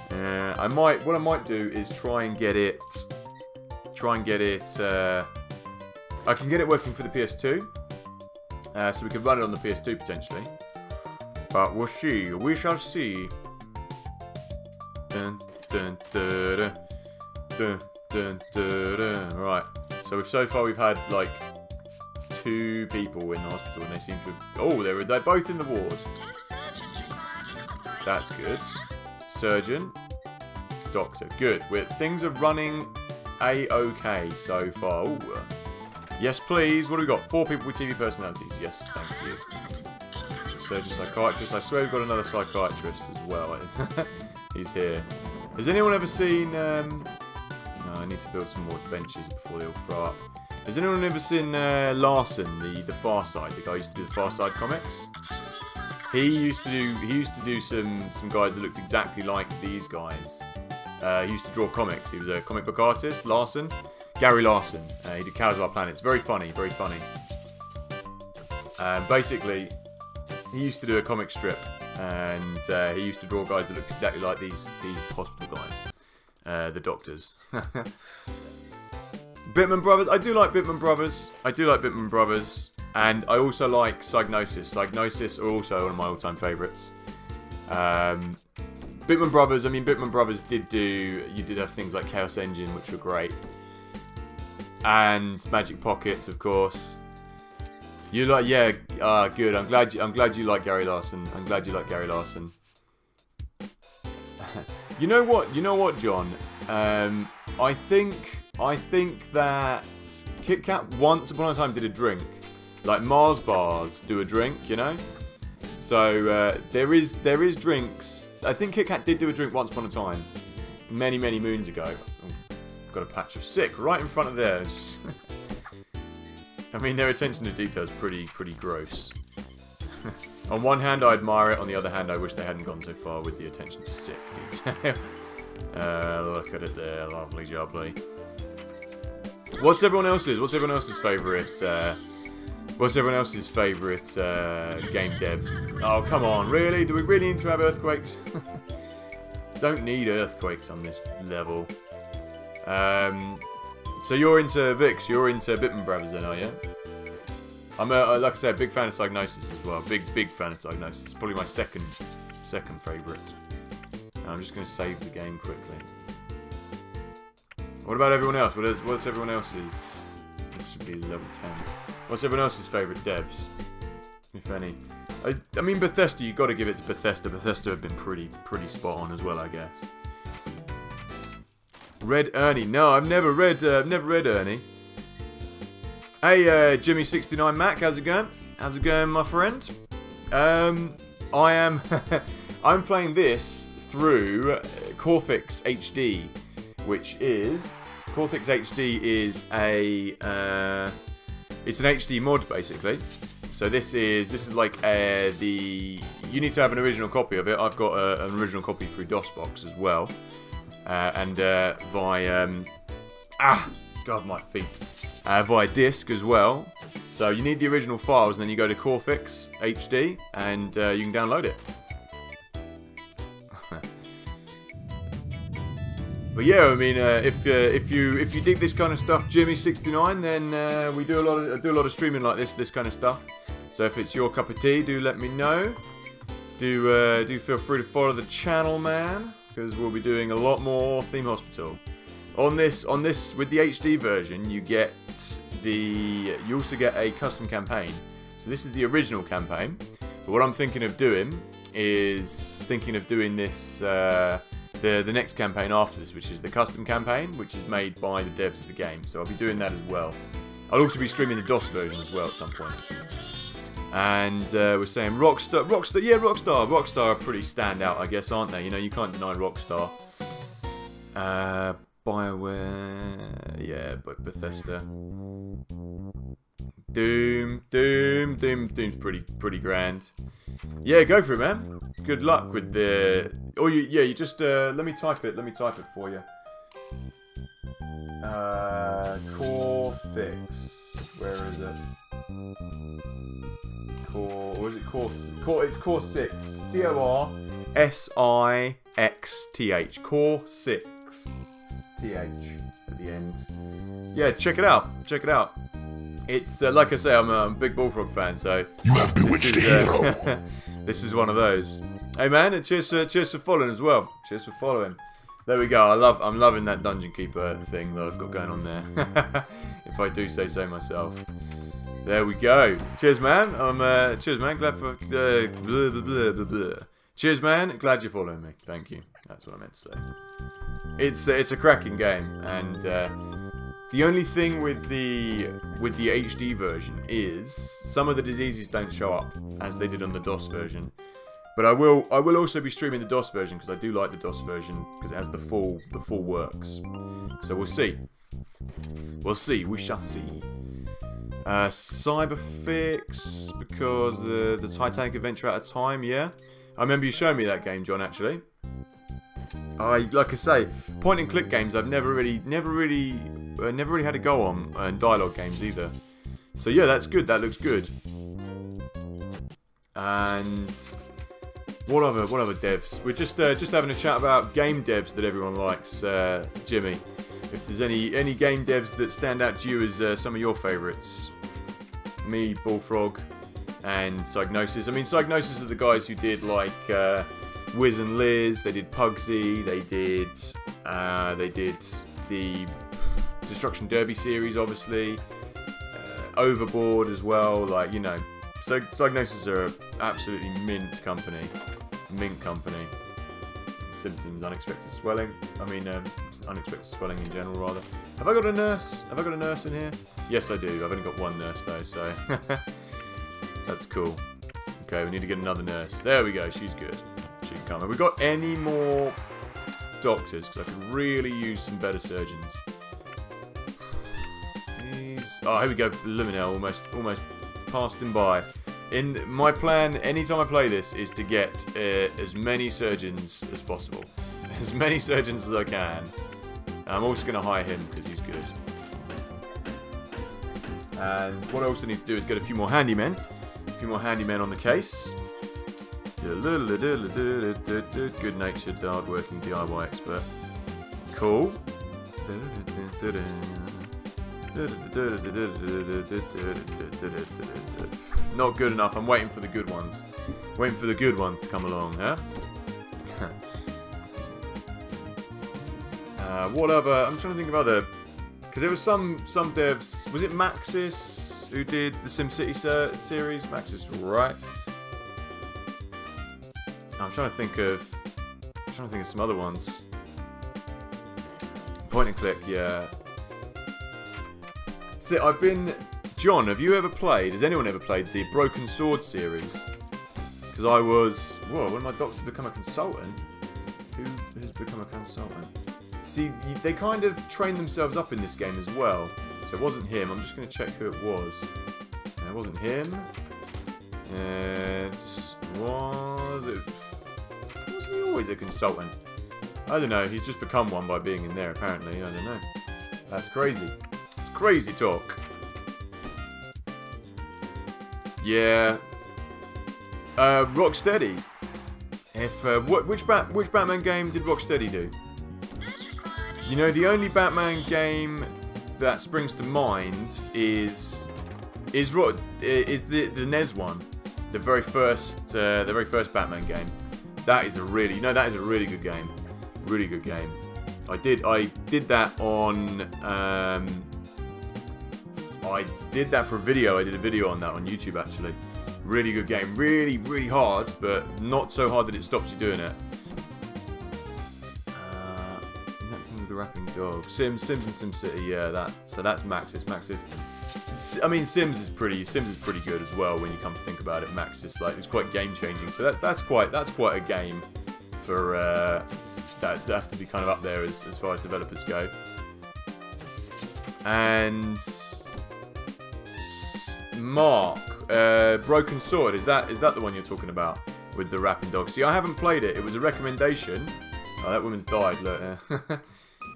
What I might do is try and get it. I can get it working for the PS2, so we could run it on the PS2 potentially. But we'll see. We shall see. Dun, dun, dun, dun, dun. Dun, dun, dun. Right, so far we've had like 2 people in the hospital, and they seem to have... Oh, they're both in the ward. That's good. Surgeon, doctor, good. Things are running a-okay so far. Ooh. Yes, please. What have we got? 4 people with TV personalities. Yes, thank you. surgeon, psychiatrist. I swear we've got another psychiatrist as well. He's here. Has anyone ever seen... No, I need to build some more benches before they all throw up. Has anyone ever seen Larson, the Far Side, the guy who used to do the Far Side comics? He used to do some guys that looked exactly like these guys. He used to draw comics. He was a comic book artist, Larson. Gary Larson. He did Cows of Our Planets. Very funny, very funny. Basically, he used to do a comic strip, and he used to draw guys that looked exactly like these hospital guys, the doctors. Bitman Brothers. I do like Bitman Brothers. And I also like Psygnosis. Psygnosis are also one of my all-time favourites. Bitman Brothers. I mean, Bitman Brothers did do. You did have things like Chaos Engine, which were great, and Magic Pockets, of course. You like, yeah, good. I'm glad you like Gary Larson. You know what, John? I think that Kit Kat once upon a time did a drink, like Mars bars do a drink, you know. So there is drinks. I think Kit Kat did do a drink once upon a time, many moons ago. I've got a patch of sick right in front of theirs. I mean, their attention to detail is pretty gross. On one hand, I admire it. On the other hand, I wish they hadn't gone so far with the attention to sick detail. Look at it there, lovely jubbly. What's everyone else's favourite? What's everyone else's favourite game devs? Oh, come on, really? Do we really need to have earthquakes? Don't need earthquakes on this level. So you're into Vix, you're into Bitman Brothers then, are you? I'm, like I said, a big fan of Psygnosis as well. Big fan of Psygnosis. Probably my second favourite. I'm just going to save the game quickly. What about everyone else? What's everyone else's? This should be level 10. What's everyone else's favourite devs? If any. I mean, Bethesda, you've got to give it to Bethesda. Bethesda have been pretty spot on as well, I guess. Red Ernie. No, I've never read Ernie. Hey, Jimmy69 Mac, how's it going? How's it going, my friend? I am I'm playing this through Corfix HD, which is Corfix HD is it's an HD mod basically. So this is like you need to have an original copy of it. I've got an original copy through DOSBox as well. And via God, my feet, via disc as well. So you need the original files, and then you go to Corfix HD, and you can download it. But yeah, I mean, if you dig this kind of stuff, Jimmy69, then we do a lot of streaming like this kind of stuff. So if it's your cup of tea, do let me know. Do feel free to follow the channel, man, because we'll be doing a lot more Theme Hospital. On this with the HD version, you also get a custom campaign. So this is the original campaign. But what I'm thinking of doing is this the next campaign after this, which is the custom campaign, which is made by the devs of the game. So I'll be doing that as well. I'll also be streaming the DOS version as well at some point. And we're saying Rockstar, yeah, Rockstar are pretty standout, I guess, aren't they? You know, you can't deny Rockstar. BioWare, yeah, but Bethesda. Doom's pretty grand. Yeah, go for it, man. Good luck with the. Oh, you just let me type it for you. Corfix. Where is it? Or is it it's Core6. CORSIXTH. Core6TH at the end. Yeah, check it out. It's like I say, I'm a big Bullfrog fan, so you have bewitched a hero. This is one of those. Hey man, and cheers for following as well. Cheers for following. There we go. I'm loving that Dungeon Keeper thing that I've got going on there. If I do say so myself. There we go. Cheers, man. Cheers, man. Glad for blah, blah, blah, blah, blah. Cheers, man. Glad you're following me. Thank you. That's what I meant to say. It's a cracking game, and The only thing with the HD version is some of the diseases don't show up as they did on the DOS version. But I will also be streaming the DOS version because I do like the DOS version because it has the full works. So we'll see. We'll see. We shall see. Cyberfix because the Titanic Adventure out of time. Yeah, I remember you showing me that game, John. Actually, like I say, point and click games I've never really had a go on, and dialogue games either. So yeah, that's good. That looks good. And what other devs? We're just having a chat about game devs that everyone likes, Jimmy. If there's any game devs that stand out to you as some of your favourites. Me, Bullfrog, and Psygnosis. I mean, Psygnosis are the guys who did like Wiz and Liz. They did Pugsy. They did the Destruction Derby series, obviously. Overboard as well. Like, you know, so Psygnosis are absolutely mint company. Mint company. Symptoms, unexpected swelling. I mean, unexpected swelling in general, rather. Have I got a nurse? Have I got a nurse in here? Yes, I do. I've only got one nurse, though, so... That's cool. Okay, we need to get another nurse. There we go. She's good. She can come. Have we got any more doctors? Because I could really use some better surgeons. Oh, here we go. Luminel almost passed him by. In my plan, anytime I play this, is to get as many surgeons as possible. As many surgeons as I can. I'm also going to hire him because he's good. And what I also need to do is get a few more handymen. A few more handymen on the case. Good-natured, hard-working DIY expert. Cool. Not good enough. I'm waiting for the good ones. Waiting for the good ones to come along, huh? What other? I'm trying to think of other. Because there was some devs. Was it Maxis who did the SimCity series? Maxis, right? I'm trying to think of some other ones. Point and click, yeah. See, John, have you ever played? Has anyone ever played the Broken Sword series? Because I was. Whoa, one of my doctors become a consultant. Who has become a consultant? See, they kind of trained themselves up in this game as well. So it wasn't him. I'm just going to check who it was. It wasn't him. It was. Wasn't he always a consultant? I don't know. He's just become one by being in there, apparently. I don't know. That's crazy. It's crazy talk. Yeah. Rocksteady. Which Batman game did Rocksteady do? You know, the only Batman game that springs to mind is the NES one, the very first Batman game. That is a really good game, really good game. I did that on I did that for a video. I did a video on that on YouTube actually. Really good game, really hard, but not so hard that it stops you doing it. The rapping dog. Sims and SimCity, yeah, so that's Maxis. I mean, Sims is pretty good as well when you come to think about it. Maxis, like, it's quite game changing. So that's quite a game for that has to be kind of up there as far as developers go. And Mark, Broken Sword, is that the one you're talking about with the rapping dog? See, I haven't played it. It was a recommendation. Oh, that woman's died. Look.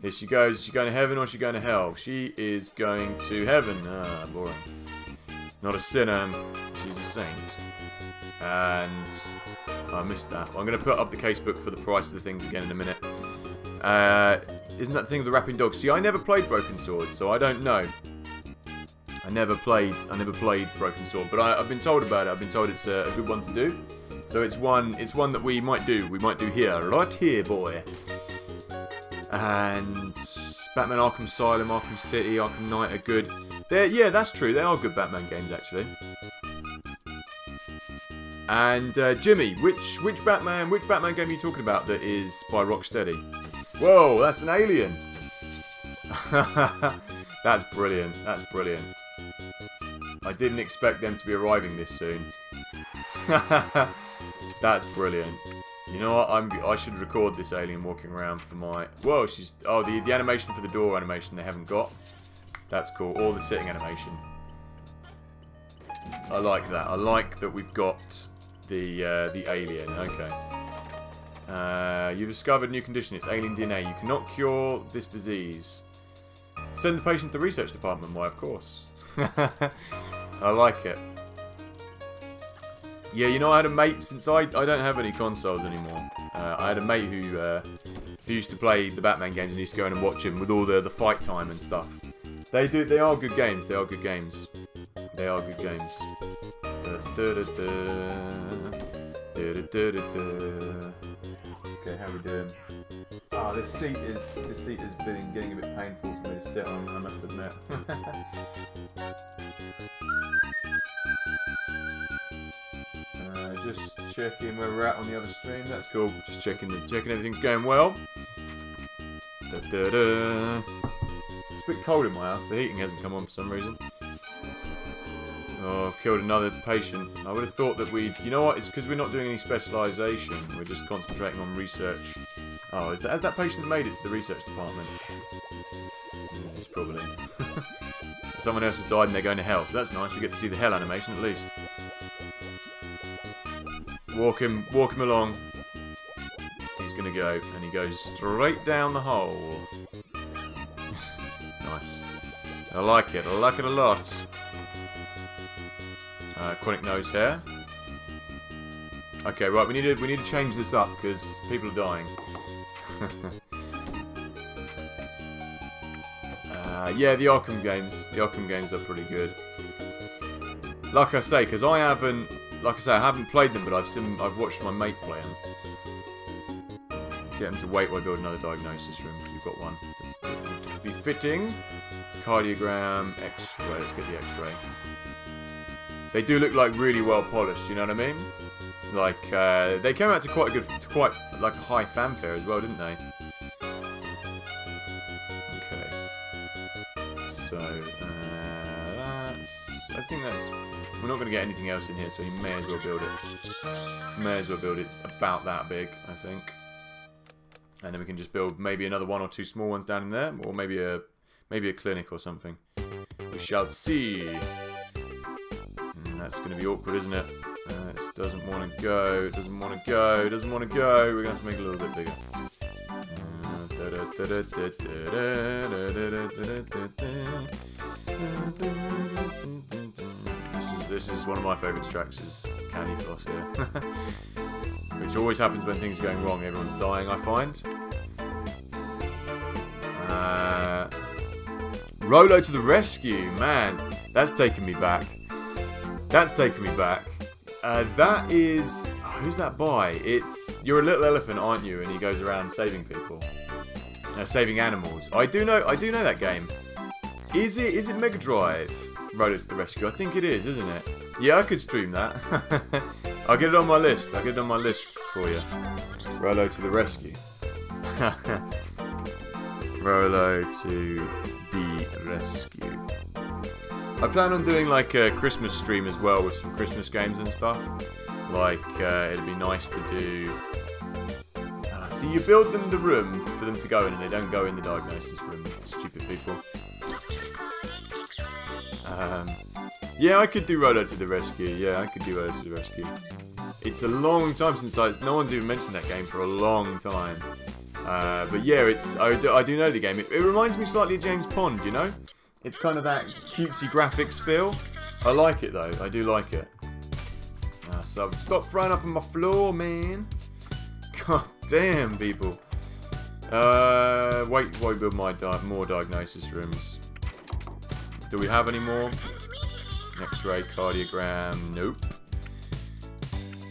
Here she goes. Is she going to heaven or is she going to hell? She is going to heaven. Ah, boring. Not a sinner. She's a saint. And I missed that. I'm going to put up the casebook for the price of the things again in a minute. Isn't that the thing with the rapping dog? See, I never played Broken Sword, so I don't know. I never played Broken Sword, but I've been told about it. I've been told it's a good one to do. So it's one that we might do. We might do here, right here, boy. And Batman Arkham Asylum, Arkham City, Arkham Knight are good. Yeah, that's true. They are good Batman games, actually. And Jimmy, which Batman game are you talking about that is by Rocksteady? Whoa, that's an alien. That's brilliant. That's brilliant. I didn't expect them to be arriving this soon. That's brilliant. You know what? I should record this alien walking around for my... Whoa, she's... Oh, the animation for the door animation they haven't got. That's cool. Or the sitting animation. I like that. I like that we've got the alien. Okay. You discovered a new condition. It's alien DNA. You cannot cure this disease. Send the patient to the research department. Why, of course. I like it. Yeah, you know, I had a mate, since I don't have any consoles anymore. I had a mate who used to play the Batman games and used to go in and watch him with all the fight time and stuff. They are good games. They are good games. They are good games. Okay, how we doing? Ah, this seat has been getting a bit painful for me to sit on, I must admit. Just checking where we're at on the other stream. That's cool. Just checking everything's going well. It's a bit cold in my house. The heating hasn't come on for some reason. Oh, I've killed another patient. I would have thought that we'd... You know what? It's because we're not doing any specialisation. We're just concentrating on research. Oh, has that patient made it to the research department? Yeah, it's probably. Someone else has died and they're going to hell. So that's nice. We get to see the hell animation at least. Walk him along. He's gonna go, and he goes straight down the hole. Nice. I like it. I like it a lot. Chronic nose hair. Okay, right. We need to change this up because people are dying. Yeah, the Arkham games. The Arkham games are pretty good. Like I say, because I haven't played them, but I've watched my mate play them. Get him to wait while I build another diagnosis room, because we've got one. It's be fitting. Cardiogram, X-ray. Let's get the X-ray. They do look like really well polished. You know what I mean? Like they came out to quite like a high fanfare as well, didn't they? Okay. So I think that's. We're not going to get anything else in here, so you may as well build it. May as well build it about that big, I think. And then we can just build maybe another one or two small ones down in there, or maybe a clinic or something. We shall see. That's going to be awkward, isn't it? It doesn't want to go. It doesn't want to go. It doesn't want to go. We're going to have to make it a little bit bigger. This is one of my favourite tracks, is Candy Floss here. Which always happens when things are going wrong, everyone's dying, I find. Rolo to the rescue, man. That's taking me back. That's taking me back. That is... Oh, who's that by? You're a little elephant, aren't you? And he goes around saving people. Saving animals. I do know that game. Is it Mega Drive? Rolo to the rescue. I think it is, isn't it? Yeah, I could stream that. I'll get it on my list. I'll get it on my list for you. Rolo to the rescue. Rolo to the rescue. I plan on doing like a Christmas stream as well with some Christmas games and stuff. Like, it'd be nice to do... so you build them the room for them to go in and they don't go in the diagnosis room. Stupid people. Yeah, I could do Rolo to the rescue. Yeah, I could do Rolo to the rescue. It's a long time since no one's even mentioned that game for a long time. But yeah, I do know the game. It reminds me slightly of James Pond, you know? It's kind of that cutesy graphics feel. I like it though. I do like it. So stop throwing up on my floor, man. God damn, people. Wait while we build more diagnosis rooms. Do we have any more? X-ray, cardiogram, nope.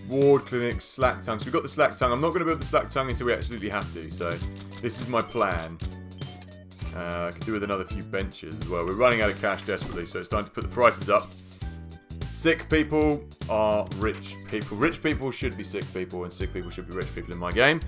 Ward clinic, slack tongue. So we've got the slack tongue. I'm not going to build the slack tongue until we absolutely have to. So this is my plan. I could do with another few benches as well. We're running out of cash desperately, so it's time to put the prices up. Sick people are rich people. Rich people should be sick people, and sick people should be rich people in my game.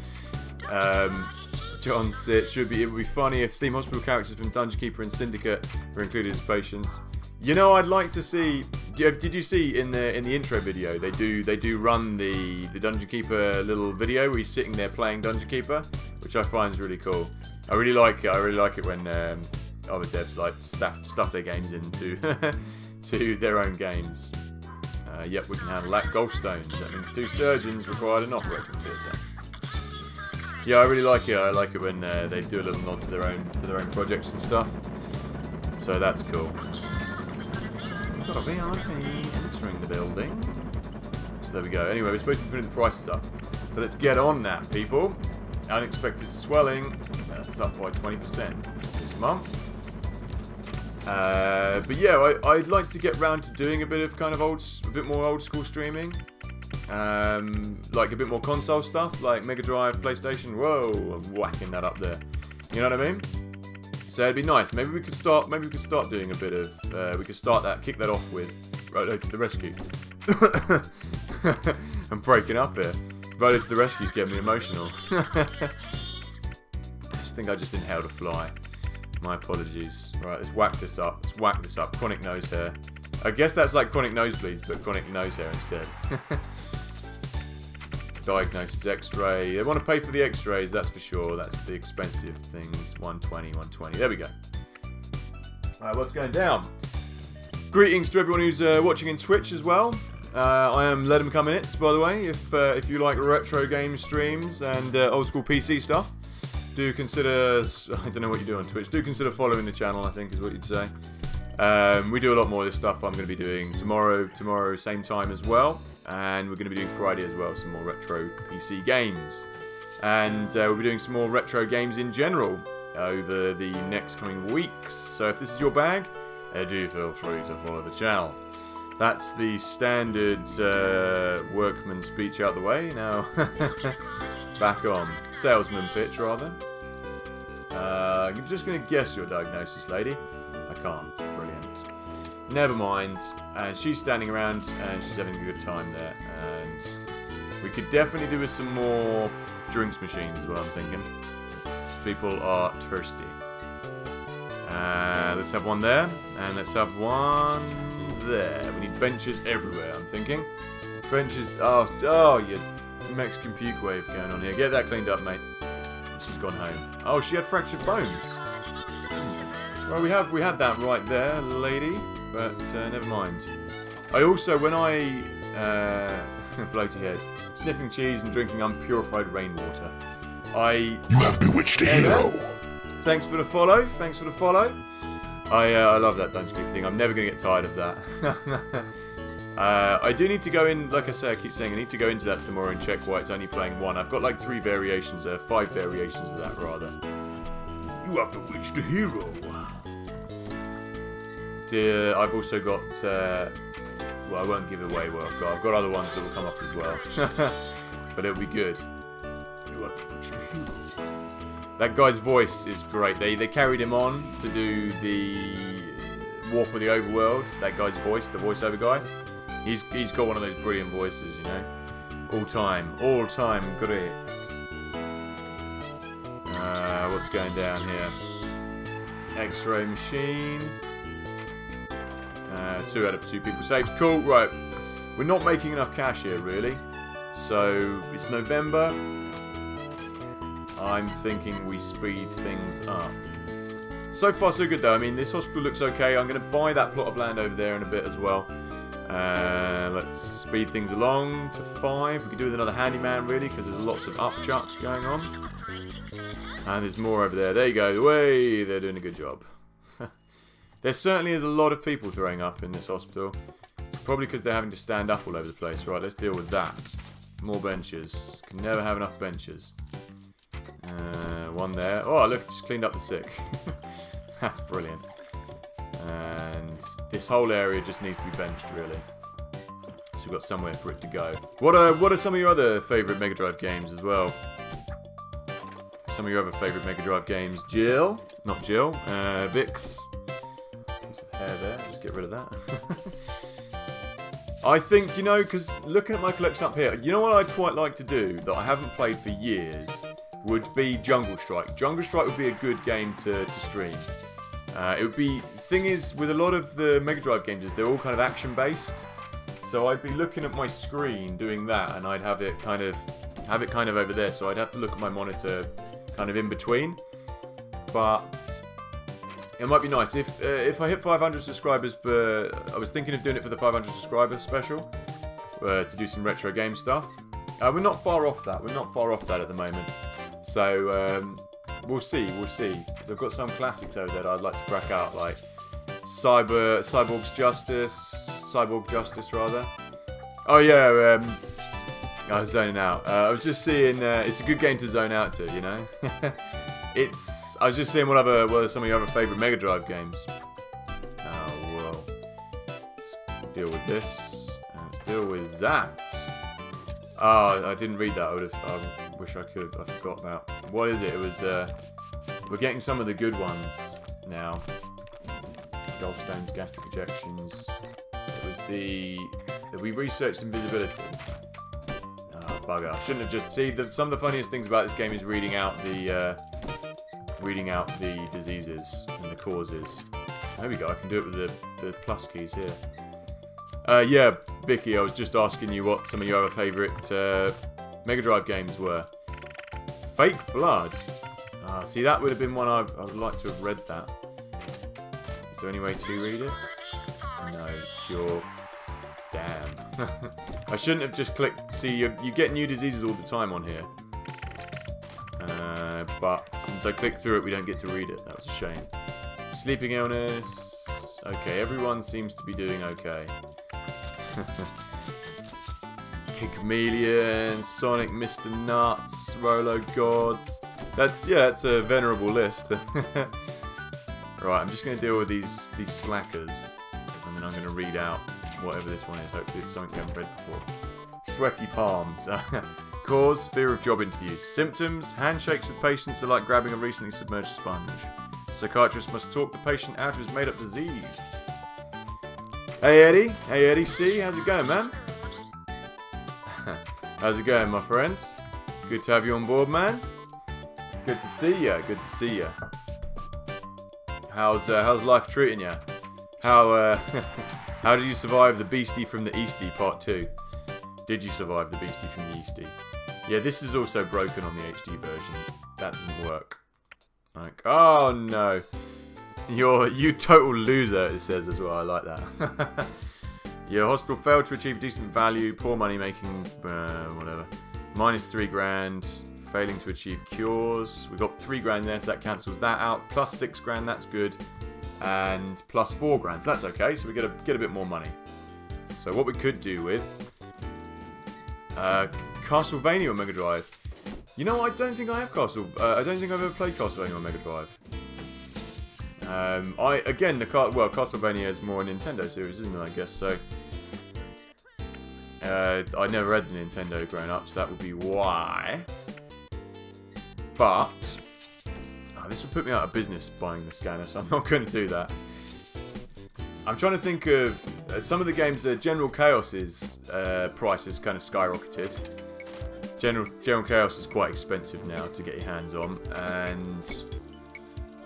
John said it would be funny if Theme Hospital characters from Dungeon Keeper and Syndicate were included as patients. You know, I'd like to see. Did you see in the intro video they do run the Dungeon Keeper little video where he's sitting there playing Dungeon Keeper, which I find is really cool. I really like it. I really like it when other devs like stuff their games into to their own games. Yep, we can handle that. Gallstones. That means 2 surgeons required in operating theatre. Yeah, I really like it. I like it when they do a little nod to their own projects and stuff. So that's cool. We've got a VIP entering the building. So there we go. Anyway, we're supposed to be putting the prices up. So let's get on that, people. Unexpected swelling. That's up by 20% this month. But yeah, I'd like to get round to doing a bit of kind of a bit more old school streaming. Like a bit more console stuff, like Mega Drive, PlayStation. Whoa, I'm whacking that up there. You know what I mean? So it'd be nice. Maybe we could start doing a bit of. We could kick that off with Roto to the Rescue. I'm breaking up here. Roto to the Rescue's getting me emotional. I think I just inhaled a fly. My apologies. Right, let's whack this up. Chronic nose hair. I guess that's like chronic nosebleeds, but chronic nose hair instead. Diagnosis X-ray. They want to pay for the X-rays, that's for sure. That's the expensive things. 120, 120. There we go. Alright, what's going down? Greetings to everyone who's watching in Twitch as well. I am LetemcomeInit, by the way. If you like retro game streams and old school PC stuff, do consider. I don't know what you do on Twitch. Do consider following the channel, I think is what you'd say. We do a lot more of this stuff. I'm going to be doing tomorrow same time as well. And we're going to be doing Friday as well, some more retro PC games. And we'll be doing some more retro games in general over the next coming weeks. So if this is your bag, do feel free to follow the channel. That's the standard workman speech out the way. Now, back on. Salesman pitch, rather. I'm just going to guess your diagnosis, lady. I can't. Brilliant. Never mind. And she's standing around and she's having a good time there. And we could definitely do with some more drinks machines is what I'm thinking. People are thirsty. Let's have one there. And let's have one there. We need benches everywhere, I'm thinking. Benches. Oh, you Mexican puke wave going on here. Get that cleaned up, mate. She's gone home. Oh, she had fractured bones. Well, we had that right there, lady. But never mind. I also, when I bloaty head, sniffing cheese and drinking unpurified rainwater, You have bewitched a hero. Thanks for the follow. Thanks for the follow. I love that Dungeon Keeper thing. I'm never going to get tired of that. I do need to go in, like I say, I keep saying I need to go into that tomorrow and check why it's only playing 1. I've got like 3 variations there, 5 variations of that rather. You have bewitched a hero. I've also got, well, I won't give away what I've got. I've got other ones that will come up as well. But it'll be good. You have bewitched a hero. That guy's voice is great. They carried him on to do the War for the Overworld. That guy's voice, the voiceover guy. He's got one of those brilliant voices, you know. All time great. What's going down here? X-ray machine. 2 out of 2 people saved. Cool, right. We're not making enough cash here, really. So, it's November. I'm thinking we speed things up. So far, so good, though. I mean, this hospital looks okay. I'm going to buy that plot of land over there in a bit as well. Let's speed things along to 5. We could do with another handyman, really, because there's lots of upchucks going on. And there's more over there. There you go. Way, they're doing a good job. There certainly is a lot of people throwing up in this hospital. It's probably because they're having to stand up all over the place. Right, let's deal with that. More benches. Can never have enough benches. One there. Oh, look, just cleaned up the sick. That's brilliant. And this whole area just needs to be benched, really. So we've got somewhere for it to go. What are some of your other favourite Mega Drive games as well? Some of your other favourite Mega Drive games? Jill? Not Jill. Vix. Piece of hair there. Just get rid of that. I think, you know, because looking at my collection up here, you know what I'd quite like to do that I haven't played for years? would be Jungle Strike. Jungle Strike would be a good game to stream. It would be... Thing is, with a lot of the Mega Drive games, is they're all kind of action-based. So I'd be looking at my screen doing that, and I'd have it kind of over there. So I'd have to look at my monitor kind of in between. But it might be nice if I hit 500 subscribers. I was thinking of doing it for the 500 subscriber special to do some retro game stuff. We're not far off that. We're not far off that at the moment. So we'll see. We'll see. Because I've got some classics over there that I'd like to crack out, like Cyborg Justice rather. Oh yeah, I was zoning out. I was just seeing. It's a good game to zone out to, you know. I was just seeing what are some of your other favourite Mega Drive games. Oh well. Let's deal with this. Let's deal with that. Oh, I didn't read that. I wish I could have. I forgot about. What is it? It was. We're getting some of the good ones now. Gallstones, gastric ejections. It was we researched invisibility. Oh, bugger. I shouldn't have just... See, some of the funniest things about this game is reading out the diseases and the causes. There we go, I can do it with the plus keys here. Yeah, Vicky, I was just asking you what some of your other favourite Mega Drive games were. Fake Blood. See, that would have been one I would like to have read that. Is there any way to read it? No, pure... Damn. I shouldn't have just clicked... See, you get new diseases all the time on here. But since I clicked through it, we don't get to read it. That was a shame. Sleeping illness... Okay, everyone seems to be doing okay. Chameleon, Sonic, Mr. Nuts, Rolo Gods... That's a venerable list. Right, I'm just going to deal with these slackers, and then I'm going to read out whatever this one is. Hopefully it's something we haven't read before. Sweaty palms. Cause, fear of job interviews. Symptoms, handshakes with patients are like grabbing a recently submerged sponge. Psychiatrist must talk the patient out of his made-up disease. Hey Eddie. Hey Eddie C. How's it going, man? How's it going, my friends? Good to have you on board, man. Good to see ya. Good to see ya. How's life treating ya? How did you survive the Beastie from the Eastie Part 2? Did you survive the Beastie from the Eastie? Yeah, this is also broken on the HD version. That doesn't work. Like, oh no. You total loser, it says as well. I like that. Your hospital failed to achieve decent value. Poor money making, whatever. Minus 3 grand. Failing to achieve cures. We got 3 grand there, so that cancels that out. Plus 6 grand, that's good. And plus 4 grand, so that's okay. So we get a bit more money. So what we could do with Castlevania on Mega Drive. You know, I don't think I have I don't think I've ever played Castlevania on Mega Drive. Castlevania is more a Nintendo series, isn't it? I guess so. I never had the Nintendo growing up, so that would be why. But this would put me out of business buying the scanner, so I'm not going to do that. I'm trying to think of some of the games. General Chaos's price has kind of skyrocketed. General Chaos is quite expensive now to get your hands on, and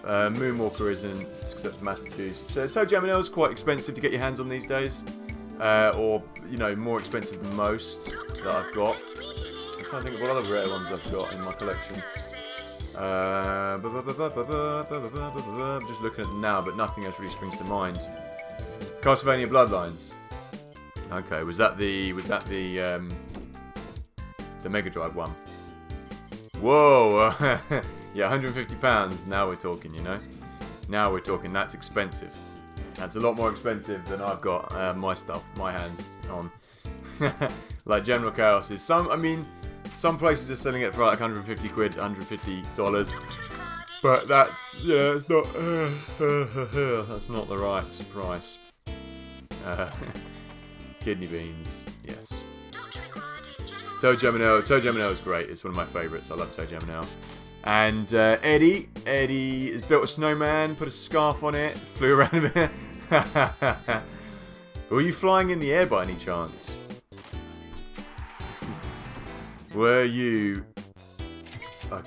Moonwalker isn't, because mass produced. Toe Jam & Earl is quite expensive to get your hands on these days, or you know, more expensive than most that I've got. I'm trying to think of what other rare ones I've got in my collection. I'm just looking at them now, but nothing else really springs to mind. Castlevania Bloodlines. Okay, was that the Mega Drive one? Whoa! Yeah, £150. Now we're talking, you know. Now we're talking. That's expensive. That's a lot more expensive than I've got my stuff, my hands on. Like General Chaos is some places are selling it for like 150 quid, $150. But that's, yeah, it's not, that's not the right price. Kidney beans, yes. Toe Jam & Earl is great. It's one of my favourites. I love Toe Jam & Earl. And Eddie has built a snowman, put a scarf on it, flew around a bit. Were you flying in the air by any chance? Were you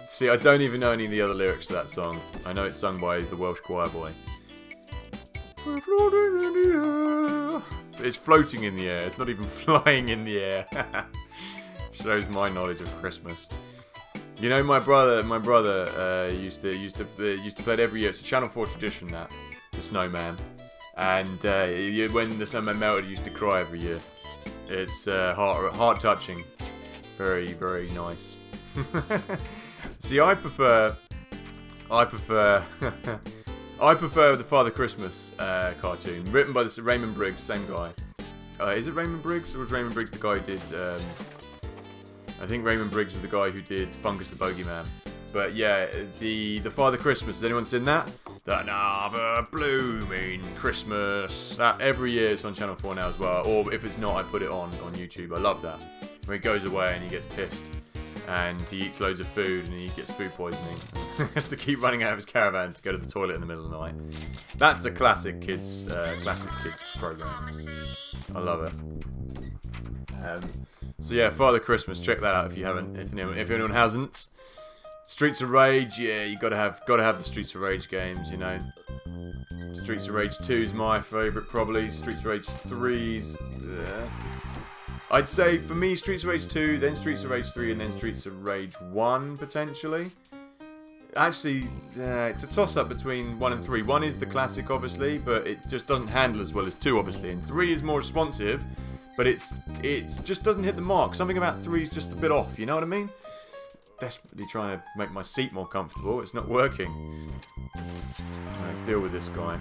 See, I don't even know any of the other lyrics to that song. I know it's sung by the Welsh choir boy. We're floating in the air. It's floating in the air. It's not even flying in the air. Shows my knowledge of Christmas. You know, my brother used to play it every year. It's a Channel 4 tradition, that the snowman. And when the snowman melted, he used to cry every year. It's heart touching. Very, very nice. See, I prefer the Father Christmas cartoon, written by Raymond Briggs, same guy. Is it Raymond Briggs, or was Raymond Briggs the guy who did? I think Raymond Briggs was the guy who did Fungus the Bogeyman. But yeah, the Father Christmas. Has anyone seen that? Another blooming Christmas. That every year it's on Channel 4 now as well. Or if it's not, I put it on YouTube. I love that. Where he goes away and he gets pissed. And he eats loads of food and he gets food poisoning. Has to keep running out of his caravan to go to the toilet in the middle of the night. That's a classic kids program. I love it. So yeah, Father Christmas. Check that out if you haven't. If anyone hasn't. Streets of Rage. Yeah, you gotta have the Streets of Rage games. You know. Streets of Rage 2 is my favourite probably. Streets of Rage 3's. I'd say, for me, Streets of Rage 2, then Streets of Rage 3, and then Streets of Rage 1, potentially. Actually, it's a toss-up between 1 and 3. 1 is the classic, obviously, but it just doesn't handle as well as 2, obviously. And 3 is more responsive, but it just doesn't hit the mark. Something about 3 is just a bit off, you know what I mean? Desperately trying to make my seat more comfortable. It's not working. Let's deal with this guy.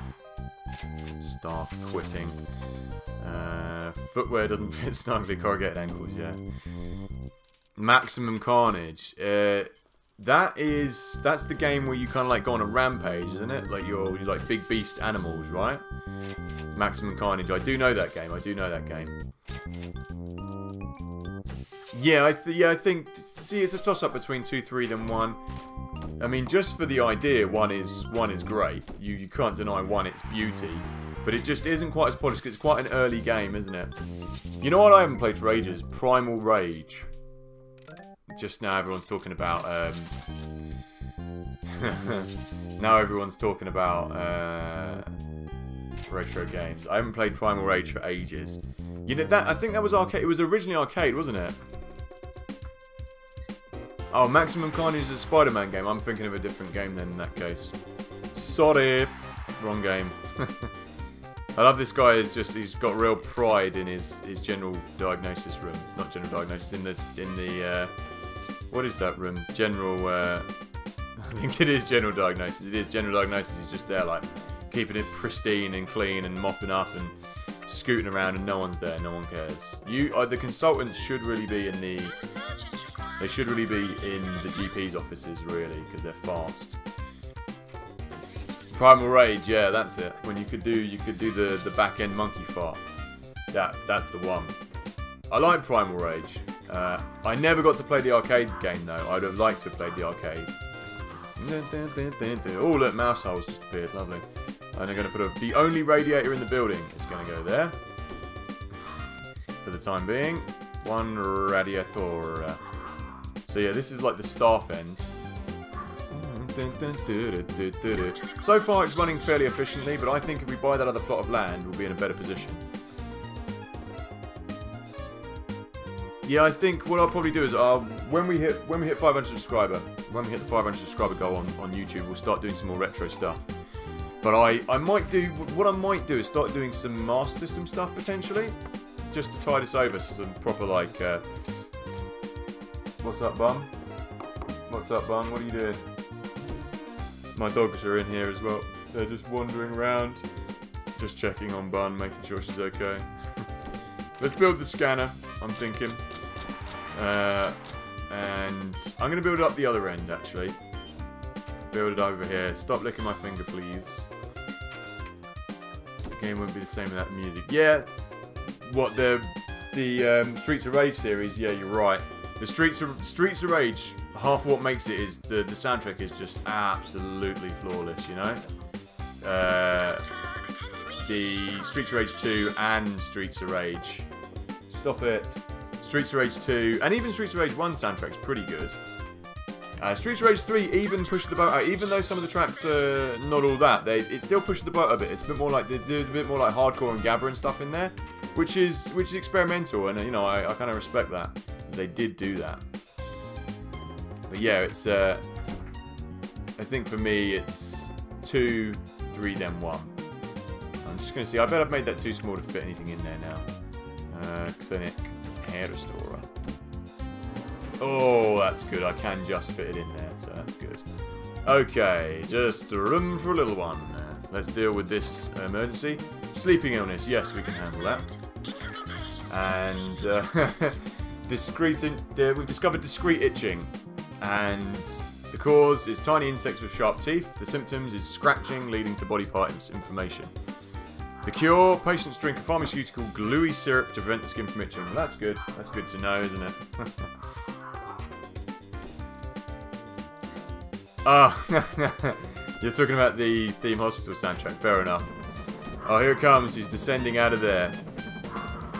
Staff quitting. Footwear doesn't fit snugly. Corrugated ankles, yeah. Maximum Carnage. That's the game where you kind of like go on a rampage, isn't it? Like you're like big beast animals, right? Maximum Carnage. I do know that game. Yeah, I think. See, it's a toss-up between 2, 3, then 1. I mean, just for the idea, one is great. You can't deny one its beauty, but it just isn't quite as polished because it's quite an early game, isn't it? You know what I haven't played for ages? Primal Rage. Just now everyone's talking about retro games. I haven't played Primal Rage for ages. You know that I think that was arcade. It was originally arcade, wasn't it? Oh, Maximum Carnage is a Spider-Man game. I'm thinking of a different game then in that case. Sorry. Wrong game. I love this guy. He's got real pride in his general diagnosis room. Not general diagnosis, in the what is that room? General, I think it is general diagnosis. It is general diagnosis. He's just there like keeping it pristine and clean and mopping up and scooting around and no one's there. No one cares. The consultants should really be in the... They should really be in the GP's offices, really, because they're fast. Primal Rage, yeah, that's it. When you could do the back end monkey fart. That's the one. I like Primal Rage. I never got to play the arcade game though. I'd have liked to have played the arcade. Oh look, mouse holes just appeared, lovely. And they're going to put the only radiator in the building. It's going to go there for the time being. One radiator. So yeah, this is like the staff end. So far it's running fairly efficiently, but I think if we buy that other plot of land, we'll be in a better position. Yeah, I think what I'll probably do is when we hit 500 subscriber, when we hit the 500 subscriber goal on YouTube, we'll start doing some more retro stuff. But I might do is start doing some Master System stuff potentially, just to tide us over to some proper like. What's up, Bum? What's up, Bum? What are you doing? My dogs are in here as well. They're just wandering around. Just checking on Bun, making sure she's okay. Let's build the scanner, I'm thinking. And I'm going to build it up the other end, actually. Build it over here. Stop licking my finger, please. The game wouldn't be the same without music. Yeah, what, the Streets of Rage series? Yeah, you're right. The Streets of Rage, half what makes it is the soundtrack is just absolutely flawless, you know? The Streets of Rage 2 and Streets of Rage. Stop it. Streets of Rage 2 and even Streets of Rage 1 soundtrack's pretty good. Streets of Rage 3 even pushed the boat out, even though some of the tracks are not all that. It still pushed the boat a bit. It's a bit more like they do a bit more like hardcore and gabber and stuff in there, which is experimental, and you know I kind of respect that. They did do that. But yeah, it's I think for me it's 2, 3, then 1. I'm just gonna see. I bet I've made that too small to fit anything in there now. Clinic, hair restorer. Oh, that's good. I can just fit it in there, so that's good. Okay, just room for a little one. Let's deal with this emergency. Sleeping illness. Yes, we can handle that. And we've discovered discrete itching. And the cause is tiny insects with sharp teeth. The symptoms is scratching leading to body part inflammation. The cure, patients drink a pharmaceutical gluey syrup to prevent the skin from itching. Well, that's good. That's good to know, isn't it? You're talking about the Theme Hospital soundtrack. Fair enough. Oh, here it comes. He's descending out of there.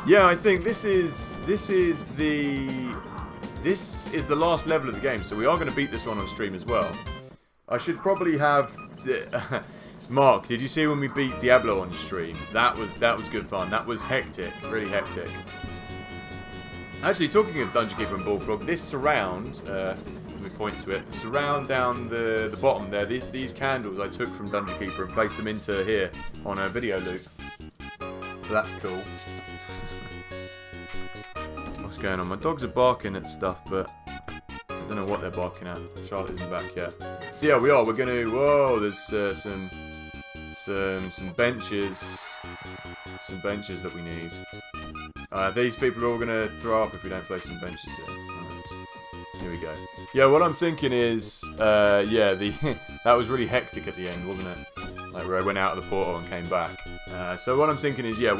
Yeah, I think this is the last level of the game, so we are going to beat this one on stream as well. I should probably have... Mark, did you see when we beat Diablo on stream? That was good fun. That was hectic. Really hectic. Actually, talking of Dungeon Keeper and Bullfrog, this surround... let me point to it. The surround down the bottom there, these candles I took from Dungeon Keeper and placed them into here on a video loop. So that's cool. What's going on? My dogs are barking at stuff, but I don't know what they're barking at. Charlotte isn't back yet. So yeah, we are. We're going to... Whoa, there's some benches. Some benches that we need. These people are all going to throw up if we don't place some benches here. Here we go. Yeah, what I'm thinking is, yeah, that was really hectic at the end, wasn't it? Like where I went out of the portal and came back. So what I'm thinking is, yeah,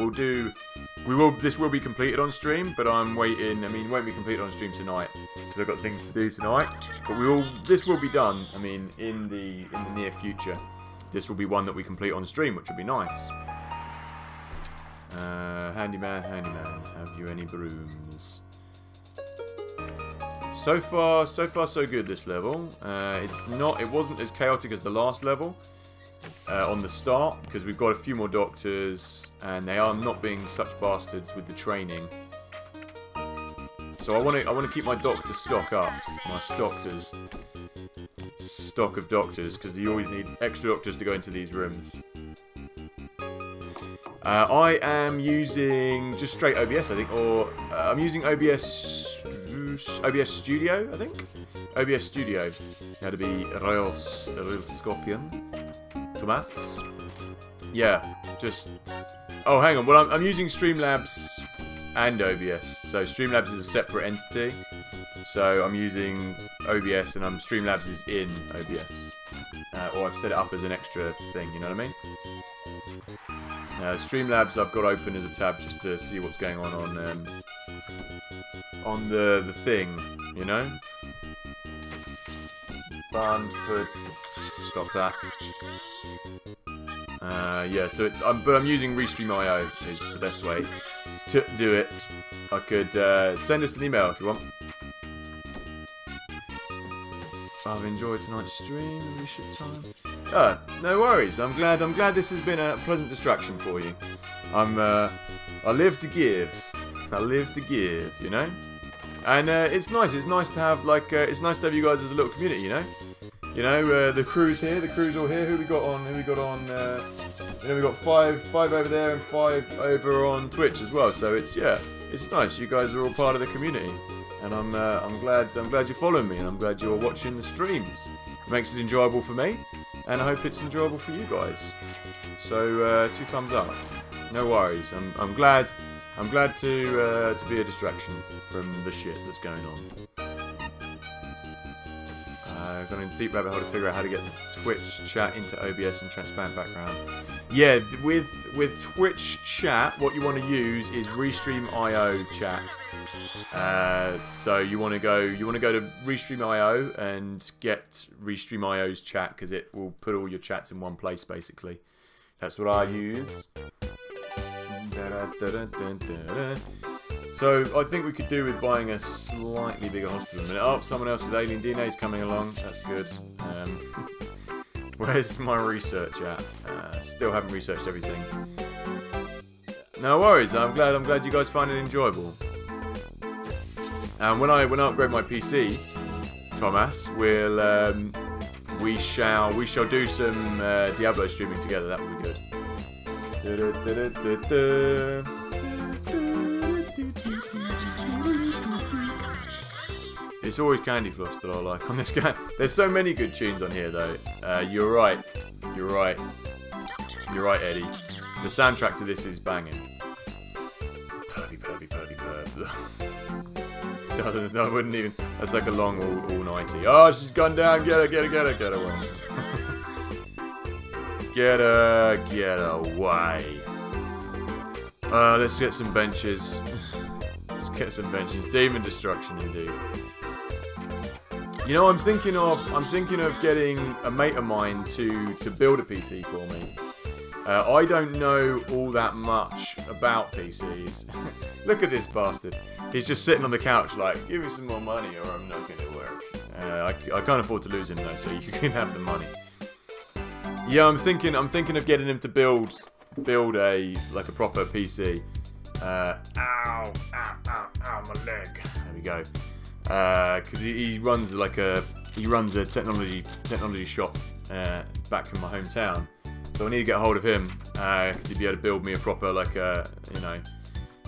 this will be completed on stream, but I'm waiting. I mean, it won't be completed on stream tonight because I've got things to do tonight. But this will be done. I mean, in the near future, this will be one that we complete on stream, which will be nice. Handyman, have you any brooms? So far so good this level. It wasn't as chaotic as the last level on the start, because we've got a few more doctors and they are not being such bastards with the training. So I want to keep my doctor stock up, my stock of doctors, because you always need extra doctors to go into these rooms. I am using just straight OBS, I think, or I'm using OBS Studio, I think. OBS Studio. Had to be Royal Scorpion. Thomas. Yeah, just... Oh, hang on. Well, I'm using Streamlabs and OBS. So Streamlabs is a separate entity. So I'm using OBS and Streamlabs is in OBS. Or I've set it up as an extra thing, you know what I mean? Streamlabs I've got open as a tab just to see what's going on the thing, you know? Band, put, stop that. Yeah, so it's but I'm using Restream.io is the best way to do it. I could send us an email if you want. I've enjoyed tonight's stream. We should time. No worries. I'm glad this has been a pleasant distraction for you. I live to give. I live to give, you know. And it's nice. It's nice to have it's nice to have you guys as a little community, you know. You know, the crew's here. The crew's all here. Who we got on? You know, we got five over there and 5 over on Twitch as well. So it's nice. You guys are all part of the community. And I'm glad you're following me, and I'm glad you're watching the streams. It makes it enjoyable for me, and I hope it's enjoyable for you guys. So 2 thumbs up. No worries. I'm glad to be a distraction from the shit that's going on. I've gone in a deep rabbit hole to figure out how to get the Twitch chat into OBS and transparent background. Yeah, with Twitch chat, what you want to use is Restream.io chat. So you want to go to Restream.io and get Restream.io's chat, because it will put all your chats in one place basically. That's what I use. So I think we could do with buying a slightly bigger hospital in a minute. Oh, someone else with alien DNA is coming along. That's good. Where's my research at? Still haven't researched everything. No worries. I'm glad you guys find it enjoyable. And when I upgrade my PC, Thomas, we shall do some Diablo streaming together. That would be good. It's always Candy Floss that I like on this guy. There's so many good tunes on here, though. You're right. You're right, Eddie. The soundtrack to this is banging. Pervy, pervy, pervy, perv. I wouldn't even. That's like a long all-nighty. Oh, she's gone down. Get her, get her, get her, get away. Get away. Let's get some benches. Let's get some benches. Demon destruction, indeed. You know, I'm thinking of getting a mate of mine to build a PC for me. I don't know all that much about PCs. Look at this bastard. He's just sitting on the couch like, give me some more money or I'm not going to work. I can't afford to lose him though, so you can have the money. Yeah, I'm thinking of getting him to build a proper PC. Ow, my leg. There we go. Because he runs a technology shop back in my hometown. So I need to get a hold of him because he'd be able to build me a proper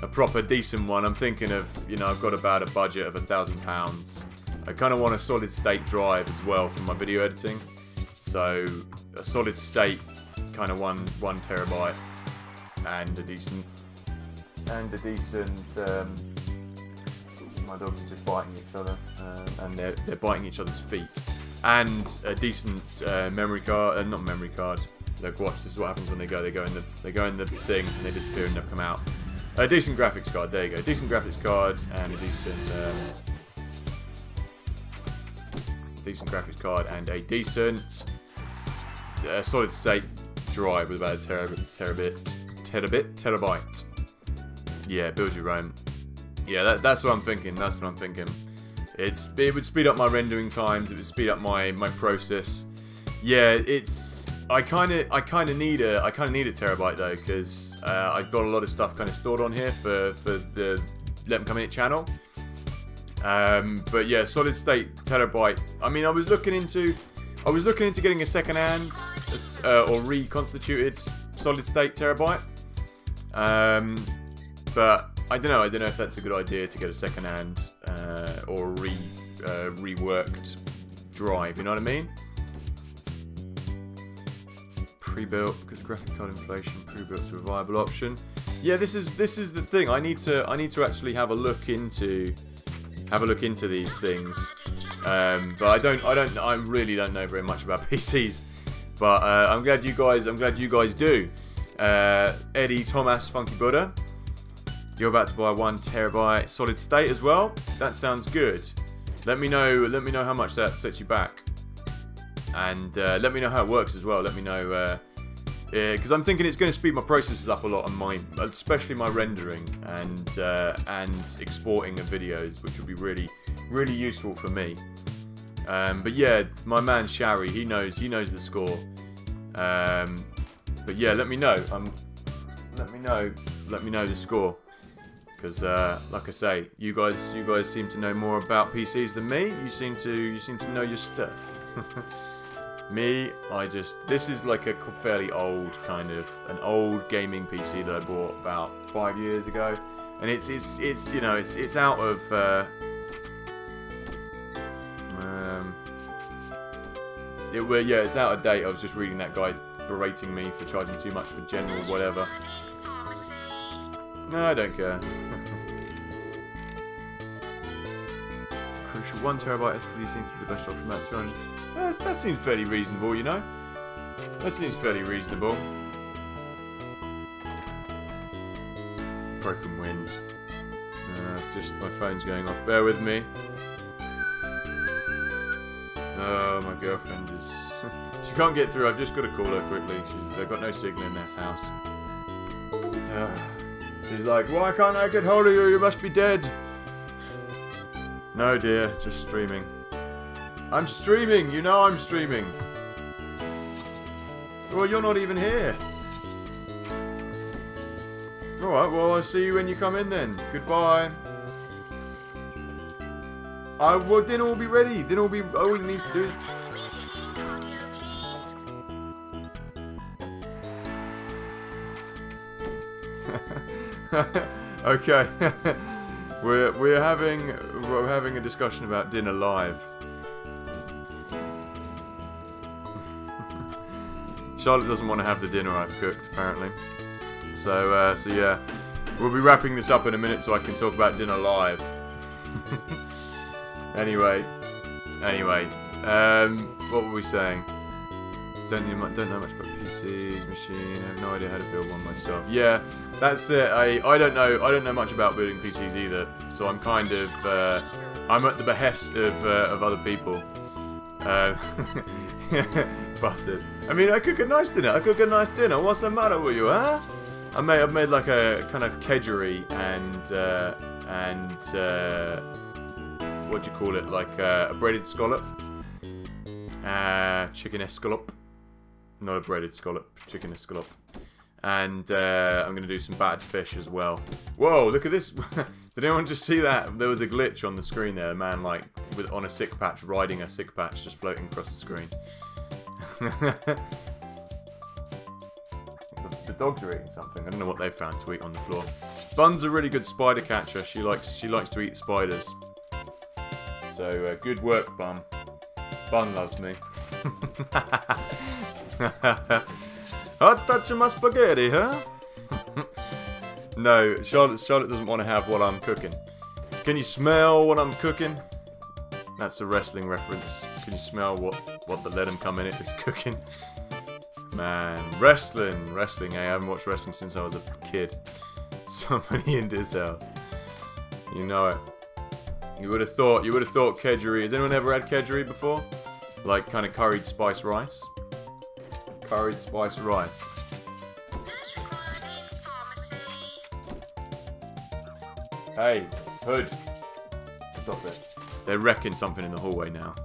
a proper decent one. I'm thinking of I've got about a budget of £1,000. I kind of want a solid state drive as well for my video editing. So a solid state kind of one terabyte and a decent. My dogs are just biting each other, and they're biting each other's feet. And a decent memory card, not memory card. Look, watch. This is what happens when they go. They go in the thing and they disappear and never come out. A decent graphics card. There you go. Decent graphics card and a decent graphics card and a decent solid state drive with about a terabyte. Yeah, build your own. Yeah, that's what I'm thinking. That's what I'm thinking. It would speed up my rendering times. It would speed up my process. Yeah, I kind of need a terabyte though, because I've got a lot of stuff kind of stored on here for the LetemcomeInit channel. But yeah, solid state terabyte. I mean, I was looking into getting a second-hand or reconstituted solid state terabyte. But I don't know if that's a good idea to get a second-hand or reworked drive. You know what I mean? Pre-built because graphic card inflation. Pre-built is a viable option. Yeah, this is the thing. I need to actually have a look into these things. But I really don't know very much about PCs. But I'm glad you guys do. Eddie, Thomas, Funky Buddha. You're about to buy 1 terabyte solid state as well. That sounds good. Let me know how much that sets you back, and let me know how it works as well. Let me know because I'm thinking it's going to speed my processes up a lot on especially my rendering and exporting of videos, which will be really useful for me. But yeah, my man Shari, he knows the score. But yeah, let me know. Let me know the score. Because, like I say, you guys seem to know more about PCs than me. You seem to know your stuff. Me, this is like a fairly old an old gaming PC that I bought about 5 years ago, and it's out of it's out of date. I was just reading that guy berating me for charging too much for general whatever. No, I don't care. Crucial 1 terabyte SSD seems to be the best option about 200. That seems fairly reasonable, you know. That seems fairly reasonable. Broken wind. Just my phone's going off. Bear with me. Oh, my girlfriend is. She can't get through. I've just got to call her quickly. They've got no signal in that house. She's like, why can't I get hold of you? You must be dead. No, dear. Just streaming. I'm streaming. You know I'm streaming. Well, you're not even here. Alright, well, I'll see you when you come in then. Goodbye. Well, dinner will be ready. Dinner will be... All it needs to do is... Okay. we're having a discussion about dinner live. Charlotte doesn't want to have the dinner I've cooked, apparently. So yeah, we'll be wrapping this up in a minute so I can talk about dinner live. Anyway, what were we saying? Don't know much about PCs, machine. I have no idea how to build one myself. Yeah, that's it. I don't know much about building PCs either. So I'm kind of I'm at the behest of other people. Bastard. I mean, I cook a nice dinner. What's the matter with you, huh? I've made like a kind of kedgeree and what do you call it? Like a breaded scallop, chicken escalope. Not a breaded scallop, chicken escalope. And I'm going to do some battered fish as well. Whoa, look at this. Did anyone just see that? There was a glitch on the screen there. A man like on a sick patch, riding a sick patch, just floating across the screen. The dogs are eating something. I don't know what they've found to eat on the floor. Bun's a really good spider catcher. She likes to eat spiders. So good work, Bun. Bun loves me. Hot touch of my spaghetti, huh? No, Charlotte doesn't want to have what I'm cooking. Can you smell what I'm cooking? That's a wrestling reference. Can you smell what the LetemcomeInit is cooking? Man, wrestling, I haven't watched wrestling since I was a kid. Somebody in this house. You know it. You would have thought kedgeree. Has anyone ever had kedgeree before? Like kind of curried spice rice? Curried spice rice. Hey, Hood. Stop it. They're wrecking something in the hallway now.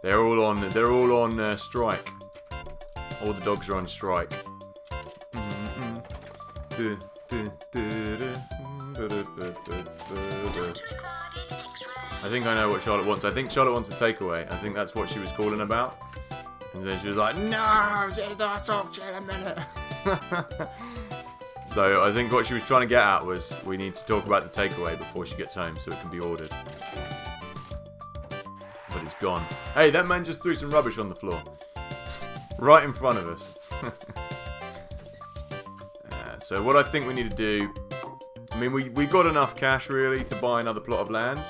They're all on strike. All the dogs are on strike. I think I know what Charlotte wants. I think Charlotte wants a takeaway. I think that's what she was calling about. And then she was like, no, I'll talk to you in a minute. So I think what she was trying to get at was we need to talk about the takeaway before she gets home so it can be ordered. But it's gone. Hey, that man just threw some rubbish on the floor. Right in front of us. So what I think we need to do... I mean, we got enough cash, really, to buy another plot of land.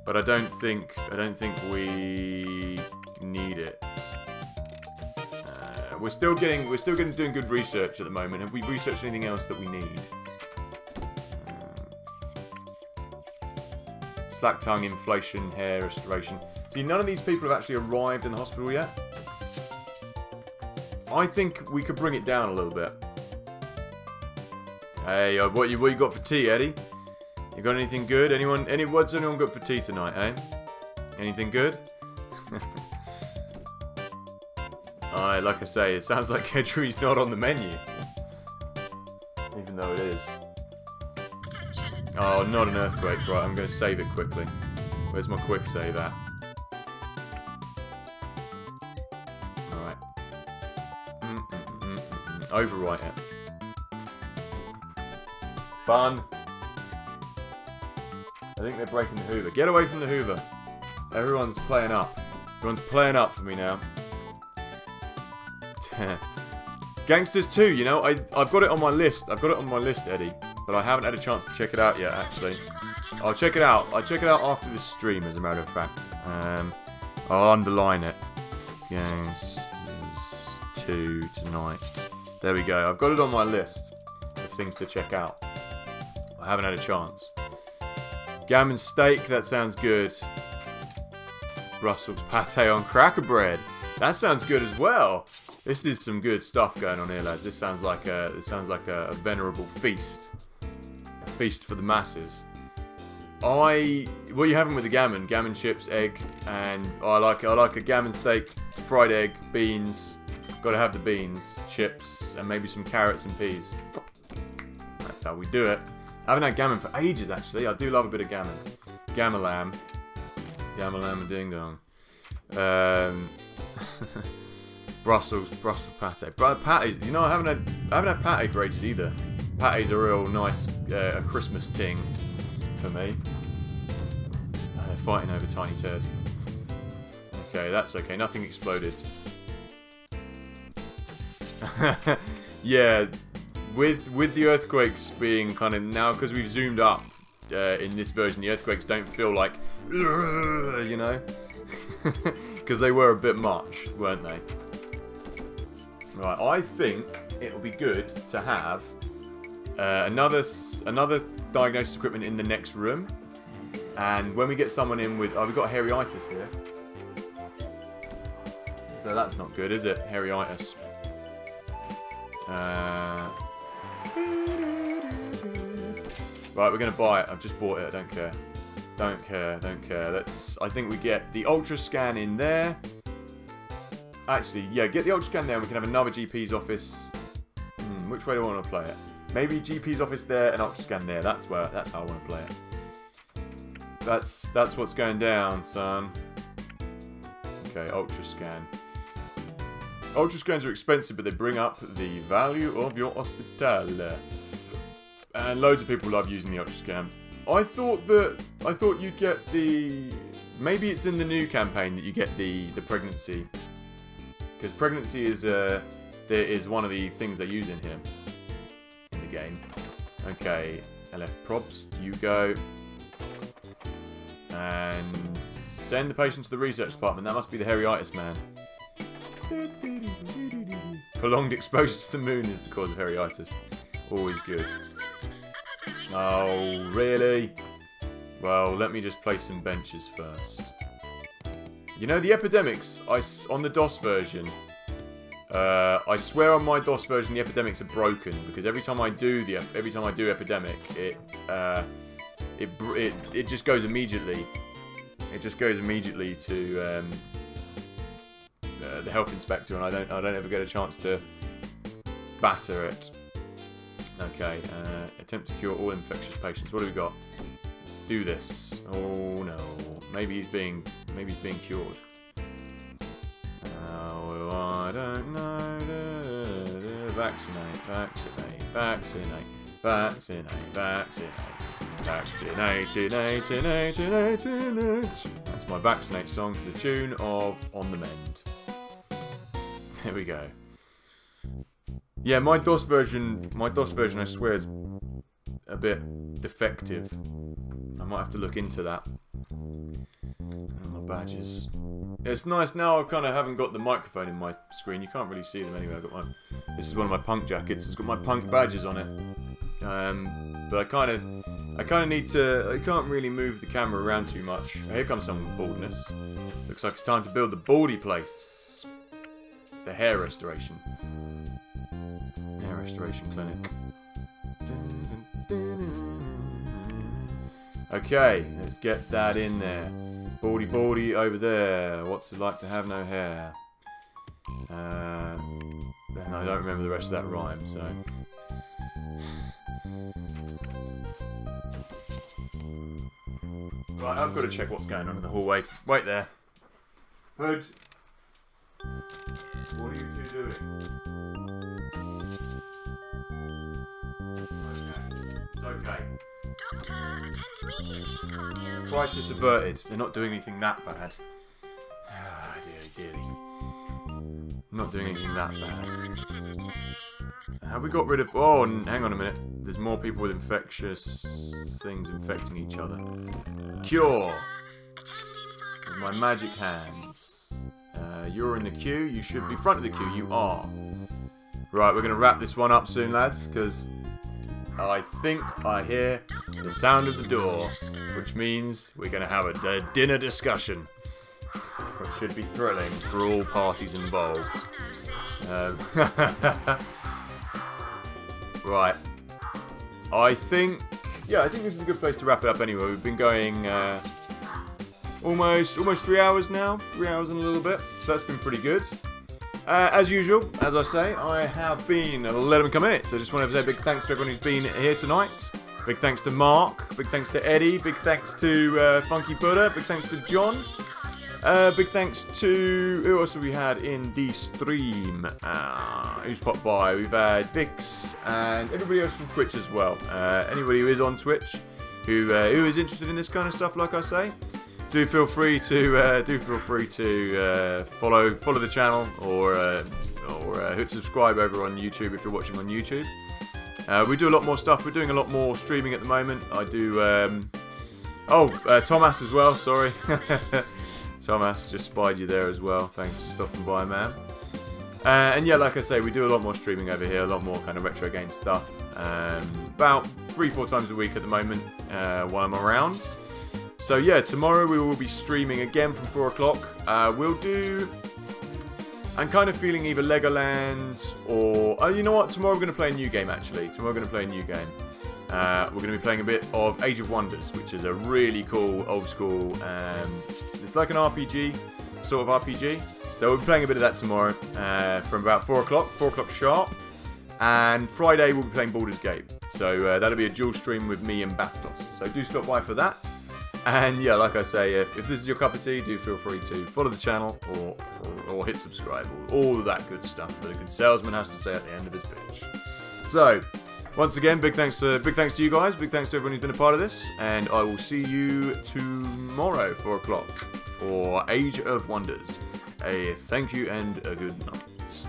But I don't think we need it. We're still doing good research at the moment. Have we researched anything else that we need? Slack tongue, inflation, hair restoration. See, none of these people have actually arrived in the hospital yet. I think we could bring it down a little bit. Hey, what you got for tea, Eddie? You got anything good? What's anyone got for tea tonight, eh? Anything good? Like I say, it sounds like kedgeree's not on the menu. Even though it is. Oh, not an earthquake. Right, I'm going to save it quickly. Where's my quick save at? Alright. Overwrite it. Bun. I think they're breaking the Hoover. Get away from the Hoover. Everyone's playing up. Everyone's playing up for me now. Gangsters 2, you know, I've got it on my list. I've got it on my list, Eddie. But I haven't had a chance to check it out yet, actually. I'll check it out. I'll check it out after this stream, as a matter of fact. I'll underline it. Gangsters 2 tonight. There we go. I've got it on my list of things to check out. I haven't had a chance. Gammon steak, that sounds good. Brussels pate on cracker bread. That sounds good as well. This is some good stuff going on here, lads. This sounds like a venerable feast. feast for the masses. What are you having with the gammon? Gammon chips, egg, and I like a gammon steak, fried egg, beans. Gotta have the beans, chips, and maybe some carrots and peas. That's how we do it. I haven't had gammon for ages, actually. I do love a bit of gammon. Gamma lamb. Gamma lamb and ding dong. Brussels pate. But pates, you know, I haven't had pate for ages either. Pate's a real nice a Christmas ting for me. They're fighting over Tiny Turd. Okay, that's okay. Nothing exploded. Yeah, with the earthquakes being kind of now, because we've zoomed up in this version, the earthquakes don't feel like, you know, because they were a bit much, weren't they? Right, I think it'll be good to have another diagnosis equipment in the next room, and when we get someone in with, we've got hairy-itis here, so that's not good, is it? Hairy-itis. Right, we're gonna buy it. I've just bought it. I don't care. Don't care. Don't care. I think we get the ultra scan in there. Actually, yeah, get the ultra scan there. And we can have another GP's office. Which way do I want to play it? Maybe GP's office there and ultra scan there. That's how I want to play it. That's what's going down, son. Okay, ultra scan. Ultra scans are expensive, but they bring up the value of your hospital. And loads of people love using the ultra scan. I thought you'd get the... Maybe it's in the new campaign that you get the pregnancy. Because pregnancy is one of the things they use in here. In the game. Okay, LF Probst, you go. And send the patient to the research department. That must be the hairy-itis man. Prolonged exposure to the moon is the cause of hairy-itis. Always good. Oh, really? Well, let me just place some benches first. You know, the epidemics, on the DOS version, I swear on my DOS version the epidemics are broken, because every time I do epidemic, it just goes immediately. It just goes immediately to the health inspector, and I don't ever get a chance to batter it. Okay, attempt to cure all infectious patients. What do we got? Let's do this. Oh no, maybe he's being cured. Oh, I don't know. Vaccinate, vaccinate, vaccinate, vaccinate, vaccinate, vaccinate. That's my vaccinate song to the tune of On the Mend. There we go. Yeah, my DOS version, I swear, is a bit defective. I might have to look into that. And my badges. It's nice now. I kind of haven't got the microphone in my screen. You can't really see them anyway. This is one of my punk jackets. It's got my punk badges on it. But I kind of need to. I can't really move the camera around too much. Here comes someone with baldness. Looks like it's time to build the baldy place. The hair restoration. Hair restoration clinic. Okay, let's get that in there. Baldy baldy over there. What's it like to have no hair? Then I don't remember the rest of that rhyme, so. Right, I've got to check what's going on in the hallway. Wait there. Hood. What are you two doing? It's okay. Doctor, attend immediately. Cardio. Crisis averted. They're not doing anything that bad. Ah, dearie. I'm not doing anything that bad. Have we got rid of... Oh, hang on a minute. There's more people with infectious things infecting each other. Cure. With my magic hands. You're in the queue. You should be front of the queue. You are. Right, we're going to wrap this one up soon, lads, because I think I hear the sound of the door, which means we're going to have a dinner discussion, which should be thrilling for all parties involved. Right. I think yeah, I think this is a good place to wrap it up anyway. We've been going almost 3 hours now. 3 hours and a little bit. So that's been pretty good. As usual, as I say, I have been LetemcomeInit. So I just want to say a big thanks to everyone who's been here tonight. Big thanks to Mark. Big thanks to Eddie. Big thanks to Funky Buddha. Big thanks to John. Big thanks to... Who else have we had in the stream? Who's popped by? We've had Vix and everybody else from Twitch as well. Anybody who is on Twitch who is interested in this kind of stuff, like I say, do feel free to follow the channel or hit subscribe over on YouTube if you're watching on YouTube. We do a lot more stuff. We're doing a lot more streaming at the moment. I do... Thomas as well, sorry. Thomas, just spied you there as well. Thanks for stopping by, man. And yeah, like I say, we do a lot more streaming over here. A lot more kind of retro game stuff. About 3-4 times a week at the moment while I'm around. So yeah, tomorrow we will be streaming again from 4 o'clock. We'll do... I'm kind of feeling either Legoland or... Oh, you know what? Tomorrow we're going to play a new game, actually. Tomorrow we're going to play a new game. We're going to be playing a bit of Age of Wonders, which is a really cool, old school... it's like an RPG, sort of RPG. So we'll be playing a bit of that tomorrow from about 4 o'clock, 4 o'clock sharp. And Friday we'll be playing Baldur's Gate. So that'll be a dual stream with me and Bastos. So do stop by for that. And yeah, like I say, if this is your cup of tea, do feel free to follow the channel or hit subscribe. All that good stuff that a good salesman has to say at the end of his pitch. So, once again, big thanks to you guys. Big thanks to everyone who's been a part of this. And I will see you tomorrow, 4 o'clock, for Age of Wonders. A thank you and a good night.